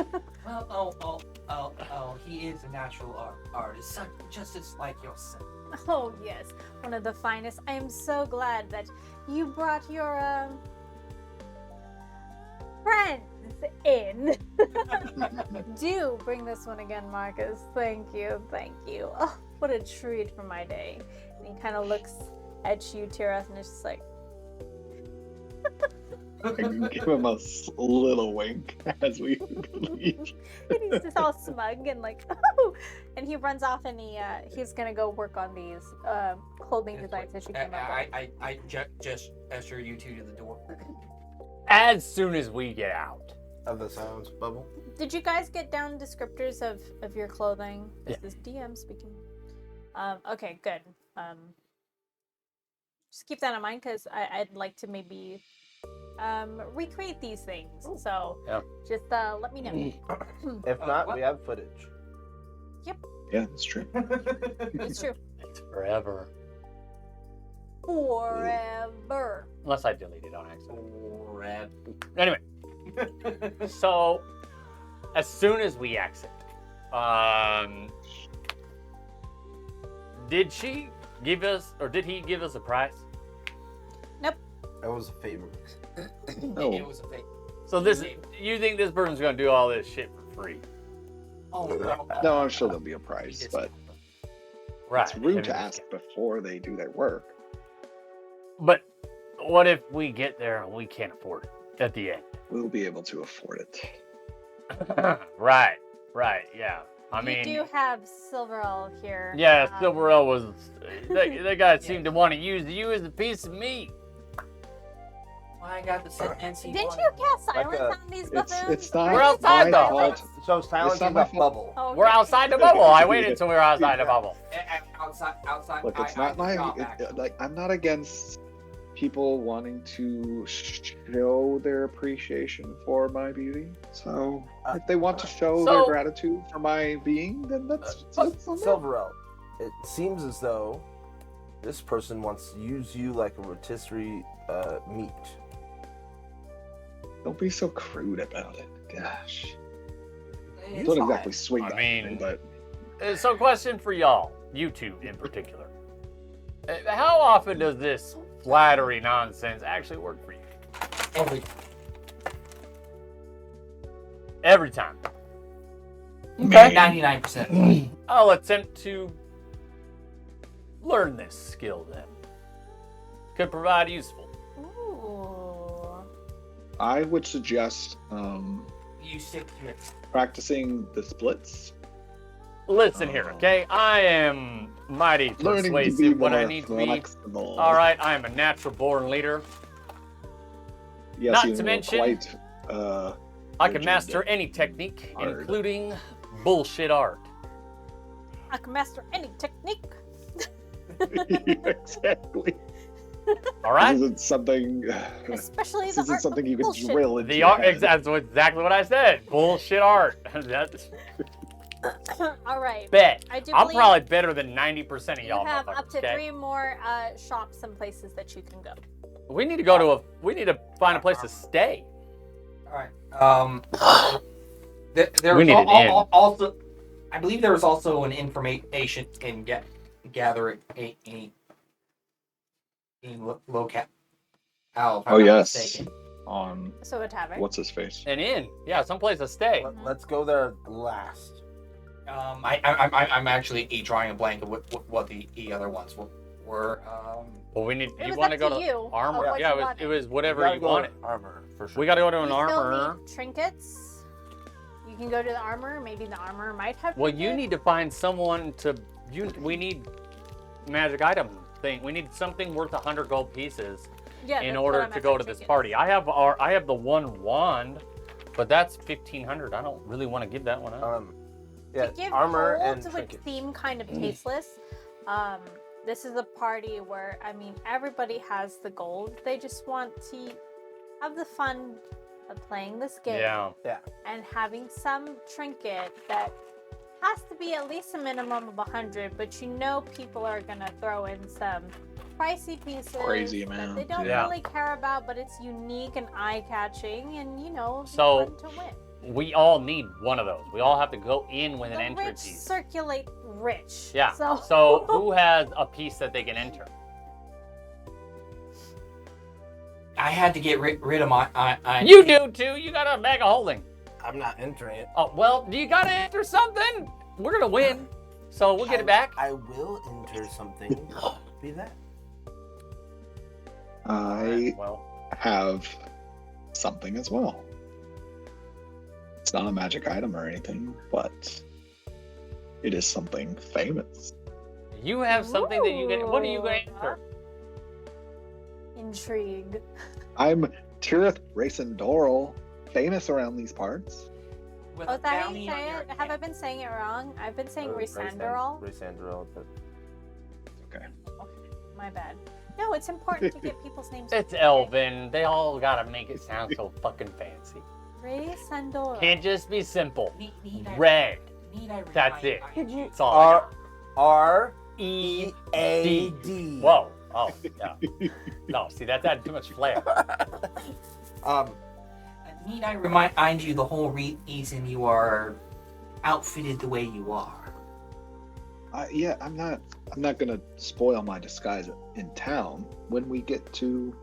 Speaker 7: Well, he is a natural artist, just as like yourself.
Speaker 1: Oh yes, one of the finest. I am so glad that you brought your friends in. Do bring this one again, Marcus. Thank you. Oh, what a treat for my day. And he kind of looks at you, Tirath, and is just like,
Speaker 4: Give him a little wink as we leave.
Speaker 1: and he's just all smug and like, oh, and he runs off and he's gonna go work on these clothing designs that you came up with.
Speaker 7: I just usher you two to the door.
Speaker 3: As soon as we get out.
Speaker 2: Of the silence bubble.
Speaker 1: Did you guys get down descriptors of your clothing? This
Speaker 3: Yeah.
Speaker 1: is DM speaking. Okay, good. Just keep that in mind because I'd like to maybe recreate these things. So just let me know.
Speaker 2: If not, we have footage.
Speaker 4: Yeah, that's true.
Speaker 1: It's true.
Speaker 3: It's forever.
Speaker 1: Forever.
Speaker 3: Unless I delete it on accident.
Speaker 7: Forever.
Speaker 3: Anyway, so as soon as we exit, did she give us, or did he give us a price?
Speaker 2: That was a favor.
Speaker 4: Oh.
Speaker 7: It was a fake.
Speaker 3: So you think this person's gonna do all this shit for free?
Speaker 7: Oh no.
Speaker 4: No, I'm sure there'll be a price, but
Speaker 3: Right.
Speaker 4: it's rude to ask before they do their work.
Speaker 3: But what if we get there and we can't afford it at the end?
Speaker 4: We'll be able to afford it.
Speaker 3: Right, yeah. I
Speaker 1: You
Speaker 3: mean,
Speaker 1: do have Silverall here.
Speaker 3: yeah, Silverell was. That guy seemed to want to use you as a piece of meat.
Speaker 7: I got the NC.
Speaker 1: Didn't you cast silence
Speaker 2: a-
Speaker 1: on these buffoons?
Speaker 4: It's not
Speaker 3: We're outside,
Speaker 4: my
Speaker 3: though.
Speaker 4: fault.
Speaker 2: So silence
Speaker 4: not
Speaker 2: is
Speaker 4: my
Speaker 2: a
Speaker 4: fault.
Speaker 2: bubble.
Speaker 1: Oh, okay.
Speaker 3: We're outside the bubble. I waited until we were outside the bubble.
Speaker 7: Outside.
Speaker 4: Look, it's not my like. I'm not against people wanting to show their appreciation for my beauty. So if they want to show their
Speaker 3: So-
Speaker 4: gratitude for my being, then that's on them.
Speaker 2: Silverell, it seems as though this person wants to use you like a rotisserie meat.
Speaker 4: Don't be so crude about it. Gosh,
Speaker 2: You
Speaker 4: don't
Speaker 2: saw
Speaker 4: exactly
Speaker 2: it.
Speaker 4: swing
Speaker 3: I
Speaker 4: that
Speaker 3: mean-
Speaker 4: way, but
Speaker 3: So, question for y'all, you two in particular. How often does this flattery nonsense actually work for you? Every time.
Speaker 7: Okay. 99%.
Speaker 3: I'll attempt to learn this skill then. Could provide useful.
Speaker 1: Ooh.
Speaker 4: I would suggest
Speaker 7: You stick to it.
Speaker 4: practicing the splits.
Speaker 3: Listen here, okay? I am mighty
Speaker 4: Learning to be
Speaker 3: persuasive when I
Speaker 4: more
Speaker 3: need to be.
Speaker 4: flexible.
Speaker 3: All right, I am a natural born leader.
Speaker 4: Yes,
Speaker 3: Not
Speaker 4: you
Speaker 3: to
Speaker 4: know,
Speaker 3: mention,
Speaker 4: quite,
Speaker 3: I can
Speaker 4: rigid
Speaker 3: master any technique,
Speaker 4: hard.
Speaker 3: including bullshit art.
Speaker 1: I can master any technique.
Speaker 4: exactly.
Speaker 3: All right?
Speaker 4: This isn't something.
Speaker 1: Especially
Speaker 4: This
Speaker 1: the
Speaker 4: isn't
Speaker 1: art
Speaker 4: something
Speaker 1: of
Speaker 4: you can
Speaker 1: bullshit.
Speaker 4: drill into.
Speaker 3: The
Speaker 4: your
Speaker 3: art,
Speaker 4: head.
Speaker 3: that's exactly what I said. Bullshit art. That's
Speaker 1: All right.
Speaker 3: Bet.
Speaker 1: I do
Speaker 3: I'm
Speaker 1: believe
Speaker 3: probably better than 90% of
Speaker 1: you
Speaker 3: y'all
Speaker 1: have
Speaker 3: motherfuckers,
Speaker 1: up to
Speaker 3: okay?
Speaker 1: 3 more shops and places that you can go.
Speaker 3: We need to go to we need to find a place to stay.
Speaker 7: All right. There
Speaker 3: We
Speaker 7: was
Speaker 3: need an inn.
Speaker 7: also, I believe there was also an information in gathering a locale.
Speaker 4: Oh yes. On
Speaker 1: So a tavern.
Speaker 4: what's his face?
Speaker 3: An inn. Yeah, someplace to stay.
Speaker 2: Let's go there last.
Speaker 7: I'm actually drawing a blank of what the other ones were.
Speaker 3: Well, we need.
Speaker 1: It
Speaker 3: You
Speaker 1: was
Speaker 3: want to
Speaker 1: up
Speaker 3: go
Speaker 1: to
Speaker 3: to
Speaker 1: you of
Speaker 3: armor?
Speaker 1: what
Speaker 3: Yeah,
Speaker 1: you
Speaker 3: it was.
Speaker 1: wanted.
Speaker 3: It was whatever
Speaker 2: gotta
Speaker 3: you
Speaker 2: go
Speaker 3: wanted.
Speaker 2: armor for sure.
Speaker 3: We got to go to
Speaker 1: You
Speaker 3: an
Speaker 1: still
Speaker 3: armor.
Speaker 1: need trinkets. You can go to the armor. Maybe the armor might have.
Speaker 3: Well, you
Speaker 1: trinkets.
Speaker 3: need to find someone to. We need magic item thing. We need something worth 100 gold pieces
Speaker 1: Yeah,
Speaker 3: in
Speaker 1: that's what
Speaker 3: order
Speaker 1: I
Speaker 3: to
Speaker 1: meant
Speaker 3: go
Speaker 1: by
Speaker 3: to this
Speaker 1: trinkets.
Speaker 3: party. I have the one wand, but that's 1,500. I don't really want to give that one up.
Speaker 2: Yeah,
Speaker 1: To give
Speaker 2: armor
Speaker 1: gold
Speaker 2: and
Speaker 1: would
Speaker 2: trinkets.
Speaker 1: seem kind of tasteless. This is a party where, I mean, everybody has the gold. They just want to have the fun of playing this game
Speaker 3: Yeah.
Speaker 1: and having some trinket that has to be at least a minimum of 100, but you know people are going to throw in some pricey pieces
Speaker 4: Crazy
Speaker 1: that they
Speaker 4: amount,
Speaker 1: don't
Speaker 3: yeah.
Speaker 1: really care about, but it's unique and eye-catching and, you know,
Speaker 3: So-
Speaker 1: fun to win.
Speaker 3: We all need one of those. We all have to go in with an
Speaker 1: The
Speaker 3: entry
Speaker 1: rich
Speaker 3: piece.
Speaker 1: circulate rich.
Speaker 3: Yeah.
Speaker 1: So,
Speaker 3: So who has a piece that they can enter?
Speaker 7: I had to get rid of my.
Speaker 3: You do too. You got a bag of holding.
Speaker 2: I'm not entering it.
Speaker 3: Oh well, you got to enter something. We're gonna win, so we'll get it back.
Speaker 2: I will enter something. Be that.
Speaker 4: I
Speaker 3: Well,
Speaker 4: have something as well. It's not a magic item or anything, but it is something famous.
Speaker 3: you have something that you can. What are you gonna
Speaker 1: Ooh.
Speaker 3: enter?
Speaker 1: Intrigue.
Speaker 4: I'm Tirith Racendorel, famous around these parts.
Speaker 7: with
Speaker 1: Oh,
Speaker 7: a
Speaker 1: is that how
Speaker 7: bounty
Speaker 1: you
Speaker 7: on
Speaker 1: say
Speaker 7: your
Speaker 1: it? Have I been saying it wrong? I've been saying Racandorol.
Speaker 2: Racandorol.
Speaker 4: Okay.
Speaker 1: My bad. No, it's important to get people's names.
Speaker 3: It's
Speaker 1: right.
Speaker 3: Elvin. They all gotta make it sound so fucking fancy.
Speaker 1: Racandorol.
Speaker 3: Can't just be simple.
Speaker 7: Need I-
Speaker 3: Red.
Speaker 7: need I
Speaker 3: That's
Speaker 7: remind
Speaker 3: it.
Speaker 7: you-
Speaker 3: That's all I got.
Speaker 2: R-E-A-D.
Speaker 3: Whoa. Oh yeah. No, see that's adding too much flair.
Speaker 7: Need I remind you the whole reason you are outfitted the way you are?
Speaker 4: Yeah, I'm not gonna spoil my disguise in town. When we get to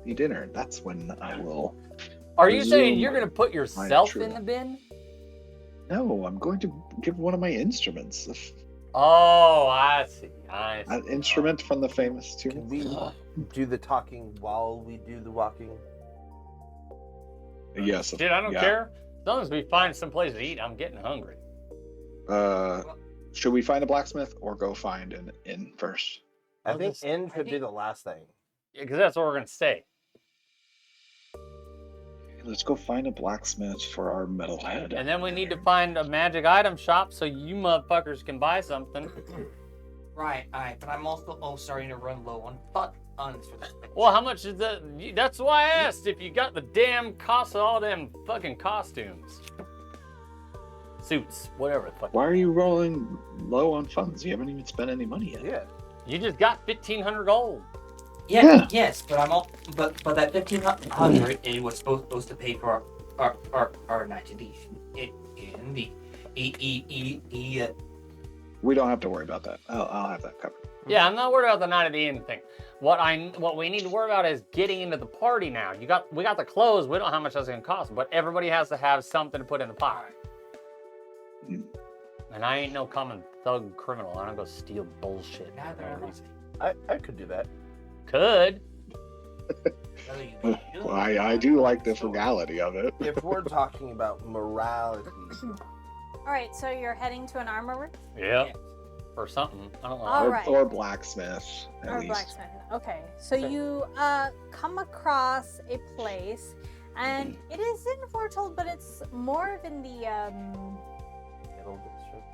Speaker 4: the dinner, that's when I will.
Speaker 3: Are you saying
Speaker 4: Resume
Speaker 3: you're gonna put yourself
Speaker 4: true.
Speaker 3: in the bin?
Speaker 4: No, I'm going to give one of my instruments.
Speaker 3: Oh, I see. I see.
Speaker 4: An instrument from the famous
Speaker 2: Can
Speaker 4: tune.
Speaker 2: we do the talking while we do the walking?
Speaker 4: Yes.
Speaker 3: Dude, I don't
Speaker 4: yeah.
Speaker 3: care. As long as we find some place to eat, I'm getting hungry.
Speaker 4: Should we find a blacksmith or go find an inn first?
Speaker 2: I
Speaker 3: I'll
Speaker 2: think
Speaker 3: just-
Speaker 2: inn
Speaker 3: I
Speaker 2: could be
Speaker 3: think-
Speaker 2: the last thing.
Speaker 3: Because that's where we're gonna stay.
Speaker 4: Let's go find a blacksmith for our metalhead.
Speaker 3: And then we need to find a magic item shop so you motherfuckers can buy something.
Speaker 7: Right, but I'm also starting to run low on funds for this.
Speaker 3: Well, how much is that? That's why I asked if you got the damn cost of all them fucking costumes. Suits, whatever the fuck.
Speaker 4: Why are you rolling low on funds? You haven't even spent any money yet.
Speaker 2: Yeah.
Speaker 3: You just got 1,500 gold.
Speaker 4: Yeah.
Speaker 7: Yes, but but that 1,500 it was supposed to pay for our night in the
Speaker 4: We don't have to worry about that. I'll have that covered.
Speaker 3: Yeah, I'm not worried about the night of the inn thing. What we need to worry about is getting into the party now. We got the clothes. We don't know how much that's gonna cost, but everybody has to have something to put in the pot.
Speaker 4: Mm.
Speaker 3: And I ain't no common thug criminal. I don't go steal bullshit. for
Speaker 7: Neither
Speaker 3: no
Speaker 7: am I.
Speaker 3: reason.
Speaker 2: I could do that.
Speaker 3: Could.
Speaker 4: Well, I do like the frugality of it.
Speaker 2: If we're talking about morality,
Speaker 1: All right, so you're heading to an armorer
Speaker 3: Yeah. Or something. I don't know.
Speaker 1: All right.
Speaker 4: Or blacksmith, at
Speaker 1: or
Speaker 4: least.
Speaker 1: blacksmith. Okay, so
Speaker 3: Okay.
Speaker 1: you come across a place, and it is in Foretold, but it's more of in the
Speaker 3: Middle district.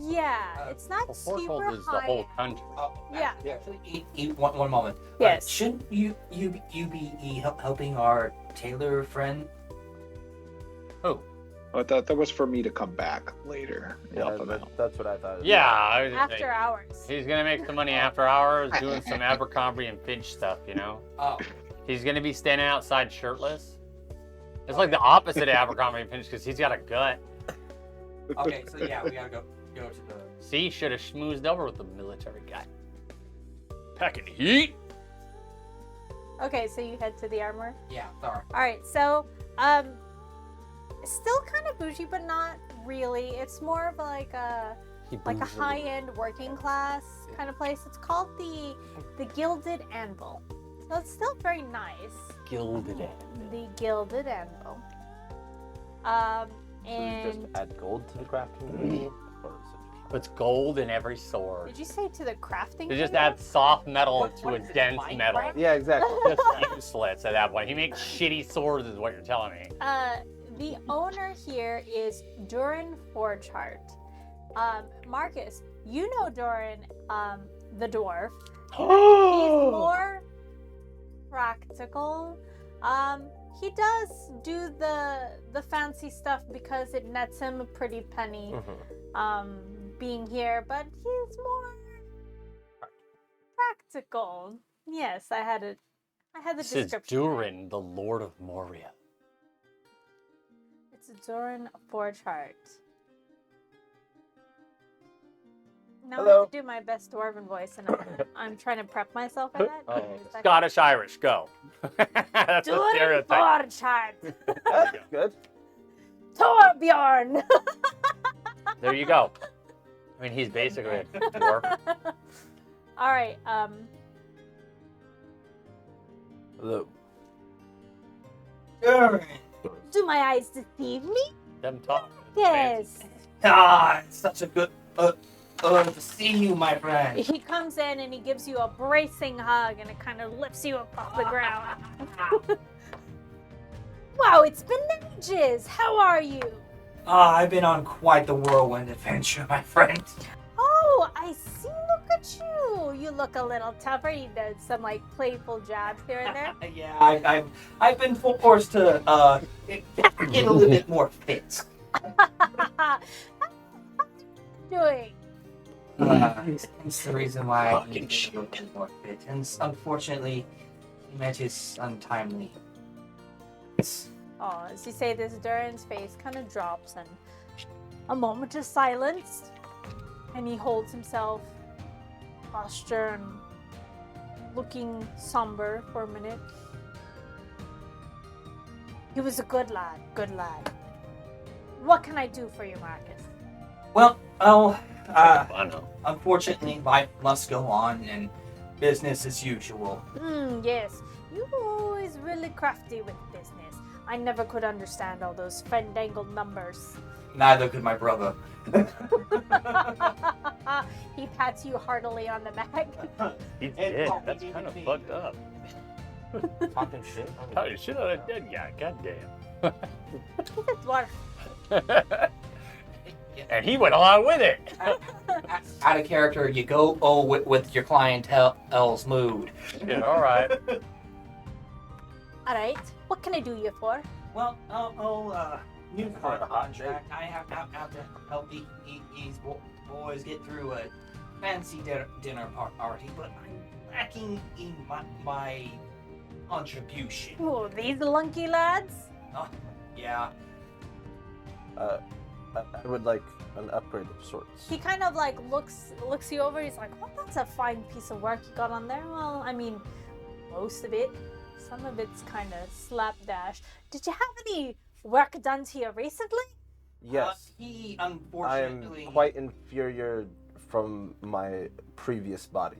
Speaker 1: yeah, it's not
Speaker 3: Well,
Speaker 1: super
Speaker 3: Foretold is the
Speaker 1: high.
Speaker 3: whole country.
Speaker 1: Yeah.
Speaker 7: Actually, one moment.
Speaker 1: Yes.
Speaker 7: Shouldn't you be helping our tailor friend?
Speaker 3: Who?
Speaker 4: Oh, that was for me to come back later and
Speaker 2: Yeah,
Speaker 4: help him out.
Speaker 2: that's what I thought.
Speaker 3: Yeah, I was just
Speaker 1: After
Speaker 3: saying,
Speaker 1: hours.
Speaker 3: he's gonna make some money after hours doing some Abercrombie and Finch stuff, you know?
Speaker 7: Oh,
Speaker 3: He's gonna be standing outside shirtless. It's like the opposite of Abercrombie and Finch because he's got a gut.
Speaker 7: okay. So yeah, we gotta go to the.
Speaker 3: See, should have schmoozed over with the military guy. Packing heat.
Speaker 1: Okay, so you head to the armor.
Speaker 7: Yeah, sorry.
Speaker 1: All right, so still kind of bougie, but not really. It's more of like a high-end working class kind of place. It's called the Gilded Anvil. So it's still very nice.
Speaker 3: Gilded it.
Speaker 1: The Gilded Anvil.
Speaker 2: So you
Speaker 1: And
Speaker 2: just add gold to the crafting table? Or is it
Speaker 3: Puts gold in every sword.
Speaker 1: did you say to the crafting?
Speaker 3: They just
Speaker 1: table?
Speaker 3: add soft metal
Speaker 7: What
Speaker 3: to a
Speaker 7: is this,
Speaker 3: dense
Speaker 7: Minecraft?
Speaker 3: metal.
Speaker 2: Yeah, exactly.
Speaker 3: Just useless at that point. He makes shitty swords, is what you're telling me.
Speaker 1: The owner here is Durin Forchart. Marcus, you know Durin, the dwarf. He's more practical. He does do the fancy stuff because it nets him a pretty penny. Being here, but he's more practical. Yes, I had the
Speaker 3: This is
Speaker 1: description.
Speaker 3: Durin, the Lord of Moria.
Speaker 1: It's Durin Forchart. Now I
Speaker 2: Hello.
Speaker 1: have to do my best dwarven voice, and I'm trying to prep myself for that.
Speaker 2: Oh,
Speaker 1: Give me a second.
Speaker 3: Scottish Irish, go. That's a
Speaker 1: Durin
Speaker 3: stereotype.
Speaker 1: Forchart.
Speaker 2: That's good.
Speaker 1: Torbjorn.
Speaker 3: There you go. I mean, he's basically a dwarf.
Speaker 1: All right.
Speaker 2: Hello.
Speaker 1: Do my eyes deceive me?
Speaker 3: Them talk.
Speaker 1: Yes.
Speaker 7: Ah, it's such a good to see you, my friend.
Speaker 1: He comes in and he gives you a bracing hug, and it kind of lifts you up off the ground. Wow, it's been ages. How are you?
Speaker 7: Ah, I've been on quite the whirlwind adventure, my friend.
Speaker 1: Oh, I see. Look at you. You look a little tougher. He does some like playful jabs here and there.
Speaker 7: Yeah, I've been forced to get a little bit more fit.
Speaker 1: How you doing?
Speaker 7: That's the reason why I
Speaker 3: Fucking
Speaker 7: need to get a little bit more fit. And unfortunately, he met his untimely.
Speaker 1: Oh, as you say this, Durin's face kind of drops, and a moment of silence, and he holds himself posture and looking somber for a minute. He was a good lad, good lad. What can I do for you, Marcus?
Speaker 7: Well,
Speaker 3: I know.
Speaker 7: unfortunately, life must go on and business as usual.
Speaker 1: Yes. You were always really crafty with business. I never could understand all those fandangled numbers.
Speaker 7: Neither could my brother.
Speaker 1: He pats you heartily on the back.
Speaker 3: He did. That's kind of fucked up.
Speaker 2: Talking shit.
Speaker 3: Talking shit on a dead guy. Goddamn.
Speaker 1: He's a dwarf.
Speaker 3: And he went along with it.
Speaker 7: Out of character, you go with your clientele's mood.
Speaker 3: Yeah, all right.
Speaker 1: All right. What can I do you for?
Speaker 7: Well, new contract. I have to help these boys get through a fancy dinner party, but I'm lacking in my contribution.
Speaker 1: Oh, these lunky lads.
Speaker 7: Yeah.
Speaker 2: I would like an upgrade of sorts.
Speaker 1: He kind of like looks you over. He's like, "Well, that's a fine piece of work you got on there." Well, I mean, most of it. Some of it's kind of slapdash. Did you have any work done to you recently?
Speaker 2: Yes.
Speaker 7: He
Speaker 2: I am
Speaker 7: unfortunately.
Speaker 2: quite inferior from my previous body.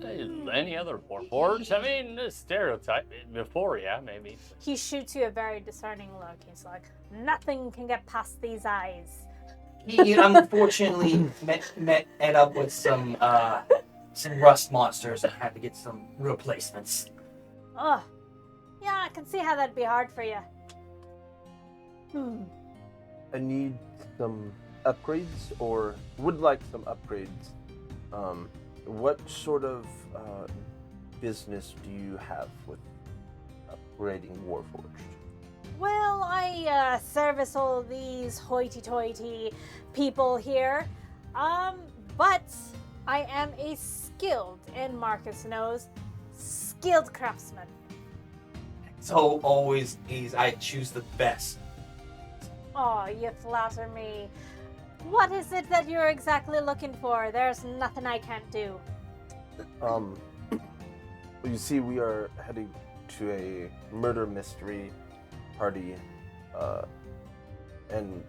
Speaker 3: Any other Warforged? I mean, this stereotype before, yeah, maybe.
Speaker 1: He shoots you a very discerning look. He's like, "Nothing can get past these eyes."
Speaker 7: He unfortunately met up with some rust monsters and had to get some replacements.
Speaker 1: Oh, yeah, I can see how that'd be hard for you.
Speaker 2: I need some upgrades, or would like some upgrades. What sort of business do you have with upgrading Warforged?
Speaker 1: Well, I me service all these hoity-toity people here. But I am a skilled, and Marcus knows, skilled craftsman.
Speaker 7: So always I choose the best.
Speaker 1: Oh, you flatter me. What is it that you're exactly looking for? There's nothing I can't do.
Speaker 2: Well, you see, we are heading to a murder mystery party, and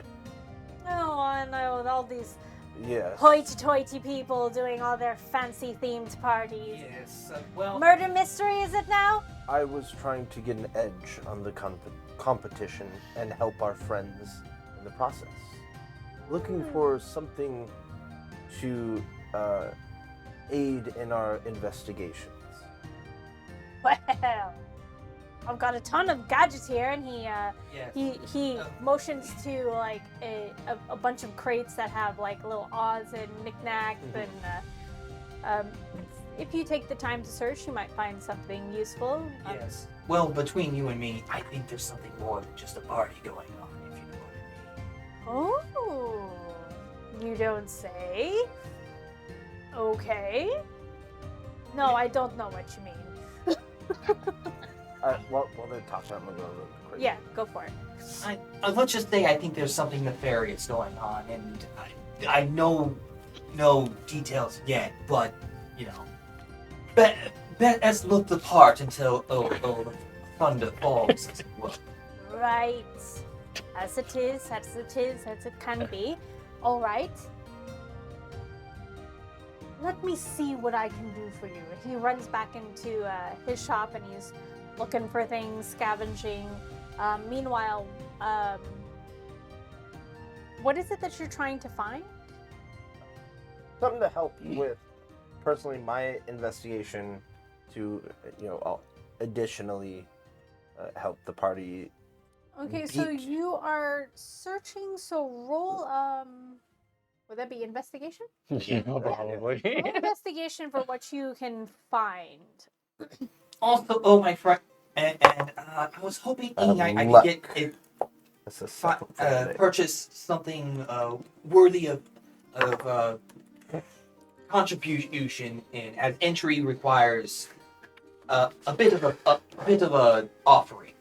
Speaker 1: Oh, I know, with all these
Speaker 2: yes.
Speaker 1: hoity-toity people doing all their fancy-themed parties.
Speaker 7: Yes. Well.
Speaker 1: Murder mystery, is it now?
Speaker 2: I was trying to get an edge on the competition and help our friends in the process. Looking for something to aid in our investigations.
Speaker 1: Well, I've got a ton of gadgets here, and
Speaker 7: Yes.
Speaker 1: he motions to like a bunch of crates that have like little odds and knickknacks, and if you take the time to search, you might find something useful.
Speaker 7: Yes. Well, between you and me, I think there's something more than just a party going on, if you know what I mean.
Speaker 1: Oh, you don't say? Okay. No, I don't know what you mean.
Speaker 2: Well, they're talking. I'm gonna go crazy.
Speaker 1: Yeah, go for it.
Speaker 7: Let's just say I think there's something nefarious going on, and I know no details yet, but you know, let's look the part until the thunder falls, as it were.
Speaker 1: Right. As it is, as it can be. All right. Let me see what I can do for you. He runs back into his shop and he's looking for things, scavenging. Meanwhile, what is it that you're trying to find?
Speaker 2: Something to help with, personally, my investigation to, I'll additionally help the party.
Speaker 1: Okay, so
Speaker 2: Beat.
Speaker 1: you are searching, so roll, would that be investigation?
Speaker 3: Yeah, probably.
Speaker 1: Roll investigation for what you can find.
Speaker 7: Also, oh my friend, and I was hoping I could
Speaker 2: luck.
Speaker 7: get it.
Speaker 2: That's the second thing.
Speaker 7: Purchase something worthy of contribution in, as entry requires a bit of a offering.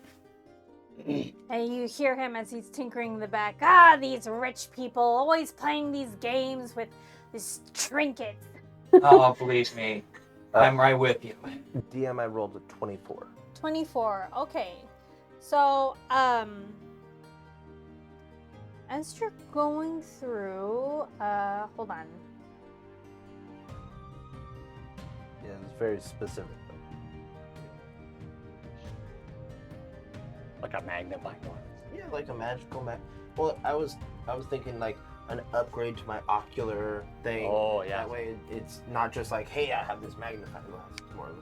Speaker 1: And you hear him as he's tinkering in the back. Ah, these rich people always playing these games with this trinket.
Speaker 7: Oh, believe me, I'm right with you.
Speaker 2: DM, I rolled a 24.
Speaker 1: 24. Okay. So, as you're going through, hold on.
Speaker 2: Yeah, it's very specific.
Speaker 3: Like a magnifying glass.
Speaker 2: Yeah, like a magical Well, I was thinking like an upgrade to my ocular thing.
Speaker 3: Oh, yeah.
Speaker 2: That way, it's not just like, hey, I have this magnifying glass. It's more of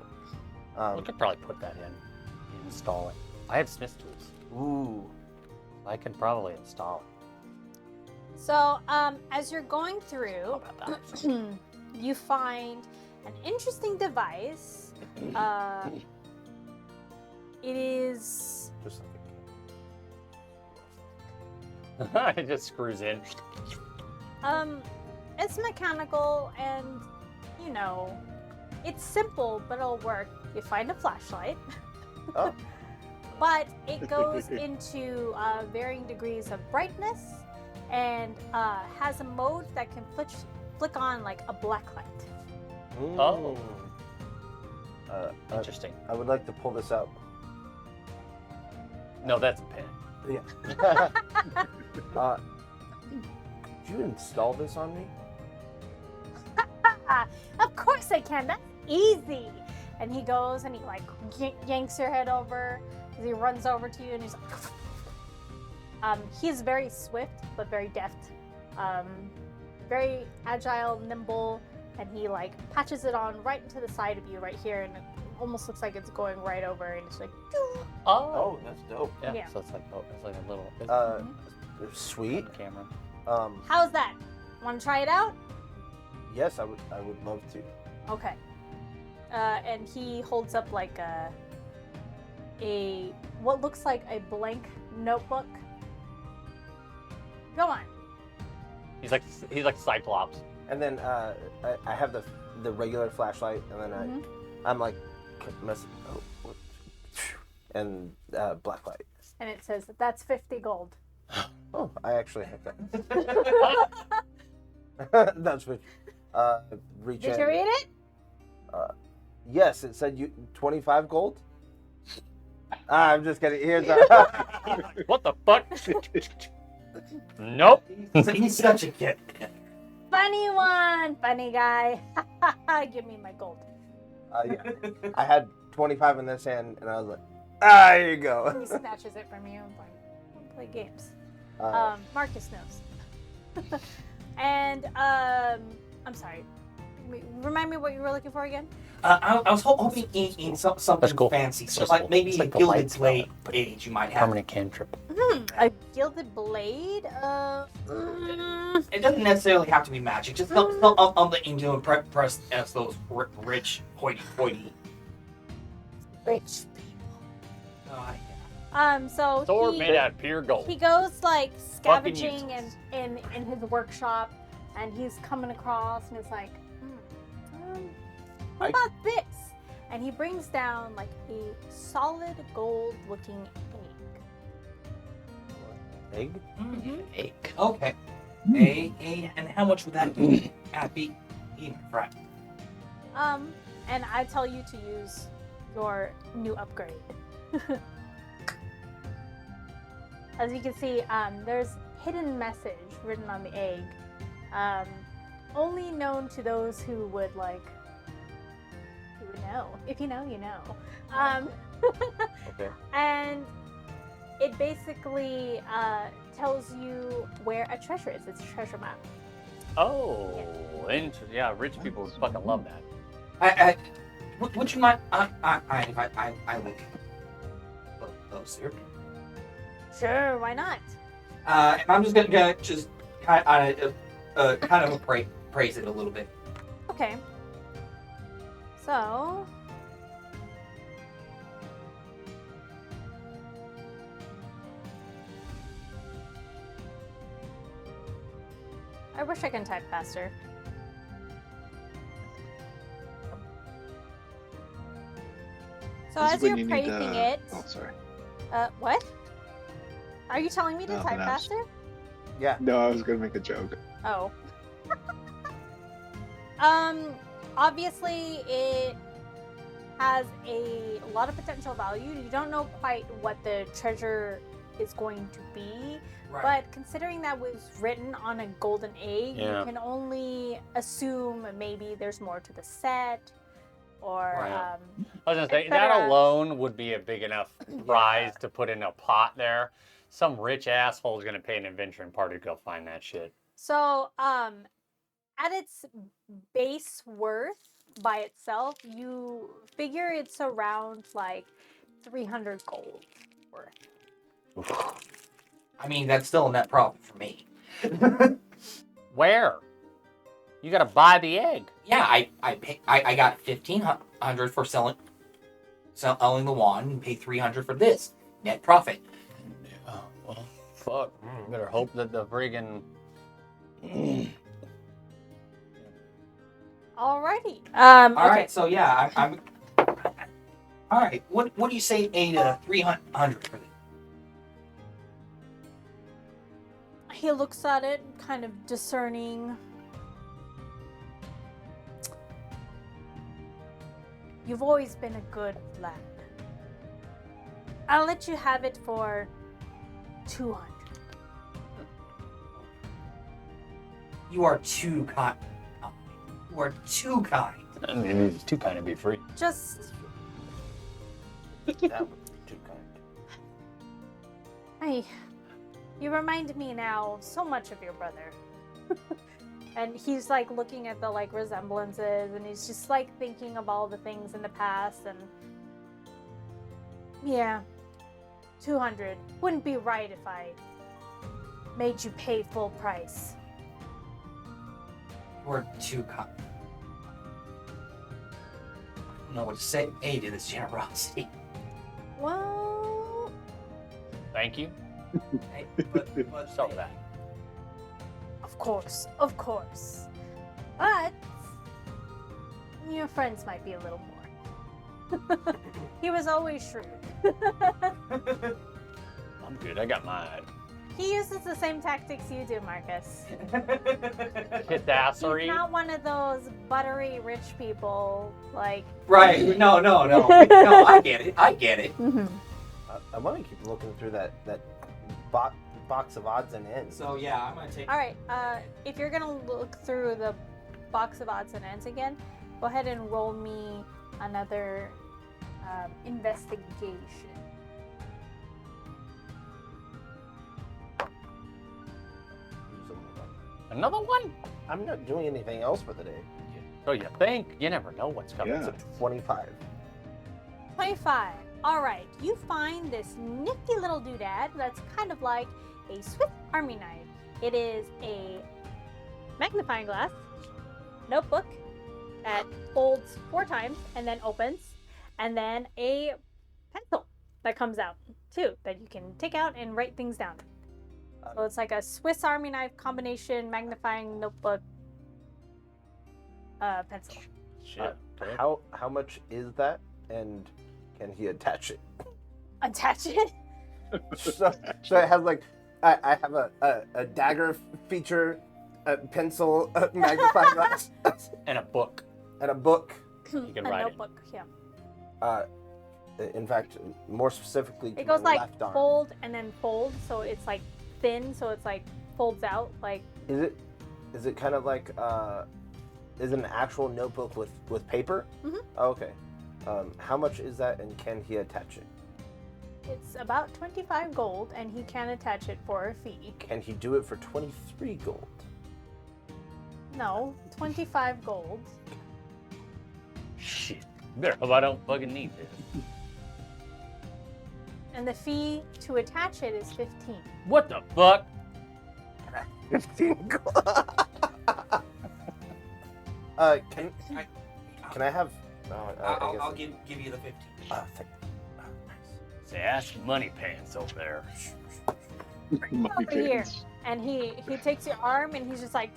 Speaker 3: We
Speaker 2: a.
Speaker 3: could probably put that in. Install it. I have Smith's tools.
Speaker 2: Ooh.
Speaker 3: I could probably install it.
Speaker 1: So, as you're going through,
Speaker 3: How about that?
Speaker 1: you find an interesting device. It is.
Speaker 2: Just like
Speaker 3: It just screws in.
Speaker 1: It's mechanical and, it's simple, but it'll work. You find a flashlight.
Speaker 2: Oh.
Speaker 1: But it goes into varying degrees of brightness and has a mode that can flick on like a black light.
Speaker 3: Oh.
Speaker 2: I
Speaker 3: Interesting.
Speaker 2: would like to pull this out.
Speaker 3: No, that's a pen.
Speaker 2: Yeah. Could you install this on me?
Speaker 1: Of course I can. That's easy. And he goes and he like yanks your head over. He runs over to you and he's like, he's very swift but very deft, very agile, nimble, and he like patches it on right into the side of you right here, and it almost looks like it's going right over, and it's like,
Speaker 2: Oh, that's dope.
Speaker 3: Yeah.
Speaker 1: Yeah.
Speaker 3: So it's like a little.
Speaker 2: Sweet.
Speaker 3: Camera.
Speaker 1: how's that? Want to try it out?
Speaker 2: Yes, I would love to.
Speaker 1: Okay. And he holds up like a what looks like a blank notebook Go on.
Speaker 3: He's like Cyclops.
Speaker 2: And then I have the regular flashlight, and then I'm like, and black light.
Speaker 1: And it says that's 50 gold.
Speaker 2: Oh, I actually have that. That's what. Reach
Speaker 1: Did
Speaker 2: in.
Speaker 1: you read it?
Speaker 2: Yes, it said 25 gold. I'm just kidding. Here's
Speaker 3: What the fuck? Nope.
Speaker 7: He's such a kid.
Speaker 1: Funny one, funny guy. Give me my gold.
Speaker 2: yeah. I had 25 in this hand, and I was like, here you go.
Speaker 1: He snatches it from you and like, we'll play games.
Speaker 2: Uh,
Speaker 1: Marcus knows. And I'm sorry. Remind me what you were looking for again.
Speaker 7: I was hoping in something
Speaker 3: That's cool.
Speaker 7: fancy. So
Speaker 3: That's
Speaker 7: like
Speaker 3: cool.
Speaker 7: maybe
Speaker 3: It's
Speaker 7: a
Speaker 3: like the
Speaker 7: gilded
Speaker 3: lights
Speaker 7: blade
Speaker 3: but
Speaker 7: age you might have.
Speaker 3: Permanent cantrip.
Speaker 1: A gilded blade?
Speaker 7: It doesn't necessarily have to be magic. Just something that you can impress as those rich hoity-toity.
Speaker 1: Rich.
Speaker 7: Yeah.
Speaker 1: So
Speaker 3: Sword
Speaker 1: he,
Speaker 3: made out of pure gold.
Speaker 1: he goes like
Speaker 3: Fucking
Speaker 1: scavenging
Speaker 3: useless.
Speaker 1: in his workshop, and he's coming across, and it's like, what about this? And he brings down like a solid gold-looking egg.
Speaker 2: egg?
Speaker 7: Egg. Okay. A, and how much would that be? Right.
Speaker 1: And I tell you to use your new upgrade. As you can see, there's hidden message written on the egg, only known to those who would know. If you know, you know.
Speaker 2: Okay.
Speaker 1: And it basically tells you where a treasure is. It's a treasure map.
Speaker 3: Oh, yeah, rich people would fucking love that.
Speaker 7: Would you mind? I look closer.
Speaker 1: Sure, why not?
Speaker 7: And I'm just gonna just kind of appraise it a little bit.
Speaker 1: Okay. So. I wish I could type faster. So
Speaker 4: This is
Speaker 1: as
Speaker 4: when
Speaker 1: you're
Speaker 4: you need,
Speaker 1: praising it,
Speaker 4: Oh, sorry.
Speaker 1: what? Are you telling me to
Speaker 4: Nothing
Speaker 1: type
Speaker 4: else.
Speaker 1: faster?
Speaker 2: Yeah.
Speaker 4: No, I was gonna make a joke.
Speaker 1: Oh. Obviously it has a lot of potential value. You don't know quite what the treasure is going to be, but considering that was written on a golden egg,
Speaker 3: Yeah.
Speaker 1: you can only assume maybe there's more to the set, or
Speaker 3: Right. I was gonna say,
Speaker 1: et
Speaker 3: that
Speaker 1: cetera.
Speaker 3: alone would be a big enough prize to put in a pot there. Some rich asshole's gonna pay an adventuring party to go find that shit.
Speaker 1: So, at its base worth by itself, you figure it's around like 300 gold worth.
Speaker 7: I mean, that's still a net profit for me.
Speaker 3: Where? You gotta buy the egg.
Speaker 7: Yeah, I got 1,500 for selling the wand and paid 300 for this net profit.
Speaker 3: Oh, well, fuck. Better hope that the friggin'
Speaker 1: Alrighty.
Speaker 7: All
Speaker 1: Okay.
Speaker 7: right, so yeah, I'm. All right, what do you say? 300 for this?
Speaker 1: He looks at it, kind of discerning. You've always been a good lad. I'll let you have it for 200.
Speaker 7: You are too kind. You are too kind.
Speaker 3: I mean, it's too kind to be free.
Speaker 1: Just,
Speaker 2: That would be too kind.
Speaker 1: you remind me now so much of your brother. And he's like looking at the like resemblances, and he's just like thinking of all the things in the past, and yeah, 200 wouldn't be right if I made you pay full price.
Speaker 7: You are too kind. I don't know what to say to this generosity.
Speaker 1: Well,
Speaker 3: Thank you.
Speaker 7: Hey, but
Speaker 3: So that.
Speaker 1: Of course, of course. But your friends might be a little more. He was always shrewd.
Speaker 3: I'm good. I got mine.
Speaker 1: He uses the same tactics you do, Marcus.
Speaker 3: Hit the assery.
Speaker 1: He's not one of those buttery rich people, like...
Speaker 7: Right. No. No, I get it.
Speaker 1: Mm-hmm.
Speaker 2: I want to keep looking through that box of odds and ends.
Speaker 7: So yeah, I'm gonna take.
Speaker 1: All right, if you're gonna look through the box of odds and ends again, go ahead and roll me another investigation.
Speaker 3: Another one?
Speaker 2: I'm not doing anything else for the day.
Speaker 3: Oh, you think? You never know what's coming.
Speaker 4: Yeah.
Speaker 2: It's a 25.
Speaker 1: 25. All right, you find this nifty little doodad that's kind of like a Swiss Army knife. It is a magnifying glass notebook that folds 4 times and then opens, and then a pencil that comes out too that you can take out and write things down. So it's like a Swiss Army knife combination magnifying notebook pencil.
Speaker 3: Shit.
Speaker 2: How much is that, and can he attach it?
Speaker 1: Attach it?
Speaker 2: so it has like I have a dagger feature, a pencil, a magnifying glass,
Speaker 3: And a book.
Speaker 2: and a book.
Speaker 3: You can
Speaker 1: a
Speaker 3: write it.
Speaker 1: notebook, yeah.
Speaker 2: In fact, more specifically, to
Speaker 1: It goes
Speaker 2: my
Speaker 1: like
Speaker 2: left arm.
Speaker 1: fold and then fold, so it's like thin, so it's like folds out like.
Speaker 2: Is it kind of like is it an actual notebook with paper?
Speaker 1: Mhm.
Speaker 2: Oh, okay. How much is that, and can he attach it?
Speaker 1: It's about 25 gold, and he can attach it for a fee.
Speaker 2: Can he do it for 23 gold?
Speaker 1: No, 25 gold.
Speaker 3: Shit. Better hope I don't fucking need this.
Speaker 1: And the fee to attach it is 15.
Speaker 3: What the fuck?
Speaker 2: 15 gold. Can I have? I
Speaker 7: I'll give you the 15.
Speaker 2: Nice.
Speaker 3: Say, ask money pants over there.
Speaker 4: Money
Speaker 1: Over here.
Speaker 4: pants.
Speaker 1: And he takes your arm, and he's just like,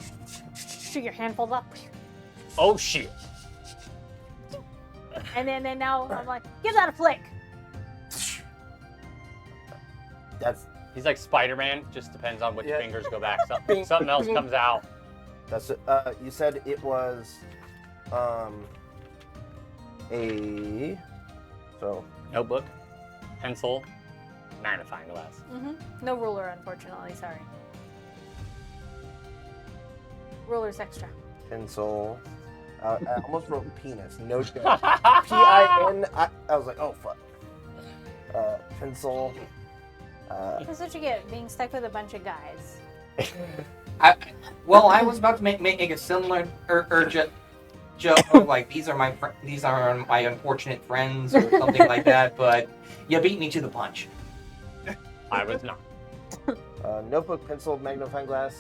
Speaker 1: your hand folds up.
Speaker 3: Oh shit.
Speaker 1: And then now I'm like, give that a flick.
Speaker 2: That's
Speaker 3: He's like Spider-Man. Just depends on which
Speaker 2: Yeah.
Speaker 3: fingers go back.
Speaker 2: Bing,
Speaker 3: Something else
Speaker 2: bing.
Speaker 3: comes out.
Speaker 2: That's it. You said it was a so
Speaker 3: Notebook, pencil, magnifying glass.
Speaker 1: No ruler, unfortunately. Sorry. Ruler's extra.
Speaker 2: pencil. I almost wrote penis. No joke. P-I-N. I was like, oh fuck. Pencil.
Speaker 1: That's what you get being stuck with a bunch of guys.
Speaker 7: I was about to make a similar joke of like these are my unfortunate friends or something like that, but you beat me to the punch.
Speaker 3: I was not.
Speaker 2: Notebook, pencil, magnifying glass,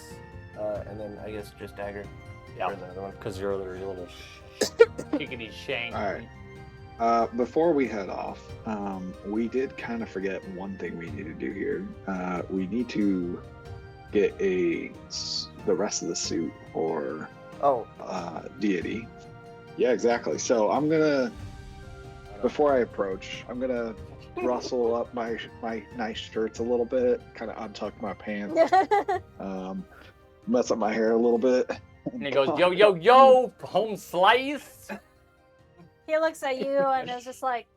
Speaker 2: and then I guess just dagger.
Speaker 3: Yeah,
Speaker 2: For the other one.
Speaker 3: because you're a little chickadee shank.
Speaker 4: All right. Before we head off, we did kind of forget one thing we need to do here. We need to get the rest of the suit for
Speaker 2: Oh,
Speaker 4: deity. Yeah, exactly. So I'm gonna, before I approach, I'm gonna rustle up my nice shirts a little bit, kind of untuck my pants, mess up my hair a little bit.
Speaker 3: And he goes, yo, yo, yo, home slice.
Speaker 1: He looks at you and is just like,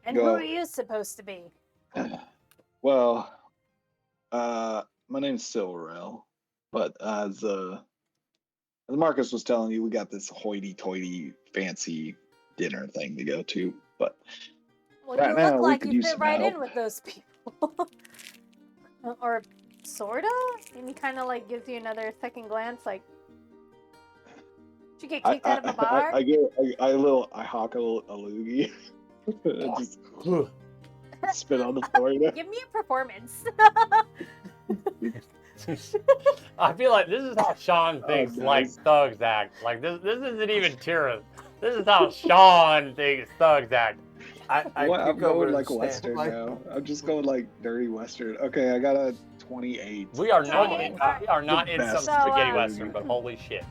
Speaker 1: and who
Speaker 4: Go.
Speaker 1: are you supposed to be?
Speaker 4: Well, my name's Silverell, but as Marcus was telling you, we got this hoity-toity fancy dinner thing to go to. But
Speaker 1: Well,
Speaker 4: Right
Speaker 1: you
Speaker 4: now,
Speaker 1: look
Speaker 4: we
Speaker 1: like
Speaker 4: could
Speaker 1: you
Speaker 4: use
Speaker 1: fit
Speaker 4: some
Speaker 1: right in
Speaker 4: help.
Speaker 1: with those people. Or sorta? And he kind of like gives you another second glance, like, did you get kicked out of a bar?
Speaker 4: I hawk a loogie. Just spit on the floor. You know?
Speaker 1: Give me a performance.
Speaker 3: I feel like this is how Sean thinks like
Speaker 4: nice.
Speaker 3: thugs act. Like this isn't even Tira. This is how Sean thinks thugs act.
Speaker 2: I
Speaker 4: What? I'm
Speaker 2: kick over
Speaker 4: going
Speaker 2: and
Speaker 4: like
Speaker 2: stand,
Speaker 4: Western
Speaker 2: like,
Speaker 4: now. I'm just going like dirty Western. Okay, I got a 28.
Speaker 3: We are
Speaker 1: So
Speaker 3: not
Speaker 1: you-
Speaker 3: in, we are not
Speaker 4: The
Speaker 3: in some
Speaker 4: best.
Speaker 3: spaghetti
Speaker 1: So,
Speaker 3: western, but holy shit.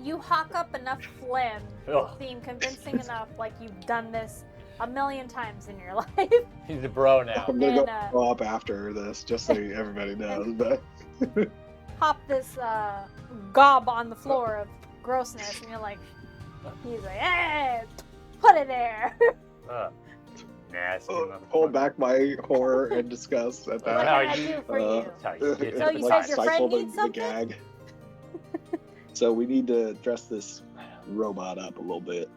Speaker 1: You hawk up enough phlegm to
Speaker 3: Ugh.
Speaker 1: seem convincing enough like you've done this a million times in your life.
Speaker 3: He's a bro now.
Speaker 4: I'm gonna
Speaker 1: And,
Speaker 4: go up after this, just so everybody knows. But
Speaker 1: Pop this gob on the floor of grossness, and you're like, he's like, hey, put it there.
Speaker 3: Nasty
Speaker 4: hold
Speaker 3: motherfucker.
Speaker 4: back my horror and disgust at
Speaker 1: What
Speaker 4: that.
Speaker 1: can
Speaker 3: how
Speaker 1: I
Speaker 3: you-
Speaker 1: do for you?
Speaker 3: That's how you get
Speaker 1: So
Speaker 3: to
Speaker 1: you
Speaker 3: the
Speaker 1: said your
Speaker 3: top.
Speaker 1: friend
Speaker 4: Stifle
Speaker 1: needs something?
Speaker 4: gag. So we need to dress this robot up a little bit.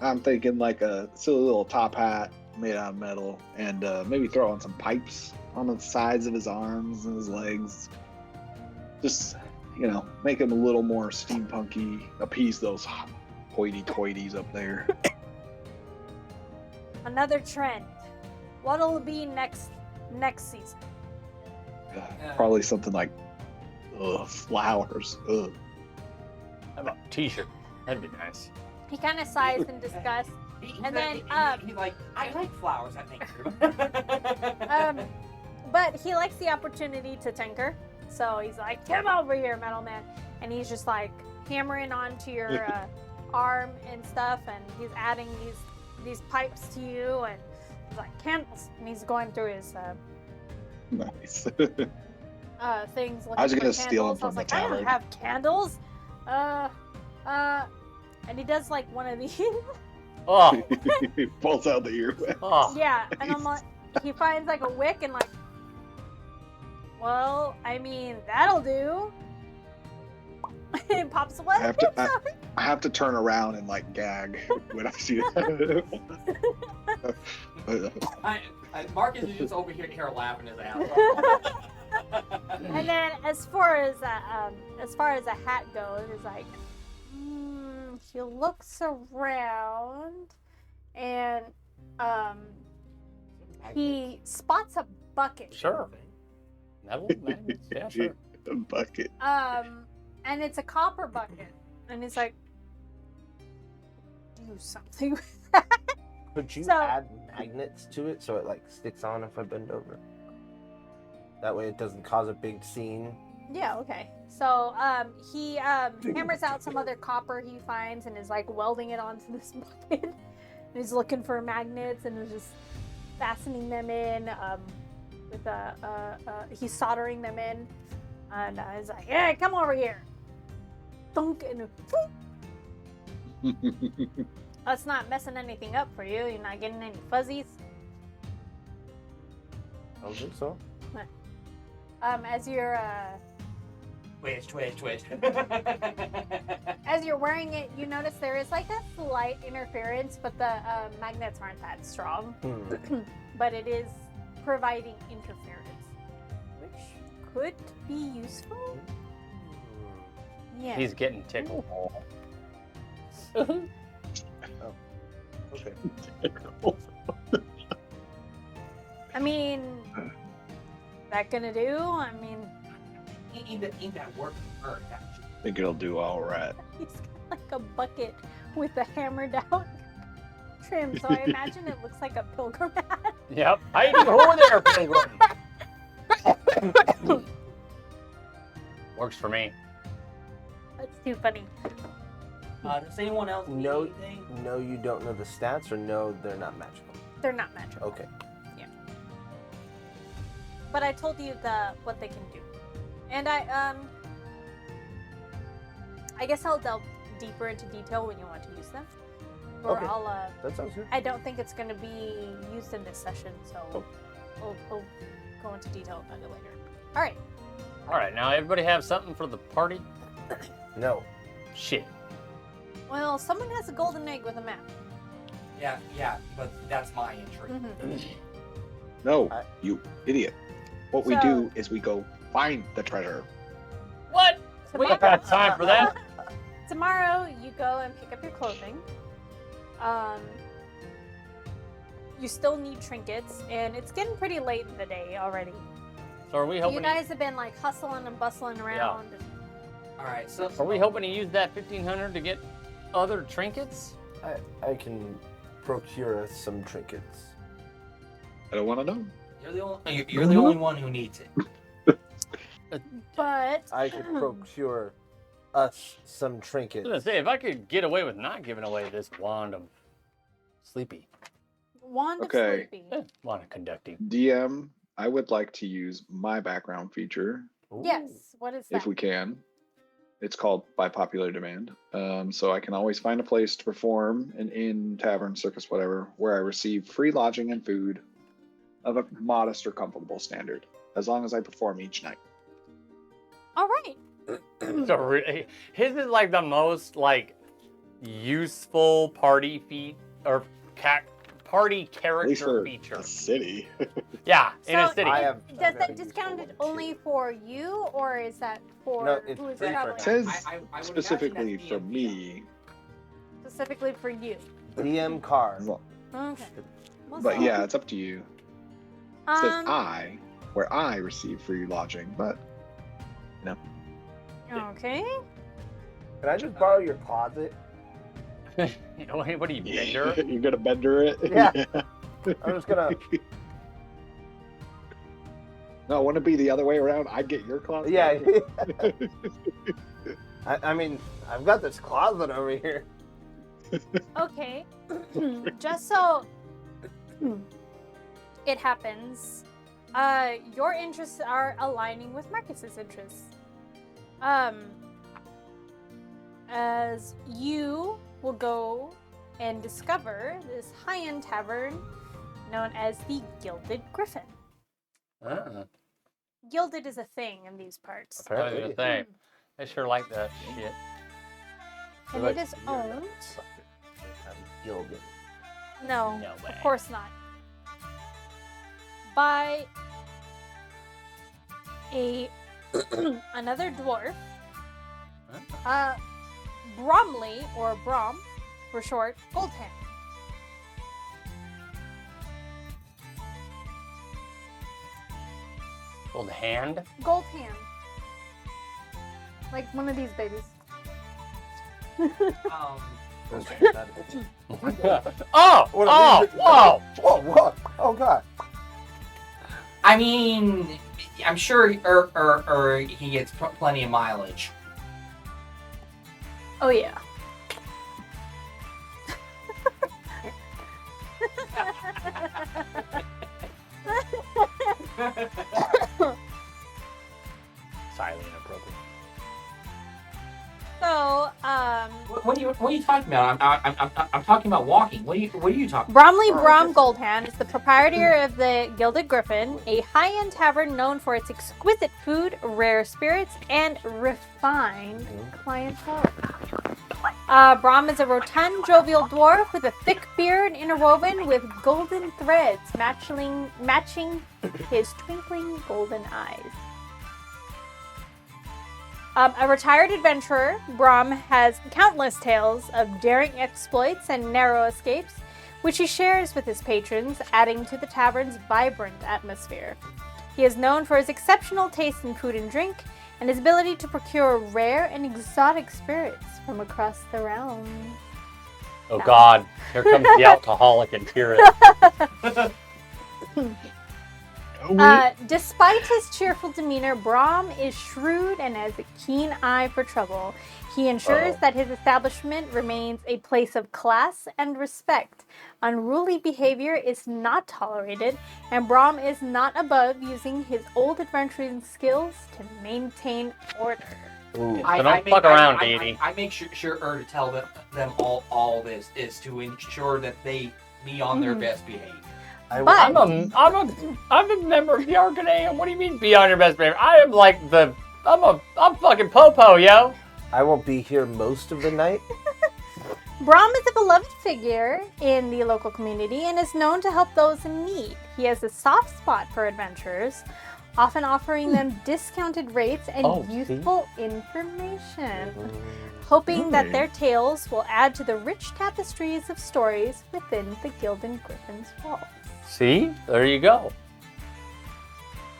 Speaker 4: I'm thinking like a silly little top hat made out of metal, and maybe throw on some pipes on the sides of his arms and his legs. Just, make him a little more steampunky, appease those hoity-toities up there.
Speaker 1: Another trend. What'll it be next season?
Speaker 4: Probably something like flowers. Ugh.
Speaker 3: How about t-shirt? That'd be nice.
Speaker 1: He kind of sighs in disgust. And then,
Speaker 7: he's like, I like flowers, I think.
Speaker 1: But he likes the opportunity to tinker. So he's like, come over here, Metal Man. And he's just like hammering onto your arm and stuff. And he's adding these pipes to you. And he's like, candles. And he's going through his
Speaker 4: Nice.
Speaker 1: things.
Speaker 4: I was
Speaker 1: looking
Speaker 4: gonna
Speaker 1: for
Speaker 4: steal 'em
Speaker 1: candles. I
Speaker 4: from
Speaker 1: was
Speaker 4: the
Speaker 1: like, I don't
Speaker 4: tavern.
Speaker 1: have candles. And he does like one of these.
Speaker 3: Oh,
Speaker 4: He pulls out the earwax.
Speaker 3: oh.
Speaker 1: Yeah, and I'm like, he finds like a wick and like, well, I mean, that'll do. And pops what?
Speaker 4: I have to turn around and like gag when I see that.
Speaker 7: Marcus is just over here laughing his ass off.
Speaker 1: And then as far as a hat goes, it's like, he looks around, and he spots a bucket.
Speaker 3: Sure. Metal magnets? Yeah, sure.
Speaker 4: A bucket.
Speaker 1: And it's a copper bucket, and it's like, do something with that.
Speaker 2: Could you
Speaker 1: So-
Speaker 2: add magnets to it so it like sticks on if I bend over? That way it doesn't cause a big scene.
Speaker 1: Yeah, okay. So he hammers out some other copper he finds and is like welding it onto this bucket. And he's looking for magnets and is just fastening them in with he's soldering them in. And he's like, hey, come over here. Thunk, and that's not messing anything up for you. You're not getting any fuzzies.
Speaker 2: I don't think so.
Speaker 1: As you're
Speaker 7: Twitch.
Speaker 1: as you're wearing it, you notice there is like a slight interference, but the magnets aren't that strong. But it is providing interference, which could be useful. Yeah.
Speaker 3: He's getting tickled.
Speaker 2: Okay.
Speaker 1: I mean, that gonna do? I mean,
Speaker 7: Ain't that working hurt, actually?
Speaker 4: I think it'll do all right.
Speaker 1: he's got like a bucket with a hammered out trim, so I imagine it looks like a pilgrim hat.
Speaker 3: Yep. Hidey ho there, pilgrim. Works for me.
Speaker 1: That's too funny.
Speaker 7: Does anyone else need
Speaker 2: No,
Speaker 7: anything?
Speaker 2: no, you don't know the stats, or no, they're not magical.
Speaker 1: They're not magical.
Speaker 2: Okay.
Speaker 1: But I told you what they can do. And I guess I'll delve deeper into detail when you want to use them. Or
Speaker 2: Okay.
Speaker 1: I'll
Speaker 2: That sounds good.
Speaker 1: I don't think it's going to be used in this session, so
Speaker 2: Oh.
Speaker 1: we'll go into detail about it later. All right.
Speaker 3: All right, now everybody have something for the party?
Speaker 2: No.
Speaker 3: Shit.
Speaker 1: Well, someone has a golden egg with a map.
Speaker 7: Yeah, but that's my entry.
Speaker 1: Mm-hmm.
Speaker 4: No,
Speaker 2: I-
Speaker 4: you idiot. What we
Speaker 1: So-
Speaker 4: do is we go find the treasure.
Speaker 3: What? We ain't got time for that.
Speaker 1: Tomorrow, you go and pick up your clothing. You still need trinkets, and it's getting pretty late in the day already.
Speaker 3: So are we hoping?
Speaker 1: You guys have been like hustling and bustling around.
Speaker 7: All right, so
Speaker 3: Are we hoping to use that 1,500 to get other trinkets?
Speaker 2: I can procure us some trinkets.
Speaker 4: I don't want to know.
Speaker 7: You're the only one who needs it.
Speaker 1: But
Speaker 2: I could procure us some
Speaker 3: I
Speaker 2: trinkets.
Speaker 3: was gonna say, if I could get away with not giving away this wand of sleepy,
Speaker 1: wand
Speaker 4: Okay.
Speaker 1: of sleepy.
Speaker 3: wand of conducting.
Speaker 4: DM, I would like to use my background feature
Speaker 2: Ooh.
Speaker 1: Yes. What is that?
Speaker 4: if we can. It's called by popular demand. So I can always find a place to perform an inn, tavern, circus, whatever, where I receive free lodging and food of a modest or comfortable standard, as long as I perform each night.
Speaker 1: All right.
Speaker 3: His is like the most like useful party feat or party
Speaker 4: At least
Speaker 3: character
Speaker 4: for
Speaker 3: feature.
Speaker 4: a city.
Speaker 3: Yeah, in a
Speaker 1: So
Speaker 3: city.
Speaker 2: I have a
Speaker 1: Does
Speaker 2: very
Speaker 1: that discount
Speaker 2: useful
Speaker 1: it
Speaker 2: one,
Speaker 1: only
Speaker 2: too.
Speaker 1: for you, or is that for
Speaker 2: No, it's
Speaker 1: who is
Speaker 2: free for
Speaker 1: traveling?
Speaker 4: It says
Speaker 7: I would imagine
Speaker 4: specifically
Speaker 7: that's
Speaker 4: for
Speaker 7: DMV.
Speaker 4: me,
Speaker 1: Specifically for you.
Speaker 2: DM car.
Speaker 1: Okay. We'll
Speaker 4: but
Speaker 1: see.
Speaker 4: yeah, it's up to you. It says
Speaker 1: Um.
Speaker 4: where I receive free lodging, but
Speaker 1: Okay.
Speaker 2: Can I just borrow your closet?
Speaker 3: What are you, Bender?
Speaker 4: you're gonna bender it.
Speaker 2: Yeah. I'm just gonna.
Speaker 4: No, wouldn't it be the other way around? I'd get your closet.
Speaker 2: Yeah. I mean, I've got this closet over here.
Speaker 1: Okay. Just so it happens, your interests are aligning with Marcus's interests. As you will go and discover this high-end tavern known as the Gilded Griffin. Gilded is a thing in these parts.
Speaker 3: I was gonna say, I sure like that shit.
Speaker 1: And it is owned.
Speaker 2: I'm gilded.
Speaker 1: No,
Speaker 3: No way.
Speaker 1: of course not. By another dwarf, Bromley, or Brom for short, Goldhand.
Speaker 3: Old hand.
Speaker 1: Goldhand. Like one of these babies.
Speaker 3: Oh! Whoa!
Speaker 2: Whoa! Oh God!
Speaker 7: I mean, I'm sure he gets plenty of mileage.
Speaker 1: Oh yeah.
Speaker 3: Silently inappropriate.
Speaker 1: So,
Speaker 7: What are you talking about? I'm talking about walking. What are you talking?
Speaker 1: Bromley Brom Goldhand is the proprietor of the Gilded Griffin, a high-end tavern known for its exquisite food, rare spirits, and refined clientele. Brom is a rotund, jovial dwarf with a thick beard interwoven with golden threads, matching his twinkling golden eyes. A retired adventurer, Brom has countless tales of daring exploits and narrow escapes, which he shares with his patrons, adding to the tavern's vibrant atmosphere. He is known for his exceptional taste in food and drink, and his ability to procure rare and exotic spirits from across the realm.
Speaker 3: Oh God! Here comes the alcoholic and purist.
Speaker 1: Despite his cheerful demeanor, Brom is shrewd and has a keen eye for trouble. He ensures that his establishment remains a place of class and respect. Unruly behavior is not tolerated, and Brom is not above using his old adventuring skills to maintain order.
Speaker 2: Ooh.
Speaker 3: So don't fuck around, Dee.
Speaker 7: I make sure to tell them all this is to ensure that they be on their best behavior.
Speaker 1: But
Speaker 3: I'm a member of the Arcanum. What do you mean be on your best behavior? I am like I'm fucking Popo, yo.
Speaker 2: I won't be here most of the night.
Speaker 1: Brom is a beloved figure in the local community and is known to help those in need. He has a soft spot for adventurers, often offering them discounted rates and useful information, hoping that their tales will add to the rich tapestries of stories within the Gilded Griffin's walls.
Speaker 3: See? There you go.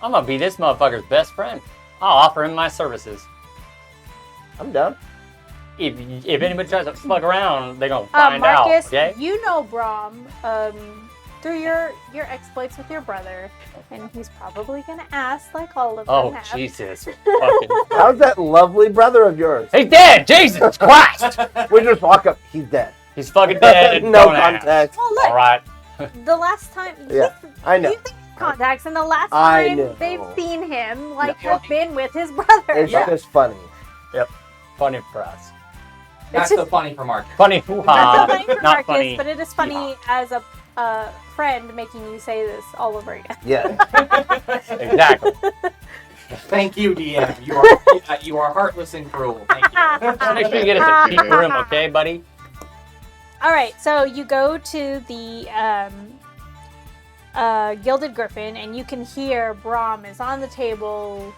Speaker 3: I'm gonna be this motherfucker's best friend. I'll offer him my services.
Speaker 2: I'm done.
Speaker 3: if anybody tries to fuck around, they're gonna find
Speaker 1: Marcus,
Speaker 3: out. Okay.
Speaker 1: you know Brahm through your exploits with your brother, and he's probably gonna ask like all of them
Speaker 3: Oh
Speaker 1: have.
Speaker 3: Jesus! Fucking.
Speaker 2: How's that lovely brother of yours?
Speaker 3: He's dead. Jesus Christ!
Speaker 2: We just walk up. He's dead.
Speaker 3: He's fucking dead.
Speaker 2: No
Speaker 3: Don't ask.
Speaker 2: context.
Speaker 1: Well, look,
Speaker 3: All right.
Speaker 1: the last time
Speaker 2: Yeah, I know.
Speaker 1: you think contacts, and the last
Speaker 2: I
Speaker 1: time
Speaker 2: know.
Speaker 1: they've seen him, like,
Speaker 7: Yeah.
Speaker 1: have been with his brother.
Speaker 2: It's
Speaker 7: Yeah.
Speaker 2: just funny.
Speaker 3: Funny for us.
Speaker 7: Not
Speaker 1: It's
Speaker 7: so
Speaker 1: just-
Speaker 7: funny for Marcus.
Speaker 3: Funny.
Speaker 1: That's not funny for
Speaker 3: Not
Speaker 1: Marcus,
Speaker 3: funny.
Speaker 1: but it is funny as a friend making you say this all over again.
Speaker 2: Yeah.
Speaker 3: Exactly.
Speaker 7: Thank you, DM. You are heartless and cruel. Thank you.
Speaker 3: Just make sure you get us a cheap room, okay, buddy?
Speaker 1: All right, so you go to the Gilded Griffin, and you can hear Brahm is on the table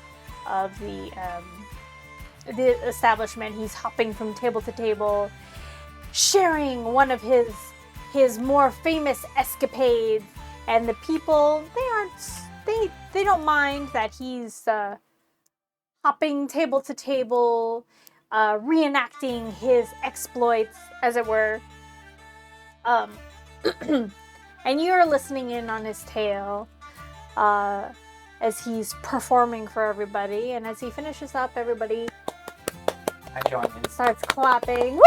Speaker 1: of the establishment. He's hopping from table to table, sharing one of his more famous escapades, and the people they don't mind that he's hopping table to table, reenacting his exploits, as it were. And you're listening in on his tale as he's performing for everybody. And as he finishes up, everybody
Speaker 7: I join in.
Speaker 1: starts clapping.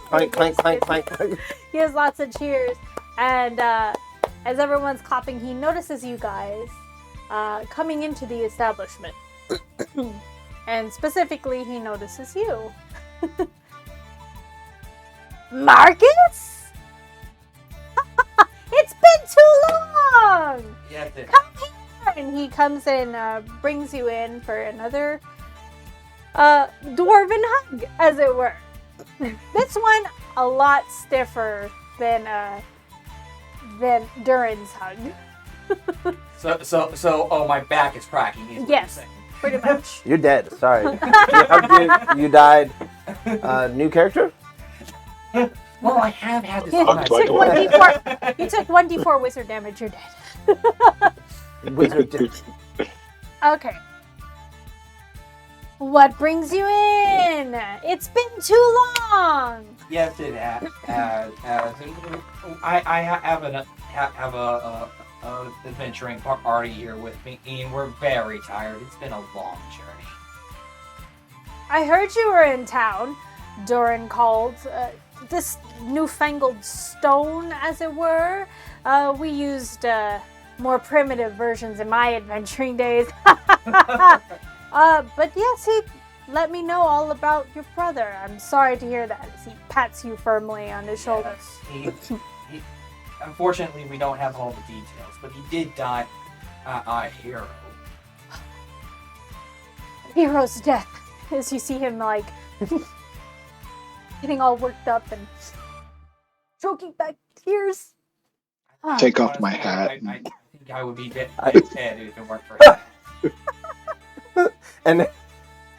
Speaker 2: Clank, clank, clank, clank, clank.
Speaker 1: He has lots of cheers. And as everyone's clapping, he notices you guys coming into the establishment. And specifically, he notices you. Marcus? It's been too long!
Speaker 7: Yes, it.
Speaker 1: Come here! And he comes and brings you in for another dwarven hug, as it were. This one a lot stiffer than Durin's hug.
Speaker 7: So, my back is cracking. Is what
Speaker 1: Yes.
Speaker 7: you're saying.
Speaker 1: Pretty much.
Speaker 2: You're dead. Sorry. You died. New character?
Speaker 7: Well, I have had this.
Speaker 1: You
Speaker 7: on my
Speaker 1: took
Speaker 7: brain.
Speaker 1: 1d4. You took 1d4 wizard damage. You're dead.
Speaker 2: Wizard dead.
Speaker 1: Okay. What brings you in? It's been too long.
Speaker 7: Yes, it has. I have a adventuring party here with me, and we're very tired. It's been a long journey.
Speaker 1: I heard you were in town. Durin called this newfangled stone, as it were. We used more primitive versions in my adventuring days. But yes, he let me know all about your brother. I'm sorry to hear that, as he pats you firmly on his shoulder.
Speaker 7: Yes, he, unfortunately, we don't have all the details, but he did die a hero.
Speaker 1: Hero's death. As you see him, like, getting all worked up and choking back tears.
Speaker 4: Take off my
Speaker 7: Honestly,
Speaker 4: hat.
Speaker 7: I think I would be dead if it weren't for him.
Speaker 2: And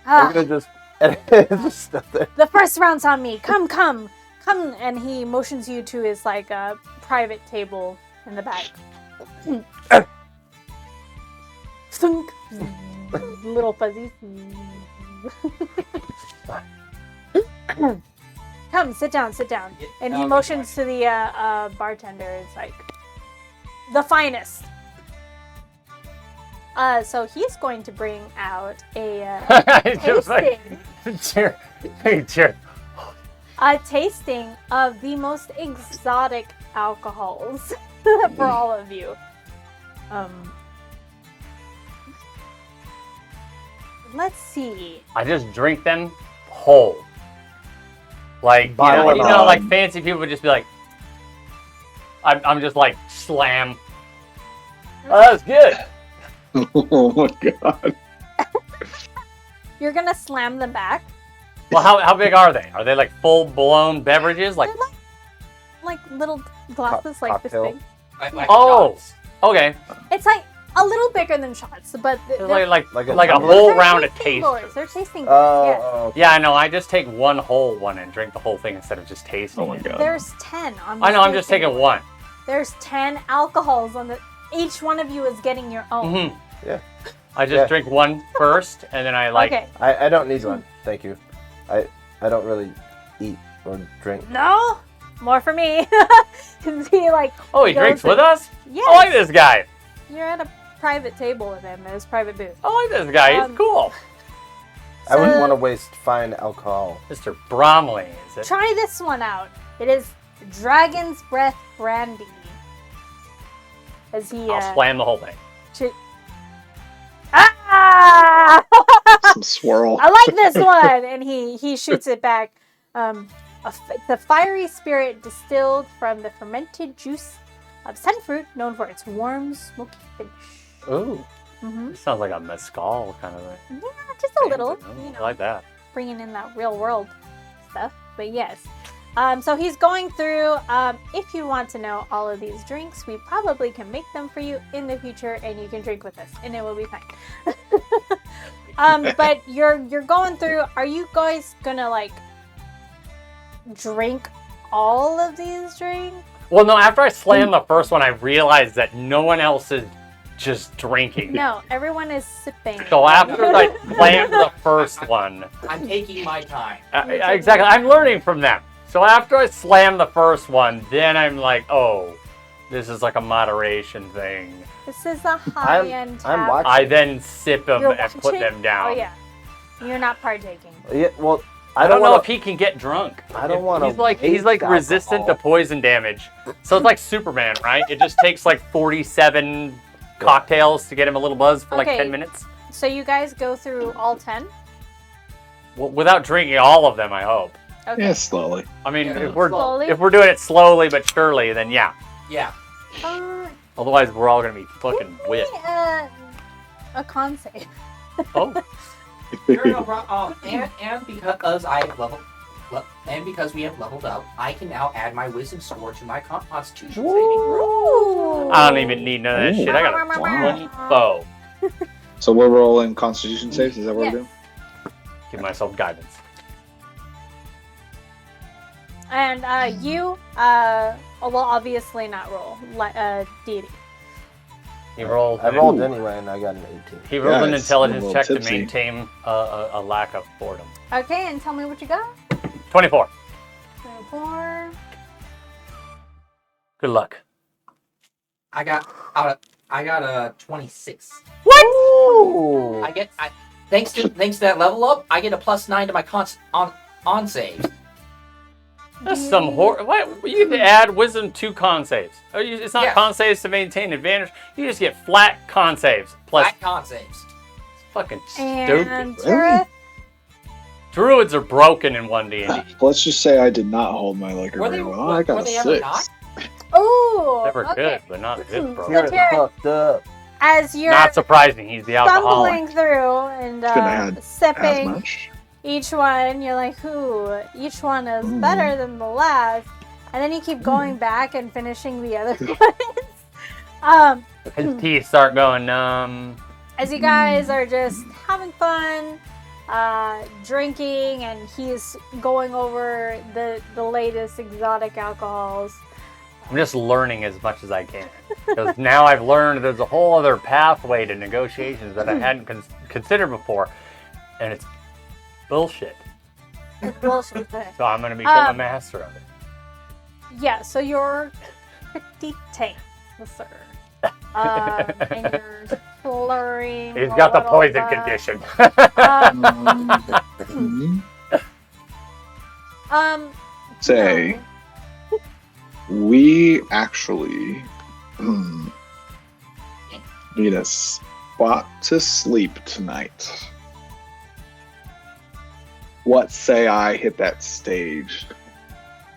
Speaker 1: Ah,
Speaker 2: I'm gonna just. And it's just stuff there.
Speaker 1: the first round's on me. Come. And he motions you to his, like, private table in the back. Thunk. Little fuzzies. Come, sit down. And he motions to the bartender. It's like, the finest. So he's going to bring out a
Speaker 3: Just like,
Speaker 1: tasting.
Speaker 3: cheer.
Speaker 1: A tasting of the most exotic alcohols for all of you. Let's see.
Speaker 3: I just drink them whole. Like,
Speaker 2: Bottle
Speaker 3: you
Speaker 2: it
Speaker 3: know,
Speaker 2: on.
Speaker 3: like fancy people would just be like, I'm just like, slam. Oh, that's good.
Speaker 4: Oh my god.
Speaker 1: You're gonna slam them back.
Speaker 3: Well, how big are they? Are they like full-blown beverages? Like,
Speaker 1: They're like little glasses, like this
Speaker 2: cocktail.
Speaker 1: big.
Speaker 7: Like
Speaker 3: oh,
Speaker 7: shots.
Speaker 3: okay.
Speaker 1: It's like a little bigger than shots, but
Speaker 3: It's
Speaker 1: they're,
Speaker 3: like
Speaker 2: Like
Speaker 3: a
Speaker 2: a tumbler?
Speaker 3: whole
Speaker 1: they're
Speaker 3: round of
Speaker 1: tasting
Speaker 3: taste.
Speaker 1: gourds. They're tasting gourds, yes.
Speaker 2: Oh,
Speaker 3: Yeah, I know. I just take one whole one and drink the whole thing instead of just tasting
Speaker 2: Oh my
Speaker 3: it.
Speaker 2: god.
Speaker 1: There's 10 on
Speaker 3: I know.
Speaker 1: this
Speaker 3: I'm just
Speaker 1: tasting
Speaker 3: taking
Speaker 1: board.
Speaker 3: one.
Speaker 1: There's 10 alcohols on the. Each one of you is getting your own.
Speaker 3: Mm-hmm.
Speaker 2: Yeah.
Speaker 3: I just
Speaker 2: Yeah.
Speaker 3: drink one first, and then I like.
Speaker 1: Okay.
Speaker 2: I don't need one. Thank you. I don't really eat or drink.
Speaker 1: No, more for me. He like.
Speaker 3: Oh, he
Speaker 1: goes
Speaker 3: drinks
Speaker 1: and-
Speaker 3: with us?
Speaker 1: Yes.
Speaker 3: I like this guy.
Speaker 1: You're at a private table with him at his private booth.
Speaker 3: I like this guy. He's cool.
Speaker 2: I wouldn't
Speaker 1: So-
Speaker 2: want to waste fine alcohol.
Speaker 3: Mr. Bromley, is it?
Speaker 1: Try this one out. It is Dragon's Breath Brandy. As he
Speaker 3: I'll slam the whole thing.
Speaker 1: Ah!
Speaker 4: Some swirl.
Speaker 1: I like this one, and he shoots it back. The fiery spirit distilled from the fermented juice of sunfruit, known for its warm, smoky finish.
Speaker 3: Ooh.
Speaker 1: Mm-hmm.
Speaker 3: This sounds like a mezcal kind of thing.
Speaker 1: Yeah, just a little. You
Speaker 3: I
Speaker 1: know,
Speaker 3: like that.
Speaker 1: bringing in that real world stuff. But yes. So he's going through. If you want to know all of these drinks, we probably can make them for you in the future, and you can drink with us, and it will be fine. But you're going through. Are you guys gonna like drink all of these drinks?
Speaker 3: Well, no, after I slammed the first one, I realized that no one else is just drinking.
Speaker 1: No, everyone is sipping.
Speaker 3: So after I slammed the first one,
Speaker 7: I'm taking my time.
Speaker 3: exactly, I'm learning from them. So after I slammed the first one, then I'm like, oh, this is like a moderation thing.
Speaker 1: This is a high-end
Speaker 2: I'm
Speaker 1: tap.
Speaker 2: watching.
Speaker 3: I then sip them
Speaker 1: You're
Speaker 3: and put
Speaker 1: watching?
Speaker 3: them down.
Speaker 1: Oh yeah, you're not partaking.
Speaker 2: Yeah, well,
Speaker 3: I don't know if he can get drunk.
Speaker 2: I don't wanna
Speaker 3: He's like
Speaker 2: waste
Speaker 3: resistant to
Speaker 2: alcohol.
Speaker 3: poison damage. So it's like Superman, right? It just takes like 47 cocktails to get him a little buzz for like
Speaker 1: Okay.
Speaker 3: 10 minutes.
Speaker 1: So you guys go through all 10?
Speaker 3: Well, without drinking all of them, I hope.
Speaker 1: Okay.
Speaker 4: Yeah, slowly.
Speaker 3: I mean,
Speaker 7: Yeah,
Speaker 1: slowly.
Speaker 3: if we're doing it slowly but surely, then yeah.
Speaker 7: Yeah.
Speaker 3: Otherwise, we're all gonna be fucking
Speaker 1: Give me,
Speaker 3: whipped.
Speaker 1: a con save.
Speaker 3: Oh,
Speaker 7: Sure, no problem. And because I have and because we have leveled up, I can now add my wisdom score to my constitution saving throw.
Speaker 1: Ooh.
Speaker 3: I don't even need none of that
Speaker 4: Ooh.
Speaker 3: shit. I got a
Speaker 1: Wow.
Speaker 3: 20.
Speaker 4: So we're rolling Constitution saves. Is that what
Speaker 1: Yes.
Speaker 4: we're doing?
Speaker 3: Give myself guidance.
Speaker 1: And you will obviously not roll deity.
Speaker 3: He rolled.
Speaker 2: I rolled anyway, and I got an 18.
Speaker 3: He rolled an
Speaker 4: Yeah, it's a
Speaker 3: intelligence
Speaker 4: little
Speaker 3: check to
Speaker 4: tipsy.
Speaker 3: maintain a lack of boredom.
Speaker 1: Okay, and tell me what you got.
Speaker 3: 24.
Speaker 1: 24.
Speaker 3: Good luck.
Speaker 7: I got a 26.
Speaker 2: Ooh.
Speaker 7: Thanks to that level up, I get a +9 to my on saves.
Speaker 3: That's some What? You can add wisdom to con saves. It's not
Speaker 7: Yes.
Speaker 3: con saves to maintain advantage. You just get flat con saves plus
Speaker 7: Flat con saves.
Speaker 3: fucking
Speaker 1: And
Speaker 3: stupid.
Speaker 1: Jareth,
Speaker 3: Druids are broken in 1D&D.
Speaker 4: Let's just say I did not hold my liquor
Speaker 7: Were
Speaker 4: very
Speaker 7: they-
Speaker 4: well. I got
Speaker 7: were
Speaker 4: a
Speaker 7: they ever
Speaker 4: 6.
Speaker 7: not?
Speaker 1: ooh,
Speaker 3: Never
Speaker 1: okay.
Speaker 3: good, but not this broken.
Speaker 1: So
Speaker 2: You're
Speaker 1: Jareth,
Speaker 2: fucked up.
Speaker 1: as you're
Speaker 3: Not surprising. He's the alcoholic.
Speaker 1: stumbling through and
Speaker 4: Couldn't have had as
Speaker 1: sipping
Speaker 4: much.
Speaker 1: each one, you're like, "Ooh, each one is better than the last," and then you keep going back and finishing the other ones.
Speaker 3: His teeth start going numb.
Speaker 1: As you guys are just having fun, drinking, and he's going over the latest exotic alcohols.
Speaker 3: I'm just learning as much as I can. Because now I've learned there's a whole other pathway to negotiations that I hadn't considered before. And it's bullshit.
Speaker 1: It's bullshit.
Speaker 3: So I'm going to become a master of it.
Speaker 1: Yeah, so you're pretty tame, sir. And you're slurring.
Speaker 3: He's
Speaker 1: a
Speaker 3: got the
Speaker 1: little
Speaker 3: poison
Speaker 1: bit.
Speaker 3: condition.
Speaker 4: Mhm.
Speaker 1: No.
Speaker 4: Say, we actually need a spot to sleep tonight. What say I hit that stage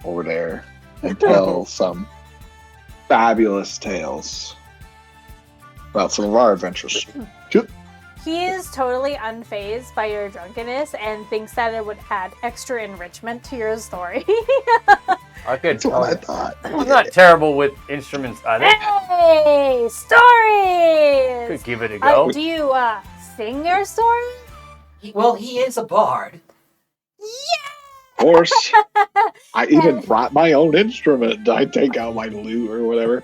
Speaker 4: over there and tell some fabulous tales about some of our adventures?
Speaker 1: He is totally unfazed by your drunkenness and thinks that it would add extra enrichment to your story.
Speaker 3: I could
Speaker 4: That's what I thought.
Speaker 3: I'm not terrible with instruments either.
Speaker 1: Hey, stories!
Speaker 3: Could give it a go.
Speaker 1: Do you sing your story?
Speaker 7: Well, he is a bard.
Speaker 4: course. I even brought my own instrument. I take out my lute or whatever.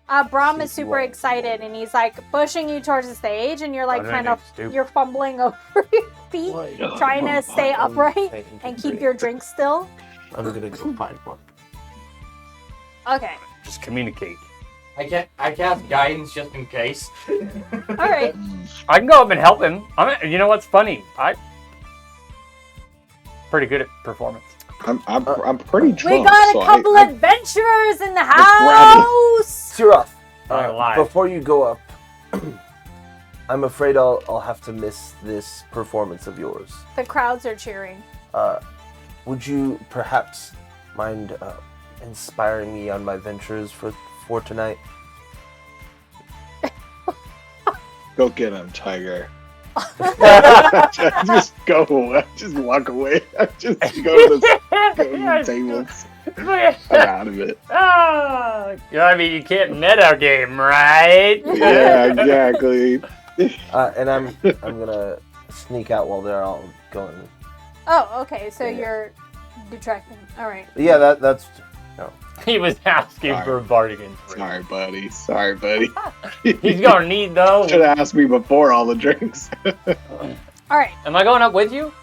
Speaker 1: Braum is super excited, and he's like pushing you towards the stage, and you're like kind of you're fumbling over your feet, trying to stay upright and keep your drink still.
Speaker 2: I'm gonna go find one.
Speaker 1: Okay.
Speaker 3: Just communicate.
Speaker 7: I cast guidance just in case.
Speaker 1: All right.
Speaker 3: I can go up and help him. You know what's funny? I pretty good at performance.
Speaker 4: I'm pretty drunk.
Speaker 1: We got a couple adventurers in the house.
Speaker 2: Siraf,
Speaker 3: Not alive.
Speaker 2: before you go up, I'm afraid I'll have to miss this performance of yours.
Speaker 1: The crowds are cheering.
Speaker 2: Would you perhaps mind inspiring me on my ventures for tonight?
Speaker 4: Go get him, Tiger. Just go away. Just walk away. Just go to the tables. I'm out of it.
Speaker 3: Oh, I mean, you can't meta game, right?
Speaker 4: Yeah, exactly.
Speaker 2: And I'm gonna sneak out while they're all going.
Speaker 1: Oh, okay. So you're detracting. All right.
Speaker 2: Yeah, that's no.
Speaker 3: He was asking
Speaker 4: Sorry.
Speaker 3: for a bargain.
Speaker 4: Sorry, buddy.
Speaker 3: He's gonna need though.
Speaker 4: Should have asked me before all the drinks.
Speaker 1: All right.
Speaker 3: Am I going up with you?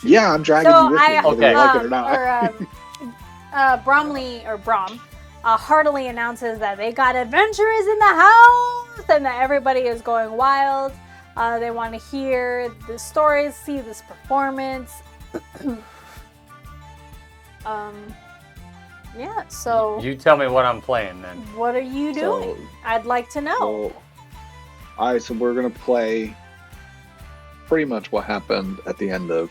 Speaker 4: Yeah, I'm dragging
Speaker 1: So
Speaker 4: you with me, whether
Speaker 3: Okay.
Speaker 4: you like it or not.
Speaker 1: Bromley or Brom heartily announces that they got adventurers in the house and that everybody is going wild. They want to hear the stories, see this performance. Yeah, so
Speaker 3: You tell me what I'm playing then.
Speaker 1: what are you doing? I'd like to know.
Speaker 4: So we're gonna play pretty much what happened at the end of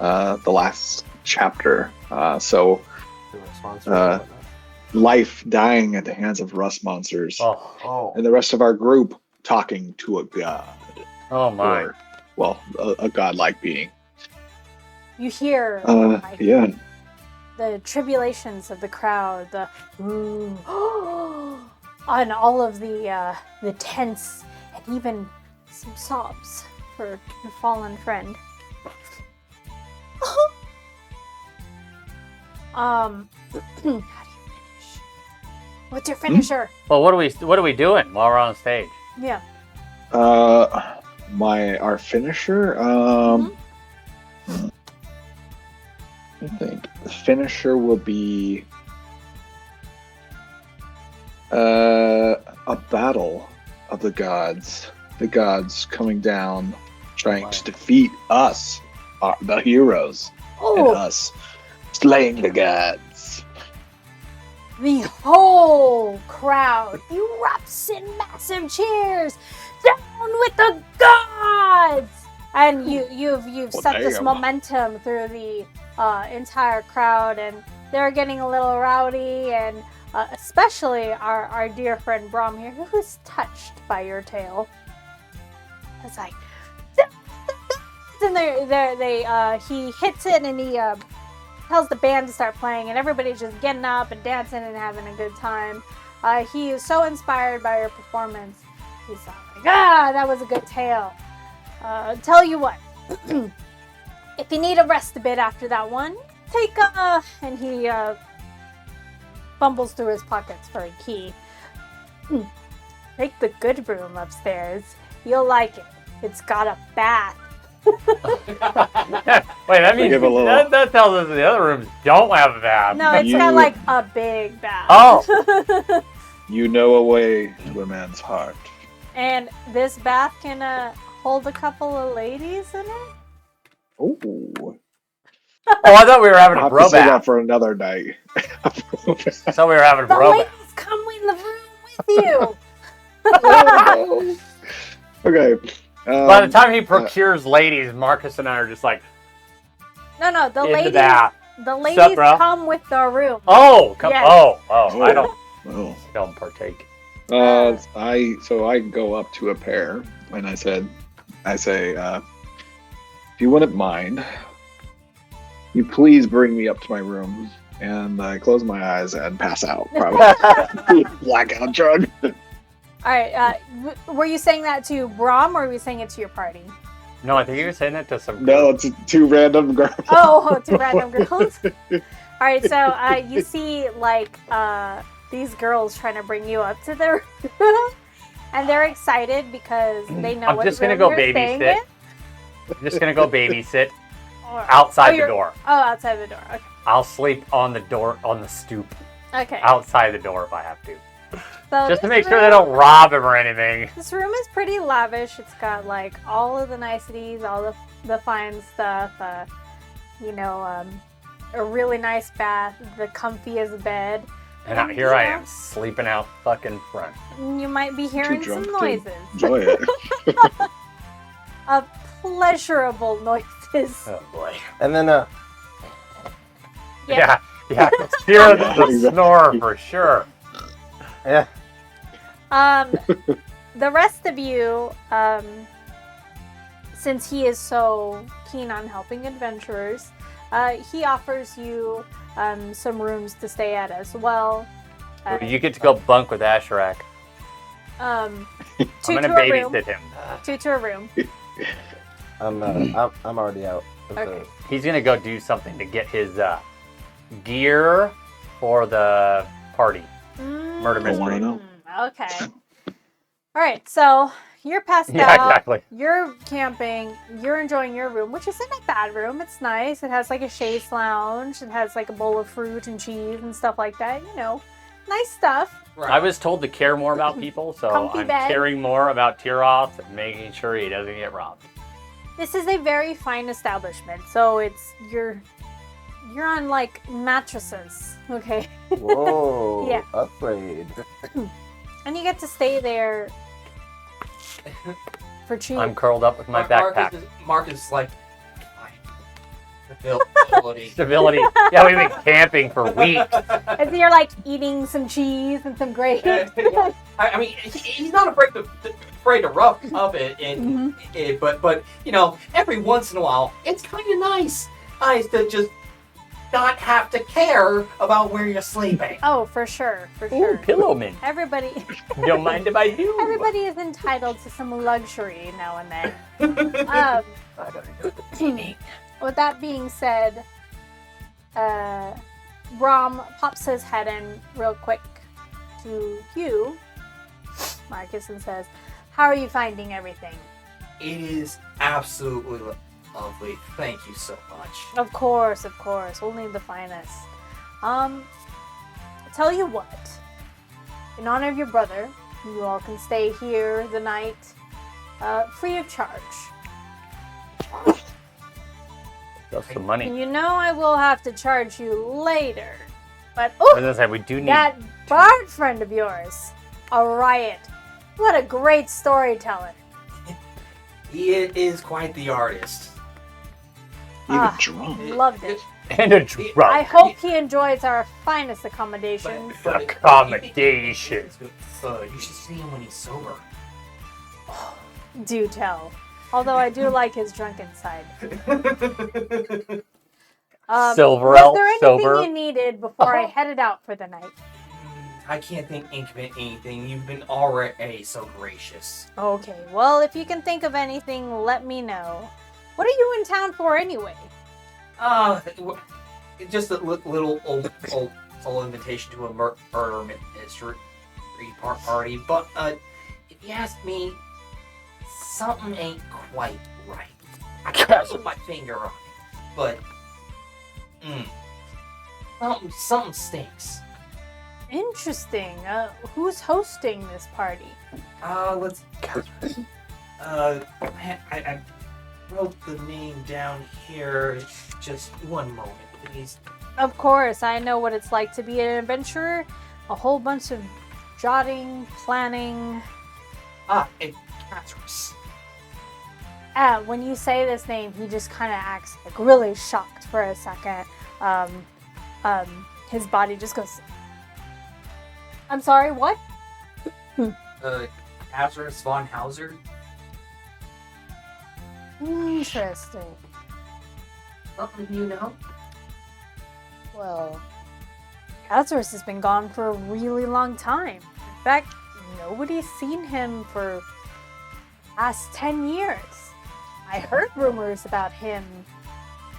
Speaker 4: the last chapter. Life dying at the hands of rust monsters,
Speaker 3: Oh,
Speaker 4: and the rest of our group talking to a god,
Speaker 3: oh my.
Speaker 4: or a godlike being.
Speaker 1: You hear like,
Speaker 4: Yeah.
Speaker 1: the tribulations of the crowd, the ooh, on all of the tents, and even some sobs for your fallen friend. How do you finish? What's your finisher?
Speaker 3: Well, what are we doing while we're on stage?
Speaker 1: Yeah.
Speaker 4: Our finisher. I think the finisher will be a battle of the gods. The gods coming down, trying to defeat us, the heroes, and
Speaker 1: Oh,
Speaker 4: us slaying the gods.
Speaker 1: the whole crowd erupts in massive cheers. Down with the gods! And you've set this
Speaker 4: damn.
Speaker 1: momentum through the entire crowd, and they're getting a little rowdy, and especially our dear friend Brom here, who's touched by your tale. It's like, and he hits it, and he tells the band to start playing, and everybody's just getting up and dancing and having a good time. He is so inspired by your performance. He's like, that was a good tale. Tell you what, if you need a rest a bit after that one, take and he fumbles through his pockets for a key. Take the good room upstairs. You'll like it. It's got a bath.
Speaker 3: Wait, that means
Speaker 4: Give a little-
Speaker 3: that tells us the other rooms don't have a bath.
Speaker 1: No, it's got like a big bath.
Speaker 3: Oh.
Speaker 4: You know a way to a man's heart.
Speaker 1: And this bath can hold a couple of ladies in it.
Speaker 4: Ooh.
Speaker 3: Oh, I thought we were having
Speaker 4: I'll
Speaker 3: a
Speaker 4: have to
Speaker 3: bro
Speaker 4: say that
Speaker 3: bath.
Speaker 4: for another night.
Speaker 3: I thought we were having a
Speaker 1: The
Speaker 3: bro
Speaker 1: ladies
Speaker 3: bath.
Speaker 1: come in the room with you.
Speaker 4: Okay.
Speaker 3: By the time he procures ladies, Marcus and I are just like,
Speaker 1: No, the
Speaker 3: in the
Speaker 1: ladies.
Speaker 3: bath.
Speaker 1: The
Speaker 3: Sup,
Speaker 1: ladies
Speaker 3: bro?
Speaker 1: come with the room.
Speaker 3: Oh, come.
Speaker 1: Yes.
Speaker 3: Oh, I
Speaker 4: Oh.
Speaker 3: don't partake.
Speaker 4: I go up to a pair and I say, if you wouldn't mind, you please bring me up to my room. And I close my eyes and pass out, probably. Blackout drug.
Speaker 1: All right. Were you saying that to Brom, or were you saying it to your party?
Speaker 3: No, I think you were saying that to some.
Speaker 4: No, it's two random girls.
Speaker 1: Oh, two random girls. All right, so you see like these girls trying to bring you up to their room, and they're excited because they know
Speaker 3: I'm
Speaker 1: what
Speaker 3: just gonna
Speaker 1: room
Speaker 3: go
Speaker 1: you're staying
Speaker 3: babysit.
Speaker 1: in.
Speaker 3: I'm just gonna go babysit
Speaker 1: Or-
Speaker 3: outside the
Speaker 1: you're-
Speaker 3: door.
Speaker 1: Oh, outside the door. Okay.
Speaker 3: I'll sleep on the door, on the stoop,
Speaker 1: Okay.
Speaker 3: outside the door if I have to.
Speaker 1: So
Speaker 3: Just to
Speaker 1: this
Speaker 3: make sure they
Speaker 1: room-
Speaker 3: don't rob him or anything.
Speaker 1: This room is pretty lavish. It's got like all of the niceties, all the fine stuff. A really nice bath, the comfiest bed.
Speaker 3: And out here I am, sleeping out fucking front.
Speaker 1: You might be hearing some
Speaker 4: drunk to
Speaker 1: noises.
Speaker 4: Enjoy it.
Speaker 1: Pleasurable noises.
Speaker 3: Oh boy.
Speaker 2: And then
Speaker 3: Yeah, I can hear the snore for sure.
Speaker 2: yeah.
Speaker 1: The rest of you, since he is so keen on helping adventurers, he offers you some rooms to stay at as well.
Speaker 3: You get to go bunk with Asherak.
Speaker 1: Two
Speaker 3: I'm
Speaker 1: to
Speaker 3: gonna
Speaker 1: a room.
Speaker 3: babysit him.
Speaker 1: Two to a room.
Speaker 2: I'm already out.
Speaker 1: Okay.
Speaker 3: He's gonna go do something to get his gear for the party. Murder
Speaker 1: Mm,
Speaker 4: wanna
Speaker 3: mystery.
Speaker 4: know.
Speaker 1: Okay. All right. So you're passed
Speaker 3: Yeah,
Speaker 1: out.
Speaker 3: exactly.
Speaker 1: You're camping. You're enjoying your room, which isn't a bad room. It's nice. It has like a chaise lounge. It has like a bowl of fruit and cheese and stuff like that. Nice stuff.
Speaker 3: I was told to care more about people, so
Speaker 1: Comfy
Speaker 3: I'm
Speaker 1: bed.
Speaker 3: caring more about Tyroth and making sure he doesn't get robbed.
Speaker 1: This is a very fine establishment. So you're on like mattresses. Okay.
Speaker 2: Whoa.
Speaker 1: Yeah.
Speaker 2: Upgrade.
Speaker 1: And you get to stay there for cheap.
Speaker 3: I'm curled up with my backpack.
Speaker 7: Marcus is like, stability.
Speaker 3: Stability. Yeah, we've been camping for weeks.
Speaker 1: And so you're like eating some cheese and some gravy.
Speaker 7: I mean, he's not afraid to rough up it, and but every once in a while, it's kind of nice to just not have to care about where you're sleeping.
Speaker 1: Oh, for sure, for
Speaker 3: Ooh,
Speaker 1: sure.
Speaker 3: Pillowman.
Speaker 1: Everybody,
Speaker 3: Don't mind if I do.
Speaker 1: everybody is entitled to some luxury now and then. With that being said, Rom pops his head in real quick to you, Marcus, and says, "How are you finding everything?"
Speaker 7: It is absolutely lovely. Thank you so much.
Speaker 1: Of course, only the finest. I'll tell you what. In honor of your brother, you all can stay here the night, free of charge.
Speaker 3: That's the money.
Speaker 1: You know I will have to charge you later. But
Speaker 3: I was gonna say, we do need.
Speaker 1: that bard friend of yours, a riot. What a great storyteller.
Speaker 7: He is quite the artist.
Speaker 4: Even drunk.
Speaker 1: Loved it.
Speaker 3: And a drug.
Speaker 1: I hope he enjoys our finest accommodations.
Speaker 3: Accommodations.
Speaker 7: You should see him when he's sober.
Speaker 1: Do tell. Although I do like his drunken side.
Speaker 3: Silver
Speaker 1: Was
Speaker 3: elf,
Speaker 1: there anything
Speaker 3: sober.
Speaker 1: you needed before I headed out for the night?
Speaker 7: I can't think of anything. You've been already so gracious.
Speaker 1: Okay, well, if you can think of anything, let me know. What are you in town for anyway?
Speaker 7: Just a little old invitation to a murder mystery party. But if you ask me, something ain't quite right. I can't put my finger on it, but something stinks.
Speaker 1: Interesting. Who's hosting this party?
Speaker 7: Let's. I wrote the name down here. Just one moment, please.
Speaker 1: Of course, I know what it's like to be an adventurer. A whole bunch of jotting, planning.
Speaker 7: It's Lazarus.
Speaker 1: When you say this name, he just kind of acts like really shocked for a second. His body just goes. I'm sorry, what?
Speaker 7: Lazarus von Hauser.
Speaker 1: Interesting.
Speaker 7: Something you know?
Speaker 1: Well, Lazarus has been gone for a really long time. In fact, nobody's seen him for the past 10 years. I heard rumors about him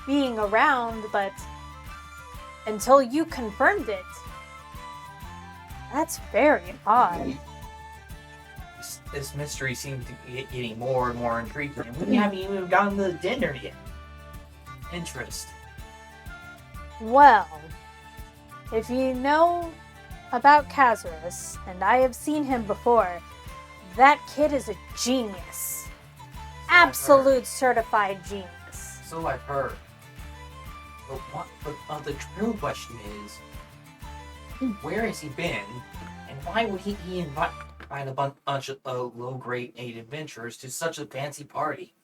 Speaker 1: being around, but until you confirmed it, that's very odd.
Speaker 7: This mystery seems to be getting more and more intriguing, and we haven't even gotten to the dinner yet. Interest.
Speaker 1: Well, if you know about Kazarus, and I have seen him before, that kid is a genius. Absolute certified genius.
Speaker 7: So I've heard. But the true question is, where has he been, and why would he invite a bunch of low-grade aid adventurers to such a fancy party?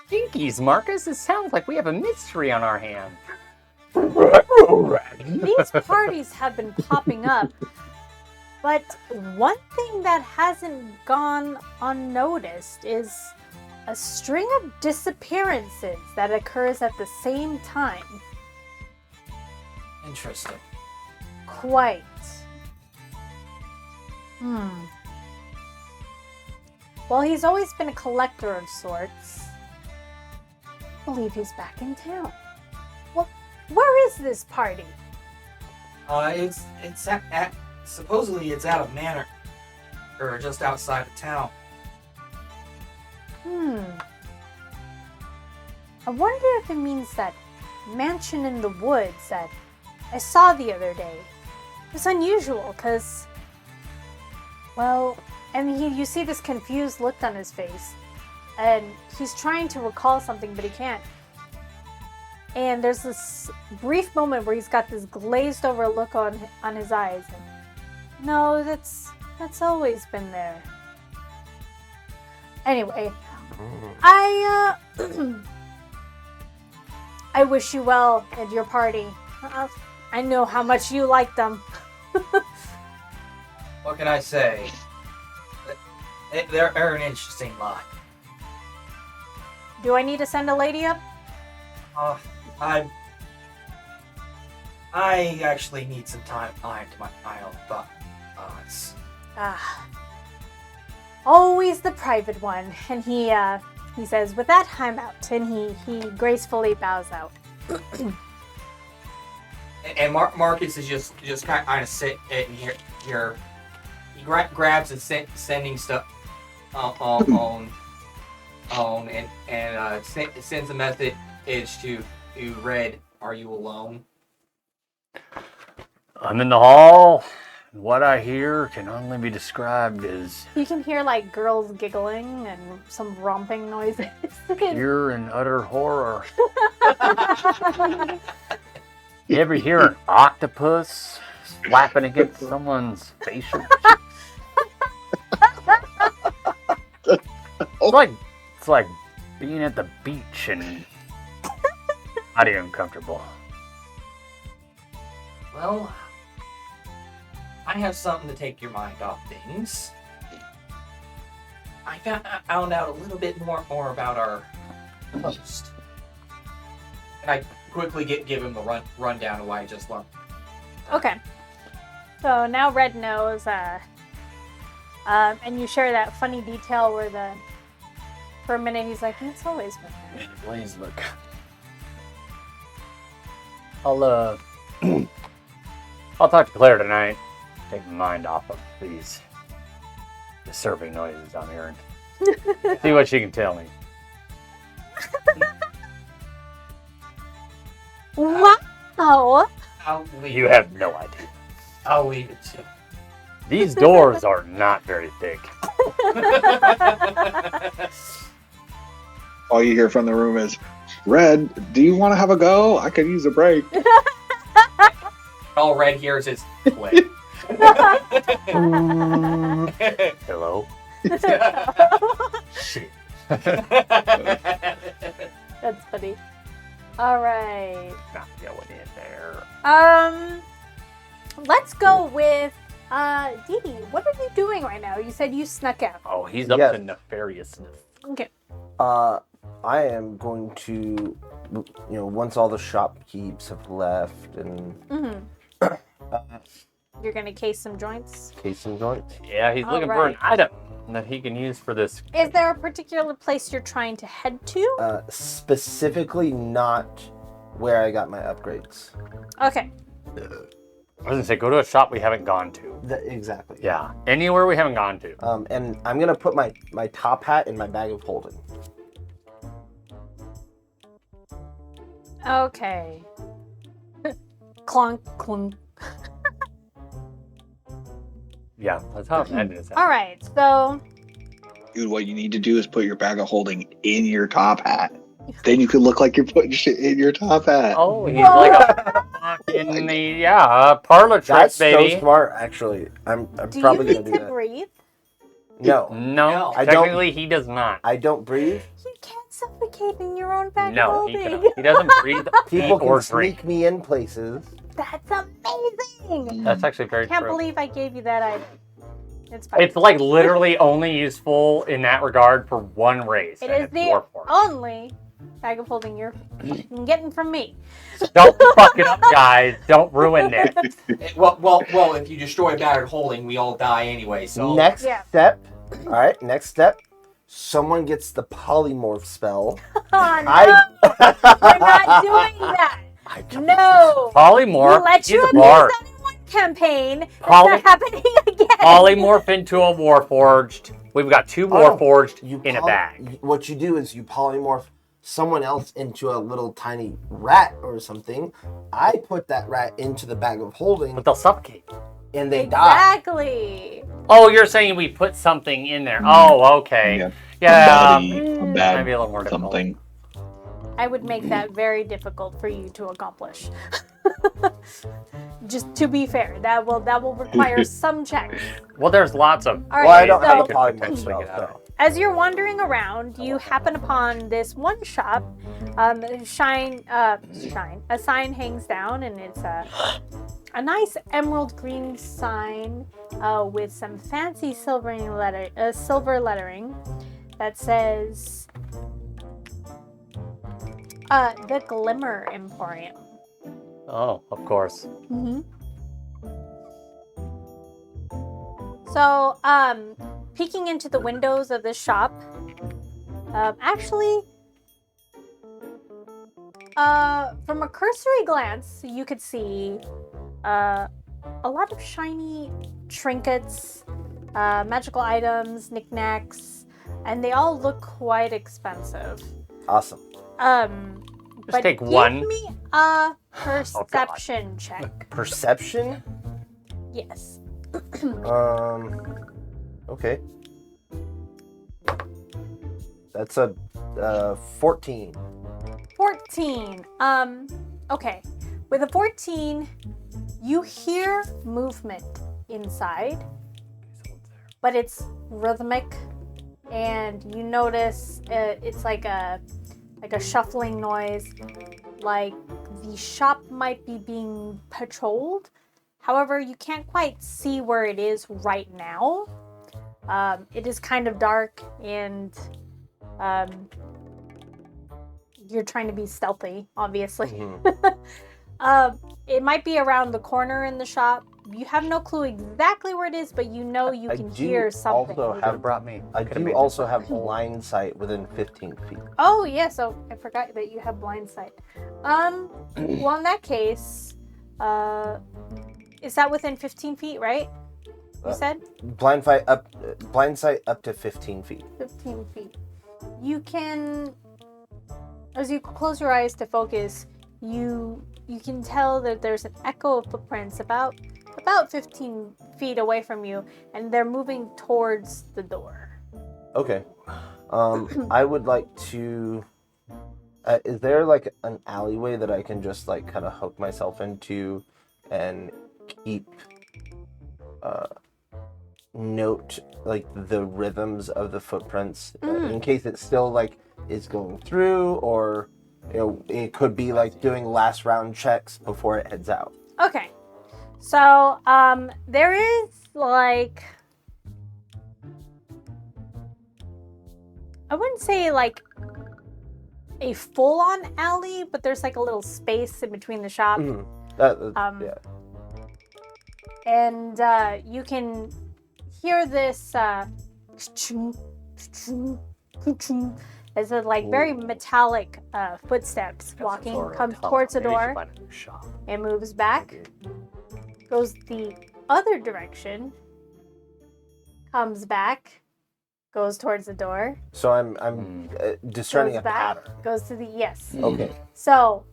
Speaker 3: Jinkies, Marcus. It sounds like we have a mystery on our hands.
Speaker 1: These parties have been popping up, but one thing that hasn't gone unnoticed is a string of disappearances that occurs at the same time.
Speaker 7: Interesting.
Speaker 1: Quite. Well, he's always been a collector of sorts. I believe he's back in town. Well, where is this party?
Speaker 7: It's at supposedly it's at a manor, or just outside of town.
Speaker 1: I wonder if it means that mansion in the woods that I saw the other day. It's unusual, because, well, and you see this confused look on his face, and he's trying to recall something, but he can't. And there's this brief moment where he's got this glazed over look on his eyes. And, no, that's always been there. Anyway, I wish you well at your party. I know how much you like them.
Speaker 7: What can I say? They're an interesting lot.
Speaker 1: Do I need to send a lady up?
Speaker 7: I actually need some time to my own thoughts.
Speaker 1: Always the private one. And he says, with that, I'm out. And he gracefully bows out.
Speaker 7: And Marcus is just kind of sitting here. He grabs and sending stuff on and sends a message to Red. Are you alone?
Speaker 3: I'm in the hall. What I hear can only be described as
Speaker 1: You can hear like girls giggling and some romping noises.
Speaker 3: pure and utter horror. You ever hear an octopus slapping against someone's facial? It's like being at the beach and mighty uncomfortable.
Speaker 7: Well, I have something to take your mind off things. I found out a little bit more about our host. And I quickly give him a rundown of what I just learned.
Speaker 1: Okay. So now Red knows, and you share that funny detail where for a minute he's like, it's always been there.
Speaker 3: Please look. I'll talk to Claire tonight. Take my mind off of these disturbing noises I'm hearing. See what she can tell me.
Speaker 1: Wow!
Speaker 3: You have no idea.
Speaker 7: I'll leave it to.
Speaker 3: These doors are not very thick.
Speaker 4: All you hear from the room is, Red, do you want to have a go? I could use a break.
Speaker 7: All Red hears is click.
Speaker 3: Hello? Shit.
Speaker 1: That's funny. Alright.
Speaker 3: Not going in there.
Speaker 1: Let's go with Dee Dee. What are you doing right now? You said you snuck out.
Speaker 3: Oh, he's up
Speaker 2: Yes.
Speaker 3: to nefariousness.
Speaker 1: Okay.
Speaker 2: I am going to, once all the shopkeepers have left and
Speaker 1: You're gonna case some joints?
Speaker 2: case some joints.
Speaker 3: Yeah, he's looking for an
Speaker 1: Alright.
Speaker 3: item. that he can use for this.
Speaker 1: Is there a particular place you're trying to head to?
Speaker 2: Specifically not where I got my upgrades.
Speaker 1: Okay.
Speaker 3: I was gonna say, go to a shop we haven't gone to.
Speaker 2: Exactly.
Speaker 3: Yeah, anywhere we haven't gone to.
Speaker 2: And I'm gonna put my top hat in my bag of holding.
Speaker 1: Okay. Clunk, clunk.
Speaker 3: Yeah, that's how it is.
Speaker 1: All right, so
Speaker 4: Dude, what you need to do is put your bag of holding in your top hat. Then you could look like you're putting shit in your top hat.
Speaker 3: Oh, he's like a fucking parlor trick,
Speaker 2: That's
Speaker 3: baby.
Speaker 2: so smart, actually. I'm
Speaker 1: do
Speaker 2: probably
Speaker 1: you
Speaker 2: gonna
Speaker 1: need
Speaker 2: do
Speaker 1: to
Speaker 2: that.
Speaker 1: breathe?
Speaker 2: No,
Speaker 3: No,
Speaker 2: I don't-
Speaker 3: technically he does not.
Speaker 2: I don't breathe.
Speaker 1: You can't suffocate in your own bag of
Speaker 3: No, he
Speaker 1: holding.
Speaker 3: cannot. He doesn't breathe,
Speaker 2: People
Speaker 3: eat, or
Speaker 2: can
Speaker 3: drink.
Speaker 2: sneak me in places.
Speaker 1: That's amazing.
Speaker 3: That's actually very
Speaker 1: I can't
Speaker 3: true.
Speaker 1: believe I gave you that idea. It's fine.
Speaker 3: It's like literally only useful in that regard for one race.
Speaker 1: It
Speaker 3: and
Speaker 1: is
Speaker 3: it's
Speaker 1: the
Speaker 3: dwarf form.
Speaker 1: only bag of holding you're getting from me.
Speaker 3: Don't fuck it up, guys. Don't ruin this.
Speaker 5: Well, if you destroy a battered holding, we all die anyway. So
Speaker 2: Next
Speaker 1: Yeah.
Speaker 2: step. All right. Next step. Someone gets the polymorph spell.
Speaker 1: Oh, no, we're not doing that. No.
Speaker 3: Polymorph.
Speaker 1: We let you
Speaker 3: He's a
Speaker 1: abuse
Speaker 3: bard.
Speaker 1: that in one campaign. That's
Speaker 3: Poly-
Speaker 1: not happening again.
Speaker 3: Polymorph into a warforged. We've got two warforged in a bag.
Speaker 2: What you do is you polymorph someone else into a little tiny rat or something. I put that rat into the bag of holding,
Speaker 3: But they'll suffocate.
Speaker 2: and they die.
Speaker 1: Exactly.
Speaker 3: Oh, you're saying we put something in there. Oh, okay.
Speaker 4: Yeah.
Speaker 3: Yeah.
Speaker 4: A
Speaker 3: Maybe
Speaker 4: bad
Speaker 3: a little more difficult.
Speaker 4: something.
Speaker 1: I would make that very difficult for you to accomplish. Just to be fair, that will require some checks.
Speaker 3: Well, there's lots of.
Speaker 1: All right,
Speaker 2: Well, I don't
Speaker 1: so
Speaker 2: have a
Speaker 3: could
Speaker 2: polymorph
Speaker 3: potentially
Speaker 2: spell,
Speaker 3: get out of
Speaker 2: though.
Speaker 1: as you're wandering around, you happen upon this one shop. A sign hangs down, and it's a nice emerald green sign with some fancy silver lettering that says the Glimmer Emporium.
Speaker 3: Oh, of course.
Speaker 1: Mm-hmm. So, peeking into the windows of this shop, actually, from a cursory glance, you could see a lot of shiny trinkets, magical items, knickknacks, and they all look quite expensive.
Speaker 2: Awesome.
Speaker 1: But
Speaker 3: take
Speaker 1: give
Speaker 3: one.
Speaker 1: me a perception check.
Speaker 2: Perception.
Speaker 1: Yes.
Speaker 2: Okay. That's a 14.
Speaker 1: 14. Okay. With a 14, you hear movement inside, but it's rhythmic, and you notice it's like a shuffling noise, like the shop might be being patrolled. However, you can't quite see where it is right now. It is kind of dark, and you're trying to be stealthy, obviously.
Speaker 2: Mhm.
Speaker 1: It might be around the corner in the shop. You have no clue exactly where it is, but you know you
Speaker 2: I
Speaker 1: can
Speaker 2: do
Speaker 1: hear something.
Speaker 2: also
Speaker 3: Could
Speaker 2: have
Speaker 3: have brought me.
Speaker 2: I
Speaker 3: Could've
Speaker 2: do
Speaker 3: made
Speaker 2: also have blind sight within 15 feet.
Speaker 1: Oh, yeah, so I forgot that you have blind sight. Well, in that case, is that within 15 feet, right? You said?
Speaker 2: Blind sight up to 15 feet.
Speaker 1: 15 feet. You can, as you close your eyes to focus, you can tell that there's an echo of footprints about 15 feet away from you, and they're moving towards the door.
Speaker 2: Okay. I would like to. Is there like an alleyway that I can just like kind of hook myself into and keep note like the rhythms of the footprints in case it still like is going through, or you know it could be like doing last round checks before it heads out.
Speaker 1: Okay. So, there is like, I wouldn't say like a full-on alley, but there's like a little space in between the shop.
Speaker 2: Mhm. Yeah.
Speaker 1: And you can hear this As a like very metallic footsteps walking, comes towards the door. It moves back, goes the other direction, comes back, goes towards the door.
Speaker 2: So I'm discerning
Speaker 1: Goes
Speaker 2: a
Speaker 1: back,
Speaker 2: pattern.
Speaker 1: goes to the yes.
Speaker 2: Okay.
Speaker 1: So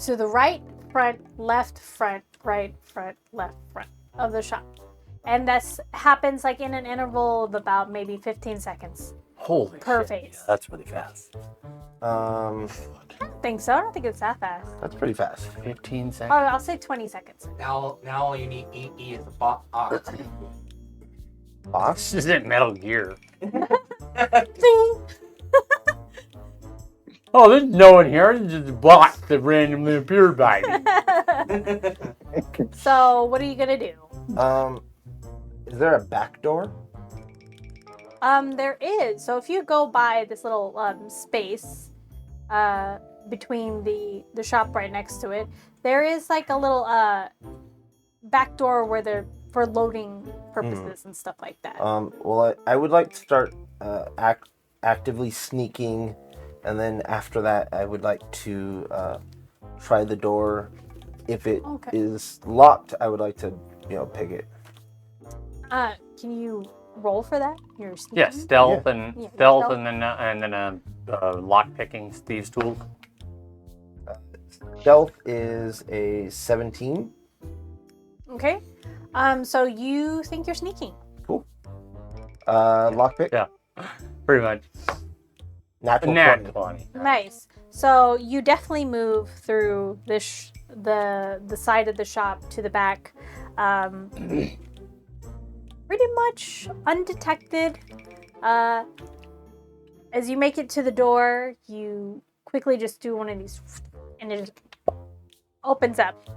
Speaker 1: to the right, front, right, front, left, front of the shop. And this happens like in an interval of about maybe 15 seconds.
Speaker 3: Holy
Speaker 1: Per
Speaker 3: shit.
Speaker 1: phase.
Speaker 3: Yeah, that's really fast.
Speaker 1: I don't think so. I don't think it's that fast.
Speaker 2: That's pretty fast.
Speaker 3: 15
Speaker 1: Oh,
Speaker 3: seconds.
Speaker 1: I'll say 20 seconds.
Speaker 7: Now all you need is a box.
Speaker 2: Boss?
Speaker 3: This isn't Metal Gear.
Speaker 1: Ding!
Speaker 3: Oh, there's no one here. It's just a box that randomly appeared by me.
Speaker 1: So, what are you gonna do?
Speaker 2: Is there a back door?
Speaker 1: There is. So if you go by this little space between the shop right next to it, there is like a little back door where they're for loading purposes and stuff like that.
Speaker 2: Well, I would like to start actively sneaking, and then after that, I would like to try the door. If it is locked, I would like to, pick it.
Speaker 1: Can you roll for that? You're sneaking?
Speaker 3: Yeah, stealth
Speaker 2: Yeah.
Speaker 3: and
Speaker 1: Yeah,
Speaker 3: stealth,
Speaker 1: stealth.
Speaker 3: and then lock picking thieves' tools.
Speaker 2: Stealth is a 17.
Speaker 1: Okay. So you think you're sneaking?
Speaker 2: Cool. Lockpick?
Speaker 3: Yeah, pretty much.
Speaker 2: Natural
Speaker 3: Nat
Speaker 2: 20.
Speaker 3: 20.
Speaker 1: Nice. So you definitely move through this the side of the shop to the back, pretty much undetected. As you make it to the door, you quickly just do one of these, and it just opens up.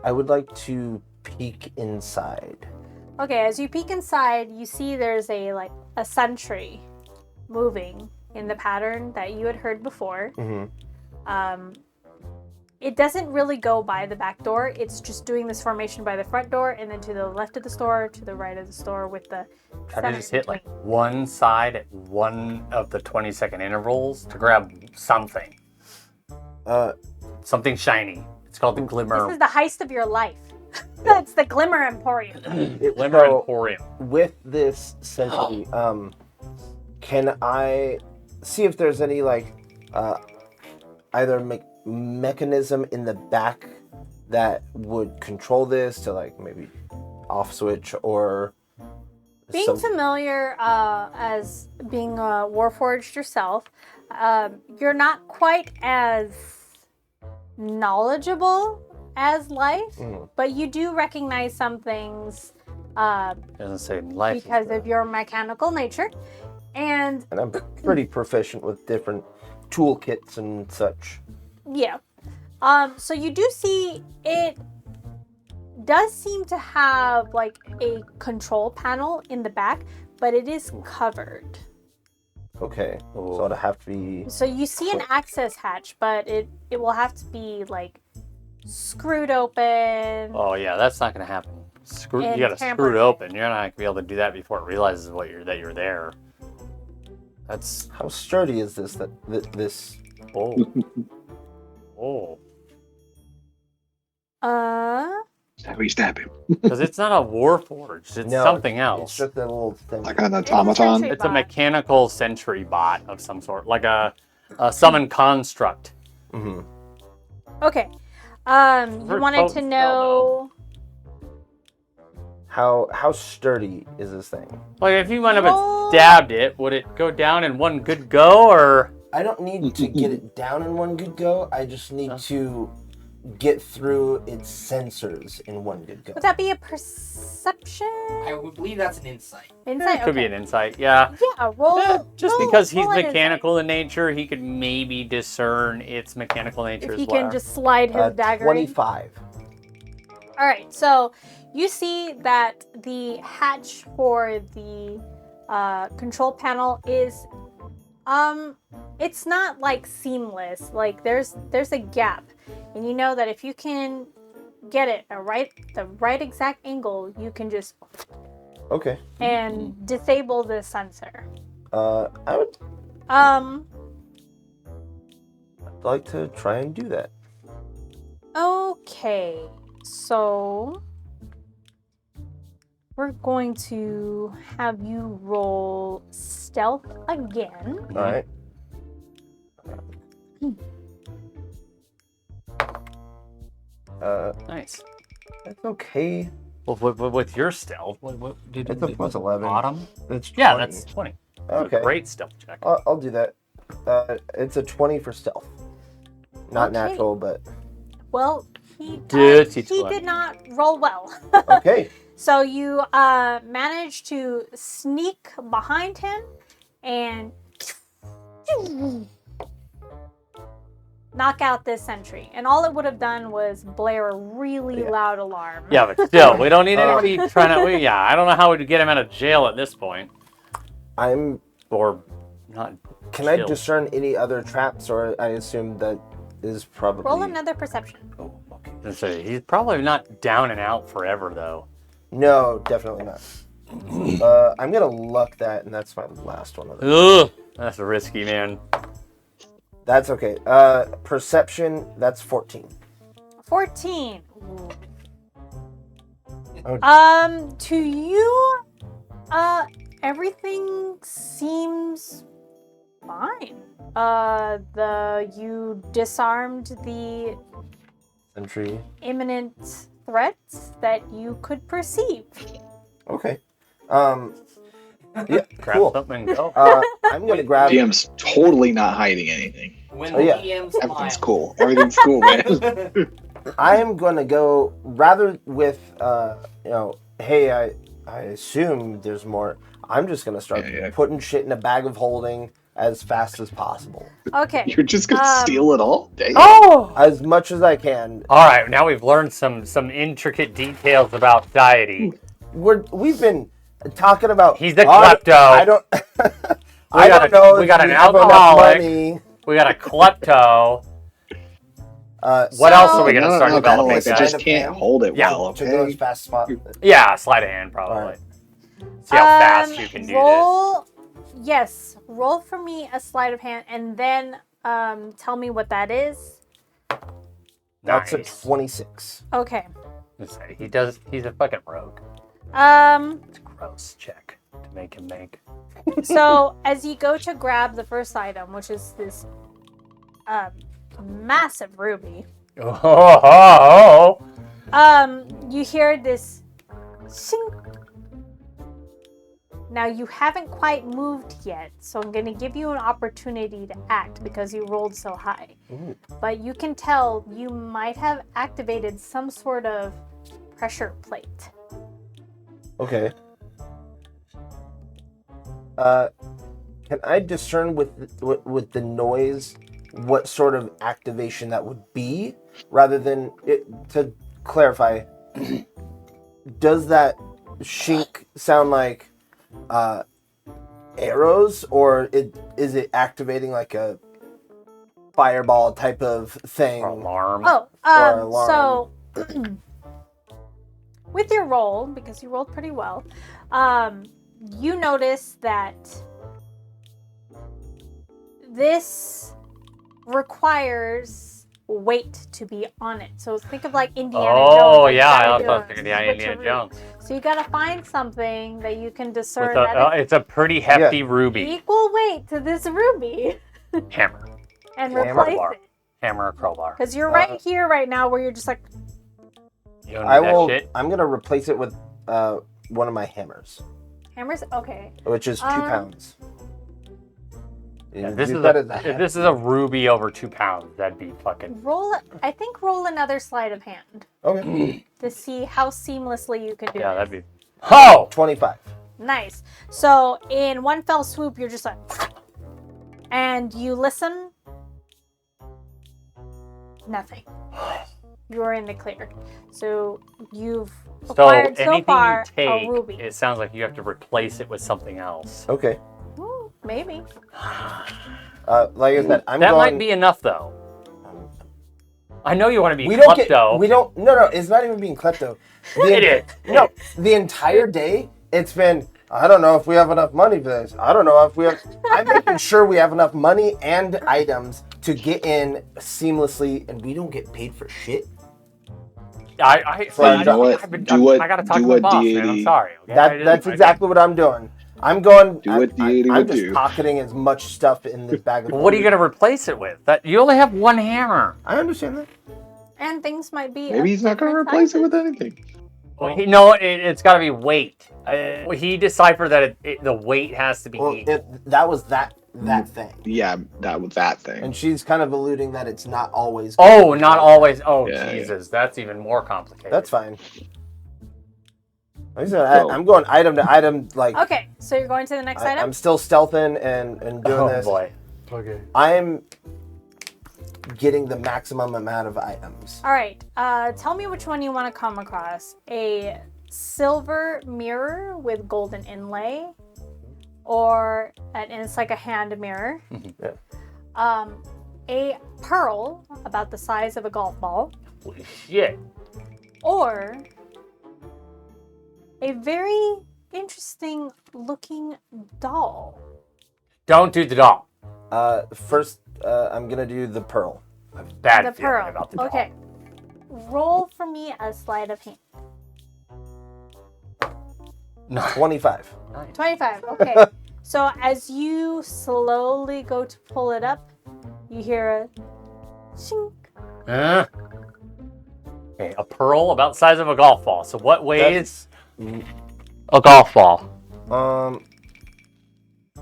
Speaker 2: I would like to peek inside.
Speaker 1: Okay, as you peek inside, you see there's a sentry moving in the pattern that you had heard before.
Speaker 2: Mm-hmm.
Speaker 1: It doesn't really go by the back door. It's just doing this formation by the front door, and then to the left of the store, to the right of the store, with the
Speaker 3: Try
Speaker 1: center
Speaker 3: to just hit like
Speaker 1: between.
Speaker 3: one side at one of the 20-second intervals to grab something. Something shiny. It's called the Glimmer.
Speaker 1: This is the heist of your life. That's the Glimmer Emporium.
Speaker 3: Glimmer
Speaker 2: So,
Speaker 3: Emporium.
Speaker 2: with this sentry, can I see if there's any either mechanism in the back that would control this to maybe off switch or
Speaker 1: Being familiar as being Warforged yourself, you're not quite as knowledgeable as life, but you do recognize some things
Speaker 3: Doesn't say life.
Speaker 1: because of your mechanical nature. And
Speaker 2: I'm pretty proficient with different toolkits and such.
Speaker 1: yeah. So you do see it does seem to have a control panel in the back, but it is covered.
Speaker 2: Okay, so it'll have to be.
Speaker 1: So you see an access hatch, but it will have to be screwed open.
Speaker 3: Oh yeah, that's not gonna happen. You
Speaker 1: And
Speaker 3: gotta
Speaker 1: tamper
Speaker 3: screw it
Speaker 1: it.
Speaker 3: open. You're not gonna be able to do that before it realizes that you're there. That's
Speaker 2: How sturdy is this? This.
Speaker 3: oh. Oh.
Speaker 4: Stabby, stab him.
Speaker 3: Because it's not a Warforged, it's
Speaker 2: No,
Speaker 3: something
Speaker 2: It's
Speaker 3: else.
Speaker 2: just a little thing.
Speaker 4: Like an automaton.
Speaker 1: sentry
Speaker 3: It's a
Speaker 1: bot.
Speaker 3: mechanical sentry bot of some sort, like a summon construct.
Speaker 2: Mm-hmm.
Speaker 1: Okay. You
Speaker 3: Very
Speaker 1: wanted to
Speaker 3: potent
Speaker 1: know.
Speaker 2: How sturdy is this thing?
Speaker 3: Like if you went up
Speaker 1: Roll-
Speaker 3: and stabbed it, would it go down in one good go, or
Speaker 2: I don't need to get it down in one good go. I just need to get through its sensors in one good go.
Speaker 1: Would that be a perception?
Speaker 7: I would believe that's an insight.
Speaker 1: Insight?
Speaker 3: it could be
Speaker 1: Okay.
Speaker 3: an insight? Yeah.
Speaker 1: Yeah, roll.
Speaker 3: Just
Speaker 1: roll-
Speaker 3: because he's
Speaker 1: roll an insight.
Speaker 3: mechanical in nature, he could maybe discern its mechanical nature
Speaker 1: If
Speaker 3: as
Speaker 1: he
Speaker 3: well.
Speaker 1: can just slide his dagger in.
Speaker 2: 25.
Speaker 1: All right, so you see that the hatch for the control panel is, it's not seamless. There's a gap, and you know that if you can get it the right exact angle, you can just
Speaker 2: Okay.
Speaker 1: and disable the sensor.
Speaker 2: I would
Speaker 1: Um.
Speaker 2: like to try and do that.
Speaker 1: Okay. So we're going to have you roll stealth again.
Speaker 2: All right.
Speaker 3: Nice.
Speaker 2: That's okay.
Speaker 3: Well, with your stealth, what did
Speaker 2: It's a plus 11.
Speaker 3: Bottom?
Speaker 2: It's 20.
Speaker 3: Yeah, that's 20. That's
Speaker 2: Okay.
Speaker 3: a great stealth check.
Speaker 2: I'll do that. It's a 20 for stealth. Not
Speaker 1: Okay.
Speaker 2: natural, but
Speaker 1: Well, he
Speaker 3: Dirty
Speaker 1: he
Speaker 3: 20.
Speaker 1: did not roll well.
Speaker 2: okay.
Speaker 1: So you managed to sneak behind him and knock out this sentry. And all it would have done was blare a really
Speaker 2: Yeah.
Speaker 1: loud alarm.
Speaker 3: Yeah, but still, we don't need anybody trying to. Yeah, I don't know how we'd get him out of jail at this point. Or not.
Speaker 2: Can I
Speaker 3: Chill.
Speaker 2: discern any other traps, or I assume that is probably.
Speaker 1: Roll another perception.
Speaker 2: Oh, okay.
Speaker 3: Let's say he's probably not down and out forever, though.
Speaker 2: No, definitely not. I'm gonna luck that, and that's my last one of them.
Speaker 3: Ugh, that's risky, man.
Speaker 2: That's okay. Perception, that's 14.
Speaker 1: 14.
Speaker 2: Oh.
Speaker 1: To you, everything seems fine. You disarmed the
Speaker 2: Sentry.
Speaker 1: imminent threats that you could perceive.
Speaker 2: Okay. Yeah,
Speaker 3: Grab
Speaker 2: cool.
Speaker 3: something and go.
Speaker 2: I'm gonna grab.
Speaker 4: GM's totally not hiding anything.
Speaker 7: When
Speaker 2: Oh, yeah.
Speaker 7: the DM
Speaker 4: Everything's
Speaker 7: smile.
Speaker 4: cool. Everything's cool, man.
Speaker 2: I am gonna go rather with hey, I assume there's more. I'm just gonna start
Speaker 4: Yeah.
Speaker 2: putting shit in a bag of holding as fast as possible,
Speaker 1: Okay.
Speaker 4: You're just gonna steal it all? Dang.
Speaker 3: Oh!
Speaker 2: as much as I can.
Speaker 3: All right, now we've learned some intricate details about deity.
Speaker 2: We've been talking about.
Speaker 3: He's a
Speaker 2: God,
Speaker 3: klepto.
Speaker 2: I don't. I
Speaker 3: got
Speaker 2: don't
Speaker 3: a-
Speaker 2: know.
Speaker 3: we
Speaker 2: if
Speaker 3: got an
Speaker 2: have enough
Speaker 3: alcoholic.
Speaker 2: money.
Speaker 3: We got a klepto. What
Speaker 1: So-
Speaker 3: else are we
Speaker 4: Not
Speaker 3: gonna
Speaker 4: an
Speaker 3: start
Speaker 4: alcoholic,
Speaker 3: developing?
Speaker 4: I
Speaker 2: Sleight
Speaker 4: just
Speaker 2: of
Speaker 4: can't
Speaker 2: hand?
Speaker 4: hold it
Speaker 3: Yeah.
Speaker 4: well,
Speaker 2: To go as
Speaker 4: okay?
Speaker 2: fast as possible.
Speaker 3: Yeah, sleight of hand probably.
Speaker 2: Alright.
Speaker 3: See how fast you can do this.
Speaker 1: roll, Yes, roll for me a sleight of hand, and then tell me what that is.
Speaker 2: That's
Speaker 3: Nice.
Speaker 2: a 26.
Speaker 1: Okay.
Speaker 3: Let's say he's a fucking rogue. It's a gross check to make him make.
Speaker 1: So as you go to grab the first item, which is this massive ruby,
Speaker 3: Oh.
Speaker 1: you hear this shing. Now you haven't quite moved yet, so I'm gonna give you an opportunity to act because you rolled so high.
Speaker 2: Ooh.
Speaker 1: But you can tell you might have activated some sort of pressure plate.
Speaker 2: Okay. Can I discern with the noise what sort of activation that would be, rather than to clarify? Does that shink sound like arrows, or is it activating like a fireball type of thing?
Speaker 3: Or alarm.
Speaker 1: Oh,
Speaker 2: Or alarm.
Speaker 1: so with your roll, because you rolled pretty well, you notice that this requires weight to be on it. So think of like Indiana Jones.
Speaker 3: Oh
Speaker 1: like
Speaker 3: yeah, I
Speaker 1: gotta
Speaker 3: was
Speaker 1: do a
Speaker 3: thinking Indiana
Speaker 1: switcheroo.
Speaker 3: Jones.
Speaker 1: So you gotta find something that you can discern
Speaker 3: With
Speaker 1: that
Speaker 3: it's a pretty hefty ruby.
Speaker 1: equal weight to this ruby
Speaker 3: Hammer.
Speaker 1: and
Speaker 2: Hammer.
Speaker 1: replace
Speaker 3: Crowbar.
Speaker 1: it.
Speaker 3: Hammer or crowbar.
Speaker 1: Because you're right here, right now, where you're just like,
Speaker 3: You don't
Speaker 2: I
Speaker 3: need that
Speaker 2: will.
Speaker 3: shit.
Speaker 2: I'm gonna replace it with one of my hammers,
Speaker 1: hammers. Okay.
Speaker 2: which is 2 pounds.
Speaker 3: Yeah,
Speaker 2: You
Speaker 3: this
Speaker 2: use
Speaker 3: is
Speaker 2: that
Speaker 3: a
Speaker 2: as a
Speaker 3: if this is a ruby over 2 pounds, that'd be fucking.
Speaker 1: Roll another sleight of hand
Speaker 2: Okay.
Speaker 1: to see how seamlessly you can do
Speaker 3: Yeah,
Speaker 1: it.
Speaker 3: that'd be. Oh!
Speaker 2: 25.
Speaker 1: Nice. So in one fell swoop, you're just like, and you listen. Nothing. You are in the clear. So you've
Speaker 3: So
Speaker 1: acquired so
Speaker 3: anything
Speaker 1: far
Speaker 3: you
Speaker 1: a
Speaker 3: take,
Speaker 1: ruby.
Speaker 3: it sounds like you have to replace it with something else.
Speaker 2: Okay.
Speaker 1: Ooh, maybe.
Speaker 2: Like I said, I'm
Speaker 3: That
Speaker 2: going.
Speaker 3: might be enough, though. I know you want to be
Speaker 2: We don't
Speaker 3: klepto.
Speaker 2: get. We don't. No, it's not even being klepto.
Speaker 3: It is.
Speaker 2: No, the entire day It's been, I don't know if we have enough money for this. I don't know if we have. I'm making sure we have enough money and items to get in seamlessly, and we don't get paid for shit.
Speaker 3: I gotta talk to the boss, man. I'm sorry. Okay?
Speaker 2: That's exactly what I'm doing. I'm going.
Speaker 4: Do what D80
Speaker 2: I'm
Speaker 4: would
Speaker 2: just
Speaker 4: do.
Speaker 2: pocketing as much stuff in this bag of.
Speaker 3: What are you gonna replace it with? That you only have one hammer.
Speaker 2: I understand that.
Speaker 1: And things might be.
Speaker 4: Maybe he's not going to replace it with anything.
Speaker 3: No, it's got to be weight. He deciphered that the weight has to be.
Speaker 2: Well, that was that thing.
Speaker 4: Yeah, that thing.
Speaker 2: And she's kind of alluding that it's not always.
Speaker 3: Oh, not always. Oh,
Speaker 4: Yeah,
Speaker 3: Jesus, that's even more complicated.
Speaker 2: That's fine. Like I said, I'm going item to item. Like,
Speaker 1: Okay, so you're going to the next item?
Speaker 2: I'm still stealthing and doing this.
Speaker 3: Oh boy. Okay.
Speaker 2: I'm getting the maximum amount of items.
Speaker 1: All right, tell me which one you want to come across. A silver mirror with golden inlay, and it's like a hand mirror.
Speaker 2: Yeah.
Speaker 1: A pearl about the size of a golf ball,
Speaker 3: Holy shit.
Speaker 1: or a very interesting looking doll.
Speaker 3: Don't do the doll.
Speaker 2: First, I'm gonna do the pearl.
Speaker 3: Bad
Speaker 1: The
Speaker 3: feeling
Speaker 1: pearl.
Speaker 3: about the doll.
Speaker 1: Okay. Roll for me a sleight of hand.
Speaker 3: No.
Speaker 2: 25.
Speaker 1: 25. Okay. So as you slowly go to pull it up, you hear a shink.
Speaker 3: Okay, a pearl about the size of a golf ball. So what weighs a golf ball?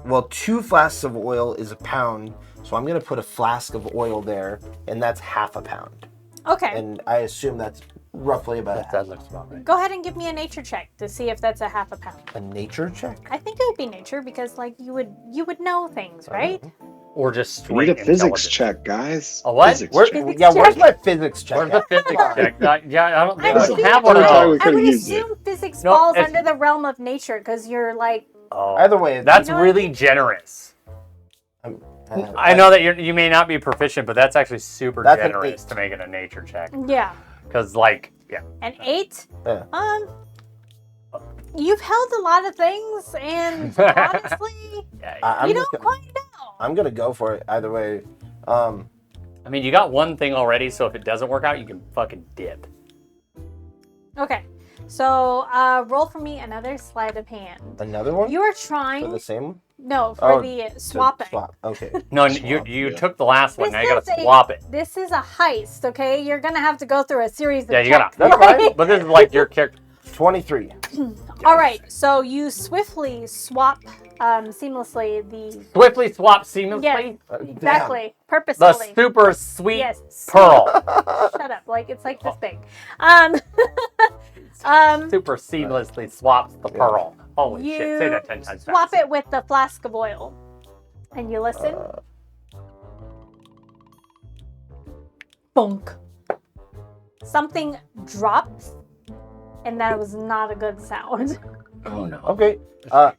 Speaker 2: Well, 2 flasks of oil is a pound, so I'm gonna put a flask of oil there, and that's half a pound.
Speaker 1: Okay.
Speaker 2: And I assume that's roughly about
Speaker 3: That looks about right.
Speaker 1: Go ahead and give me a nature check to see if that's a half a pound.
Speaker 2: a nature check.
Speaker 1: I think it would be nature because like you would know things, right?
Speaker 3: Or just
Speaker 4: We need
Speaker 3: straight
Speaker 4: a physics
Speaker 3: intelligence.
Speaker 4: check, guys.
Speaker 3: A what?
Speaker 4: Physics
Speaker 2: Where,
Speaker 4: check.
Speaker 1: Physics
Speaker 2: yeah, where's
Speaker 1: check?
Speaker 2: my physics check?
Speaker 3: Where's the
Speaker 2: at?
Speaker 3: physics check? Yeah, I don't
Speaker 1: I
Speaker 3: think
Speaker 1: would
Speaker 3: we have one of
Speaker 4: Every time
Speaker 3: those.
Speaker 4: we
Speaker 1: I
Speaker 4: could've
Speaker 1: would
Speaker 4: used it.
Speaker 1: assume physics
Speaker 3: No,
Speaker 1: falls
Speaker 3: it's-
Speaker 1: under the realm of nature because you're like
Speaker 3: Oh,
Speaker 2: Either way,
Speaker 3: that's
Speaker 1: You know what I
Speaker 3: really
Speaker 1: mean?
Speaker 3: generous.
Speaker 2: uh,
Speaker 3: I know that you may not be proficient, but that's actually super
Speaker 2: That's an
Speaker 3: generous
Speaker 2: 8.
Speaker 3: to make it a nature check.
Speaker 1: yeah.
Speaker 3: Because, like, yeah.
Speaker 1: An 8?
Speaker 2: Yeah.
Speaker 1: You've held a lot of things, and honestly,
Speaker 2: I'm
Speaker 1: you
Speaker 2: just
Speaker 1: don't
Speaker 2: gonna-
Speaker 1: quite know.
Speaker 2: I'm gonna go for it either way.
Speaker 3: I mean, you got one thing already, so if it doesn't work out, you can fucking dip.
Speaker 1: Okay, so roll for me another sleight of hand.
Speaker 2: Another one
Speaker 1: You are
Speaker 2: for
Speaker 1: trying.
Speaker 2: the same one?
Speaker 1: No, for
Speaker 2: Oh,
Speaker 1: the
Speaker 2: To
Speaker 1: swapping.
Speaker 2: Swap. Okay.
Speaker 3: No,
Speaker 4: Swap,
Speaker 3: you
Speaker 4: yeah.
Speaker 3: took the last one.
Speaker 1: This
Speaker 3: Now you gotta
Speaker 1: is a-
Speaker 3: swap it.
Speaker 1: This is a heist, okay? You're gonna have to go through a series of
Speaker 3: Yeah, you gotta.
Speaker 1: checks.
Speaker 2: That's fine.
Speaker 3: But this is like your character.
Speaker 2: 23.
Speaker 1: All right, so you swiftly swap seamlessly the.
Speaker 3: Swiftly swap seamlessly.
Speaker 1: Yes,
Speaker 2: Damn.
Speaker 1: exactly.
Speaker 3: The
Speaker 1: Purposefully.
Speaker 3: super sweet
Speaker 1: Yes.
Speaker 3: pearl.
Speaker 1: Shut up. Like, it's like this big.
Speaker 3: Super seamlessly swaps the pearl. Holy
Speaker 1: you
Speaker 3: shit. Say that 10 times
Speaker 1: swap
Speaker 3: fast.
Speaker 1: it with the flask of oil. And you listen. Bonk. Something drops, and that was not a good sound.
Speaker 3: Oh no.
Speaker 2: Okay.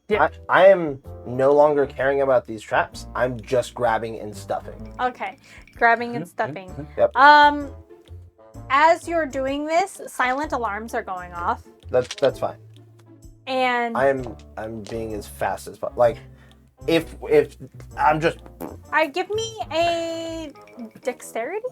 Speaker 3: Yeah.
Speaker 2: I am no longer caring about these traps. I'm just grabbing and stuffing.
Speaker 1: Okay, grabbing and stuffing.
Speaker 2: Yep.
Speaker 1: As you're doing this, silent alarms are going off,
Speaker 2: That's fine.
Speaker 1: and
Speaker 2: I'm being as fast as possible. Like, if I'm just
Speaker 1: give me a dexterity.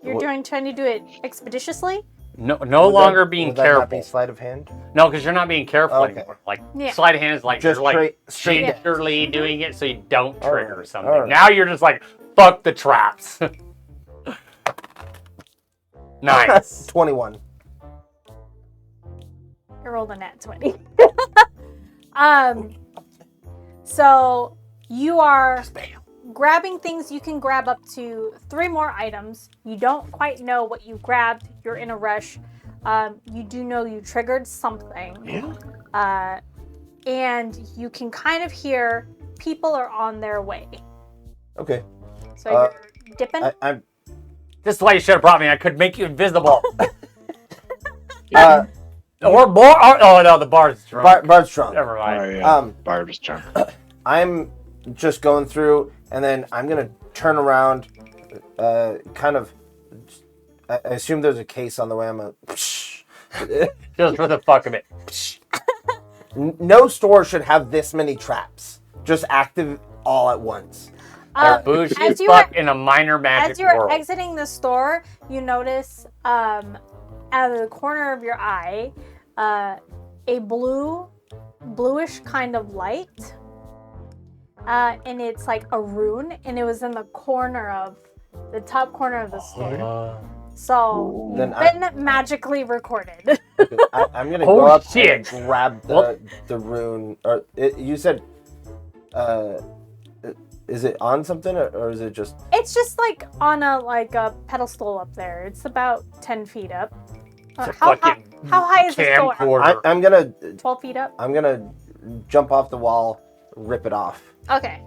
Speaker 1: You're
Speaker 2: What-
Speaker 1: trying to do it expeditiously.
Speaker 3: No
Speaker 2: would
Speaker 3: longer
Speaker 2: that-
Speaker 3: being
Speaker 2: would that not
Speaker 3: careful.
Speaker 2: be sleight of hand.
Speaker 3: No, because you're not being careful
Speaker 2: Okay.
Speaker 3: anymore. Like
Speaker 1: Yeah.
Speaker 3: sleight of hand is like
Speaker 2: Just
Speaker 3: you're like
Speaker 2: straight.
Speaker 3: gingerly doing it so you don't
Speaker 2: All
Speaker 3: trigger
Speaker 2: right,
Speaker 3: something.
Speaker 2: all right.
Speaker 3: Now you're just like fuck the traps. Nice.
Speaker 2: 21.
Speaker 1: I rolled a nat 20. So you are grabbing things. You can grab up to 3 more items. You don't quite know what you grabbed. You're in a rush. You do know you triggered something. And you can kind of hear people are on their way.
Speaker 2: Okay.
Speaker 1: So you're dipping.
Speaker 2: I'm.
Speaker 3: This is why you should have brought me. I could make you invisible.
Speaker 2: Uh,
Speaker 3: Or more. Oh no, the bar's drunk.
Speaker 2: Bard's drunk.
Speaker 3: Never mind.
Speaker 4: Oh, yeah.
Speaker 2: Um,
Speaker 4: Bard was drunk.
Speaker 2: I'm just going through, and then I'm gonna turn around. Kind of. I assume there's a case on the way. I'm a.
Speaker 3: Just for the fuck of it.
Speaker 2: no store should have this many traps, just active all at once.
Speaker 3: Bougie
Speaker 1: as you
Speaker 3: fuck
Speaker 1: were-
Speaker 3: in a minor magic
Speaker 1: As you're
Speaker 3: world.
Speaker 1: exiting the store, you notice out of the corner of your eye a bluish kind of light. And it's like a rune, and it was in the top corner of the store. So
Speaker 2: Then
Speaker 1: you've been magically recorded.
Speaker 2: I'm gonna
Speaker 3: Oh,
Speaker 2: go up
Speaker 3: shit.
Speaker 2: and grab
Speaker 3: What?
Speaker 2: the rune. Or you said, is it on something or is it just?
Speaker 1: It's just like on a pedestal up there. It's about 10 feet up.
Speaker 3: It's a
Speaker 1: How
Speaker 3: fucking
Speaker 1: high is the store?
Speaker 3: camcorder.
Speaker 2: I'm gonna
Speaker 1: 12 feet up?
Speaker 2: jump off the wall, rip it off.
Speaker 1: Okay.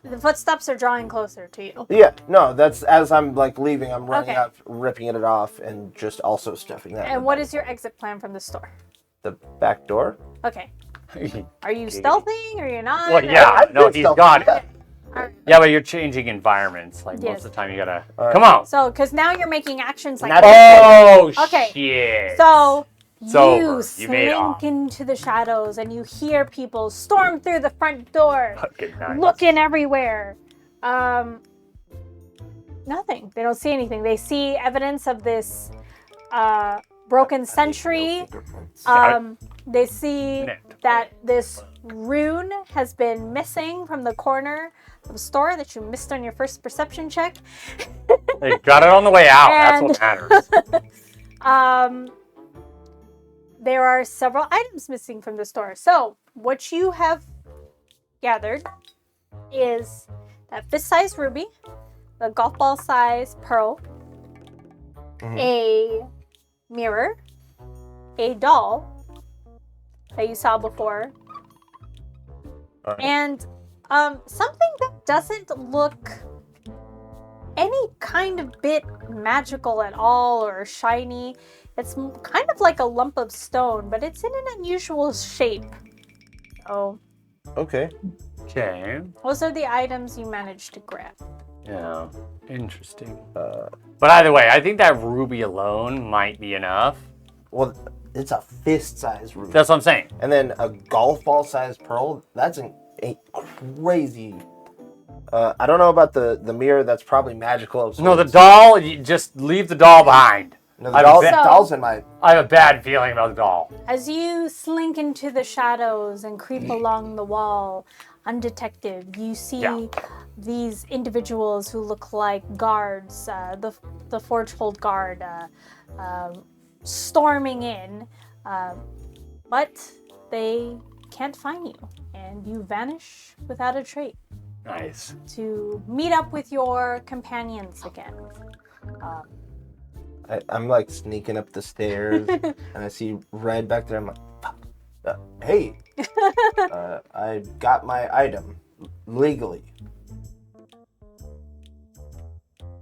Speaker 1: The footsteps are drawing closer to you.
Speaker 2: Yeah, no, that's as I'm like leaving. I'm running
Speaker 1: Okay.
Speaker 2: up, ripping it off, and just also stuffing that. in
Speaker 1: And
Speaker 2: the
Speaker 1: what
Speaker 2: back.
Speaker 1: is your exit plan from the store?
Speaker 2: The back door?
Speaker 1: Okay. Are you stealthing or you're not?
Speaker 3: Well, yeah,
Speaker 2: I've
Speaker 3: no,
Speaker 2: been
Speaker 3: he's
Speaker 2: stealthy,
Speaker 3: got
Speaker 2: yeah.
Speaker 3: it. Yeah, but you're changing environments. Like
Speaker 1: Yes.
Speaker 3: most of the time, you gotta.
Speaker 2: All right.
Speaker 3: Come on.
Speaker 1: So, because now you're making actions like
Speaker 2: Not-
Speaker 3: Oh
Speaker 1: Okay.
Speaker 3: shit.
Speaker 1: So
Speaker 3: It's over.
Speaker 1: you
Speaker 3: You made it off.
Speaker 1: slink into the shadows and you hear people storm through the front door,
Speaker 3: Fucking nice.
Speaker 1: looking everywhere. Nothing. They don't see anything. They see evidence of this broken sentry. They see that this rune has been missing from the corner of the store that you missed on your first perception check.
Speaker 3: They got it on the way out.
Speaker 1: And-
Speaker 3: That's what matters.
Speaker 1: There are several items missing from the store. So, what you have gathered is that fist-sized ruby, the golf ball size pearl, a mirror, a doll that you saw before,
Speaker 2: All right.
Speaker 1: and something that doesn't look any kind of bit magical at all or shiny. It's kind of like a lump of stone, but it's in an unusual shape. Oh,
Speaker 2: Okay.
Speaker 3: Okay.
Speaker 1: those are the items you managed to grab.
Speaker 3: Yeah. Interesting. But either way, I think that ruby alone might be enough.
Speaker 2: Well, it's a fist-sized ruby.
Speaker 3: That's what I'm saying.
Speaker 2: And then a golf ball-sized pearl. That's a crazy. I don't know about the mirror. That's probably magical. Of
Speaker 3: No, the
Speaker 2: sorts.
Speaker 3: doll. You just leave the doll behind.
Speaker 2: No, the
Speaker 3: I
Speaker 2: doll,
Speaker 3: bet-
Speaker 2: doll's in my.
Speaker 3: I have a bad feeling about the doll.
Speaker 1: As you slink into the shadows and creep along the wall, undetected, you see
Speaker 3: Yeah.
Speaker 1: these individuals who look like guards, the Forgehold Guard, storming in, but they can't find you, and you vanish without a trace
Speaker 3: Nice.
Speaker 1: to meet up with your companions again.
Speaker 2: I'm like sneaking up the stairs, and I see Red back there. I'm like, hey, I got my item legally.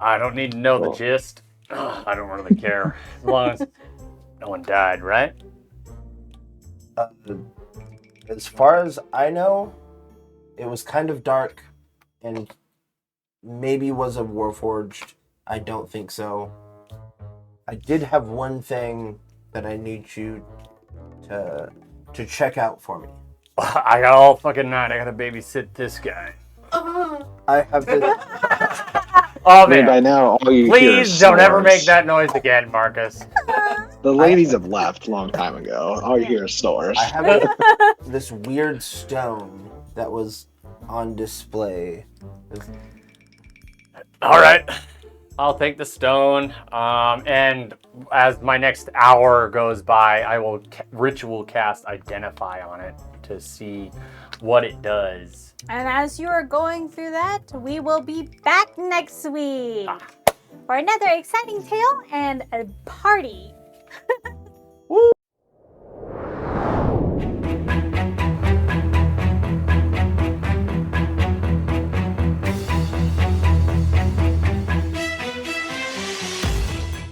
Speaker 3: I don't need to know the gist. I don't really care. As long as no one died, right?
Speaker 2: As far as I know, it was kind of dark, and maybe was a Warforged. I don't think so. I did have one thing that I need you to check out for me.
Speaker 3: I got all fucking night. I gotta babysit this guy.
Speaker 2: I have been.
Speaker 3: Oh
Speaker 4: I mean, by
Speaker 3: man.
Speaker 4: now, all you hear
Speaker 3: Please
Speaker 4: is
Speaker 3: don't ever make
Speaker 4: snores.
Speaker 3: that noise again, Marcus.
Speaker 4: The ladies have left a long time ago. All you hear is snores.
Speaker 2: I have this weird stone that was on display.
Speaker 3: All right. I'll take the stone. And as my next hour goes by, I will ritual cast Identify on it to see what it does.
Speaker 1: And as you are going through that, we will be back next week for another exciting tale and a party